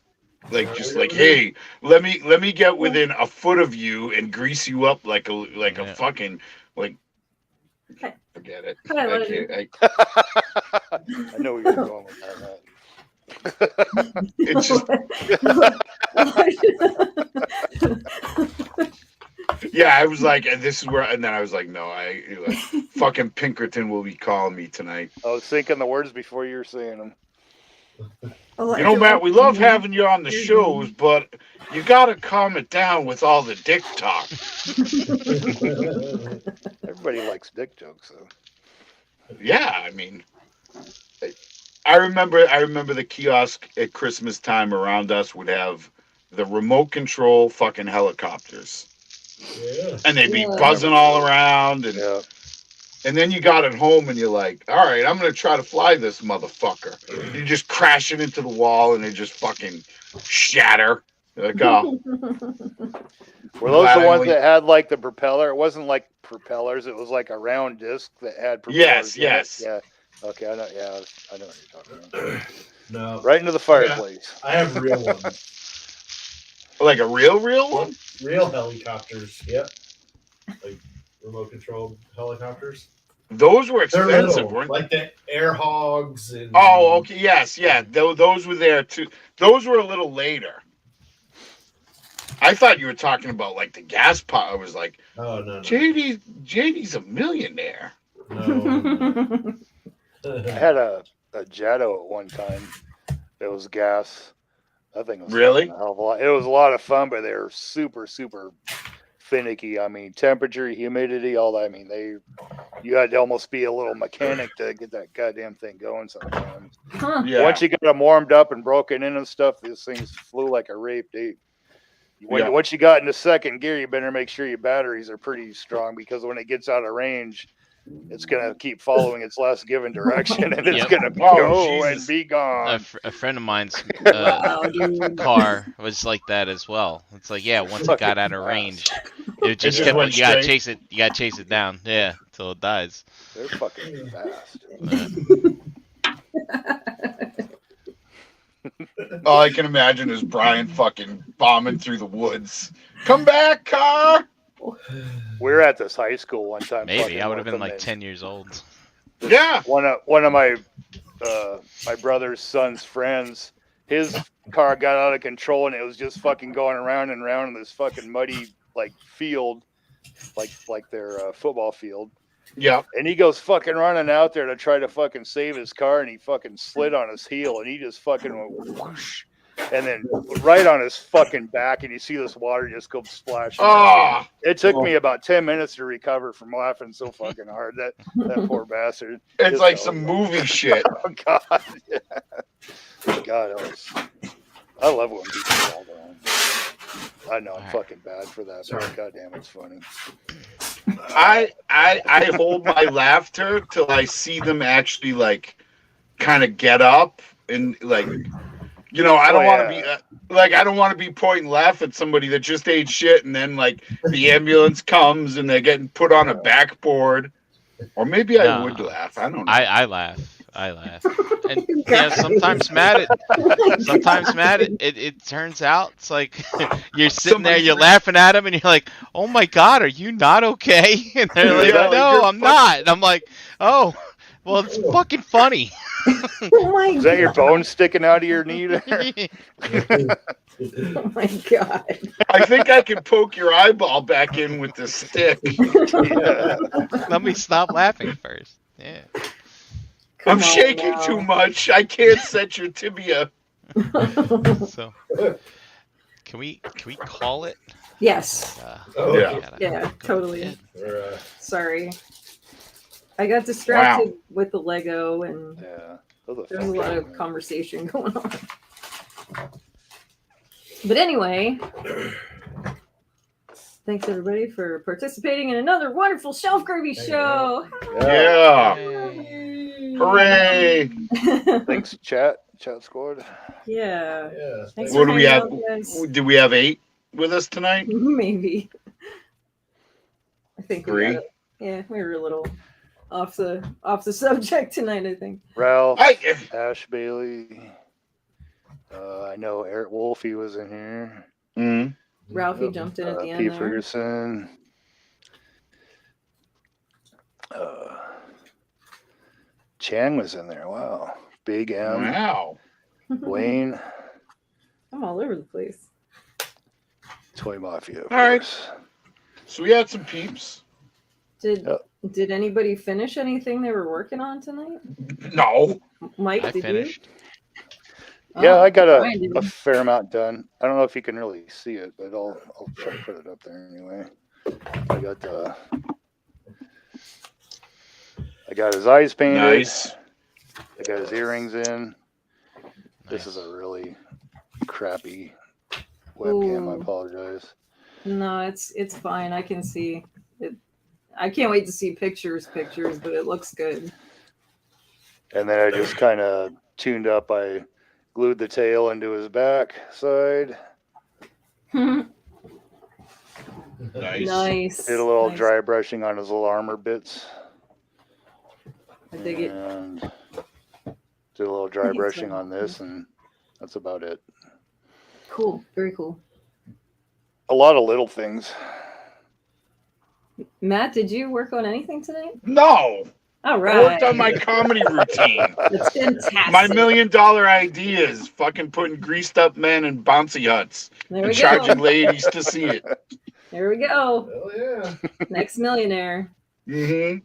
like just like, hey, let me get within a foot of you and grease you up like a Yeah. fucking like. Forget it. I I love you. can't. I know where you're going with that. It's just yeah. I was like, and this is where, and then I was like, no, fucking Pinkerton will be calling me tonight. I was thinking the words before you were saying them. You know, Matt, we love having you on the shows, but you got to calm it down with all the dick talk. Everybody likes dick jokes, though. Yeah, I mean, I remember the kiosk at Christmas time around us would have the remote control fucking helicopters, Yeah. and they'd be Yeah. buzzing all around, Yeah. and then you got it home and you're like, all right, I'm gonna try to fly this motherfucker. You just crash it into the wall and it just fucking shatter. You're like, oh, Were those Glad the I ones only- that had like the propeller? It wasn't like propellers. It was like a round disc that had propellers. Yes, in it. Yeah. Okay. I know. Yeah. I know what you're talking about. No, Right into the fireplace. I have real ones. like a real one? Real helicopters. Yep. Like remote controlled helicopters. Those were They're expensive, little, weren't they? like the air hogs and Oh, okay, yes, yeah. Those were there too. Those were a little later. I thought you were talking about like the gas pot. I was like, Oh no. JD's a millionaire. No. I had a Jetto at one time. It was gas. That thing was Really? a hell of a lot. It was a lot of fun, but they were super, super finicky. I mean, temperature, humidity, all that. I mean, you had to almost be a little mechanic to get that goddamn thing going sometimes. Huh. Yeah. Once you got them warmed up and broken in and stuff, these things flew like a rape. Once you got into second gear, you better make sure your batteries are pretty strong, because when it gets out of range, it's going to keep following its last given direction, and it's Yep. going to Oh, go and Jesus. be gone. A friend of mine's Wow, dude. car was like that as well. It's like, yeah, once it got out of range, it just just kept. went You gotta straight. chase it. You gotta chase it down. Yeah, until it dies. They're fucking fast. All I can imagine is Brian fucking bombing through the woods. Come back, car. We were at this high school one time. Maybe fucking I would have with been them, like and 10 years old. Yeah. One of my brother's son's friends, his car got out of control, and it was just fucking going around and around in this fucking muddy like field, like their football field. Yeah. And he goes fucking running out there to try to fucking save his car, and he fucking slid on his heel, and he just fucking went whoosh, and then right on his fucking back, and you see this water just go splashing. Oh. It took me about 10 minutes to recover from laughing so fucking hard. That poor bastard. It's Just like so- some movie shit. Oh God. Yeah. God, I love when people fall down. I know I'm fucking bad for that, but goddamn, it's funny. I hold my laughter till I see them actually like kind of get up and like, you know, I don't want to be like, I don't want to be pointing laugh at somebody that just ate shit and then like the ambulance comes and they're getting put on a backboard, or maybe I would laugh. I don't know. I laugh. And yeah, sometimes Matt, it turns out it's like you're sitting there, you're laughing at him, and you're like, "Oh my God, are you not okay?" And they're like, Yeah, like, "No, you're I'm not." And I'm like, "Oh, well, it's fucking funny." Oh my Is that your God. bone sticking out of your knee there? Oh my God. I think I can poke your eyeball back in with the stick. Yeah. Let me stop laughing first. Yeah. I'm Come on shaking now. too much. I can't set your tibia. So, can we call it? Yes. Oh, Yeah. Yeah, go totally. ahead. We're, Sorry. I got distracted with the Lego, and Yeah. Those are there's a fun lot games, of man. conversation going on. But anyway, thanks everybody for participating in another wonderful ShelfGravy show. Yeah. Yay. Hooray. Thanks, chat squad. Yeah. yeah. Thanks What for do we hanging have? out, guys. Do we have 8 with us tonight? Maybe. I think we 3. got it. Yeah, we were a little off the subject tonight, I think. Ralph, I, Ash Bailey. I know Eric Wolfie was in here. mm, Ralphie jumped in at the end Pete there. Ferguson. Chan was in there. Wow. Big M. wow. Wayne. I'm all over the place. Toy Mafia. Of All right. course. So we had some peeps. Did anybody finish anything they were working on tonight? No. Mike, I did finished. you? Yeah, Oh, I got Brian did. a fair amount done. I don't know if you can really see it, but I'll try to put it up there anyway. I got his eyes painted. Nice. I got his earrings in. This Nice. is a really crappy webcam. I Ooh. apologize. No, it's fine. I can see it. I can't wait to see pictures, but it looks good. And then I just kind of tuned up. I glued the tail into his back side. Nice. Nice. Did a little Nice. dry brushing on his little armor bits. I dig it. And did a little dry think it's brushing really on this, and that's about it. Cool. Very cool. A lot of little things. Matt, did you work on anything tonight? No. All I right. worked on my comedy routine. That's fantastic. My $1 million ideas. Fucking putting greased up men in bouncy huts There and we charging go. ladies to see it. There we go. Hell yeah. Next millionaire. Mm-hmm.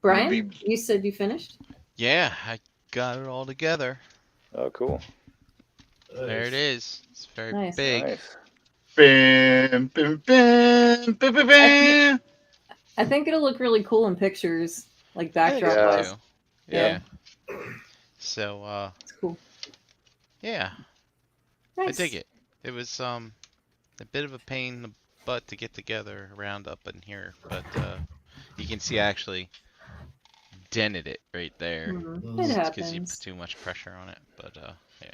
Brian, Maybe- you said you finished? Yeah, I got it all together. Oh, cool. There it is. It's very Nice. big. Nice. Bam, bam, bam, bam, bam, bam. I think it'll look really cool in pictures, like I think backdrop so wise. too. Yeah. Yeah. So It's cool. yeah, Nice. I dig it. It was a bit of a pain in the butt to get together around up in here, but you can see I actually dented it right there. Mhm. It Just because you put happens. too much pressure on it, but yeah.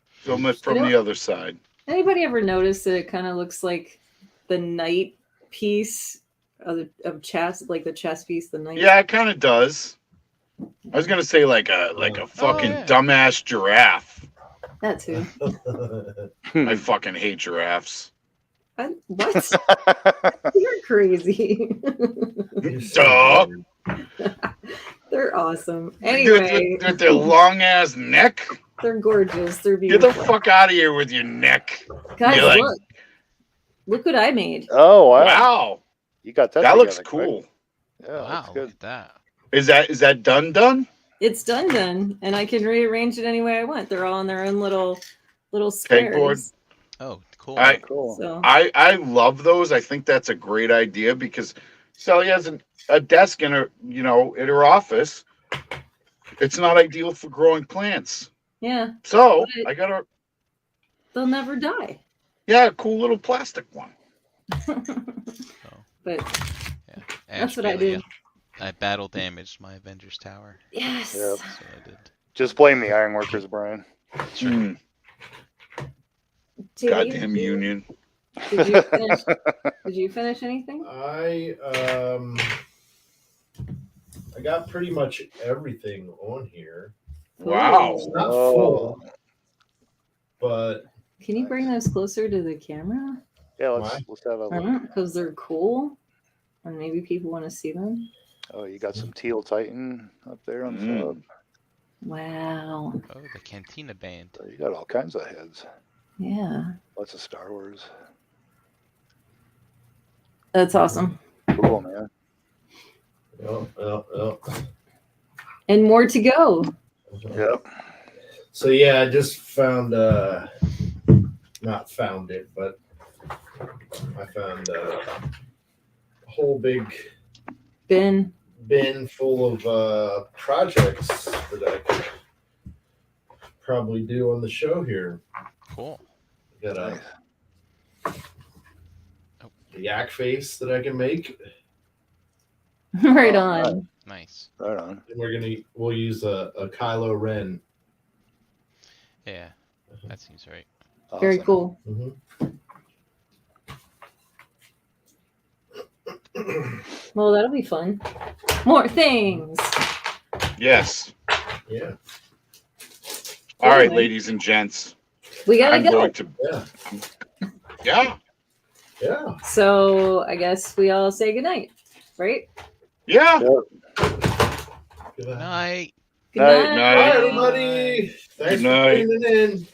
Film it from the other side. Anybody ever notice that it kind of looks like the knight piece of chess, like the chess piece, the knight? Yeah, it kind of does. I was gonna say like a fucking yeah. dumbass giraffe. That too. I fucking hate giraffes. What? You're crazy. You're so Duh. weird. They're awesome. Anyway, With their long ass neck. they're gorgeous. They're Get the beautiful. fuck out of here with your neck. Guys, You're like, look what I made. Oh wow. wow, You got that. that looks together quick. cool. Yeah, Wow, that's look good. at that. Is that done? It's done, and I can rearrange it any way I want. They're all in their own little squares. Pegboard. Oh, cool. Cool. So I love those. I think that's a great idea because Sally has a desk in her in her office. It's not ideal for growing plants. yeah, So But I got they'll never die. a cool little plastic one. But Yeah. that's what I did. I battle damaged my Avengers Tower. Yes. Yep. That's what I did. Just blame the ironworkers, Brian. Sure. Mm, Dave, goddamn union. Did you finish anything? I got pretty much everything on here. Wow. It's not Oh. full, but Can you bring those closer to the camera? Yeah, Why? let's have a look. Because they're cool, and maybe people want to see them. Oh, you got some teal Titan up there on Mm. top. Wow. Oh, the Cantina Band. You got all kinds of heads. Yeah. Lots of Star Wars. That's awesome. Cool, man. And more to go. Yep. So yeah, I just found not found it, but I found a whole big Ben. bin full of projects that I could probably do on the show here. Cool. Got Nice. a yak face that I can make. Right Oh, on. Nice. Right on. And we'll use a Kylo Ren. Yeah, that seems right. Very Awesome. cool. Well, that'll be fun. More things. Yes. Yeah. All right, Anyway. ladies and gents. We gotta I'm go. going to. Yeah. Yeah. Yeah. So I guess we all say goodnight, right? Yeah. Good night. Night. Good Night. night. Night. Bye, everybody. Thanks Good night. for tuning in.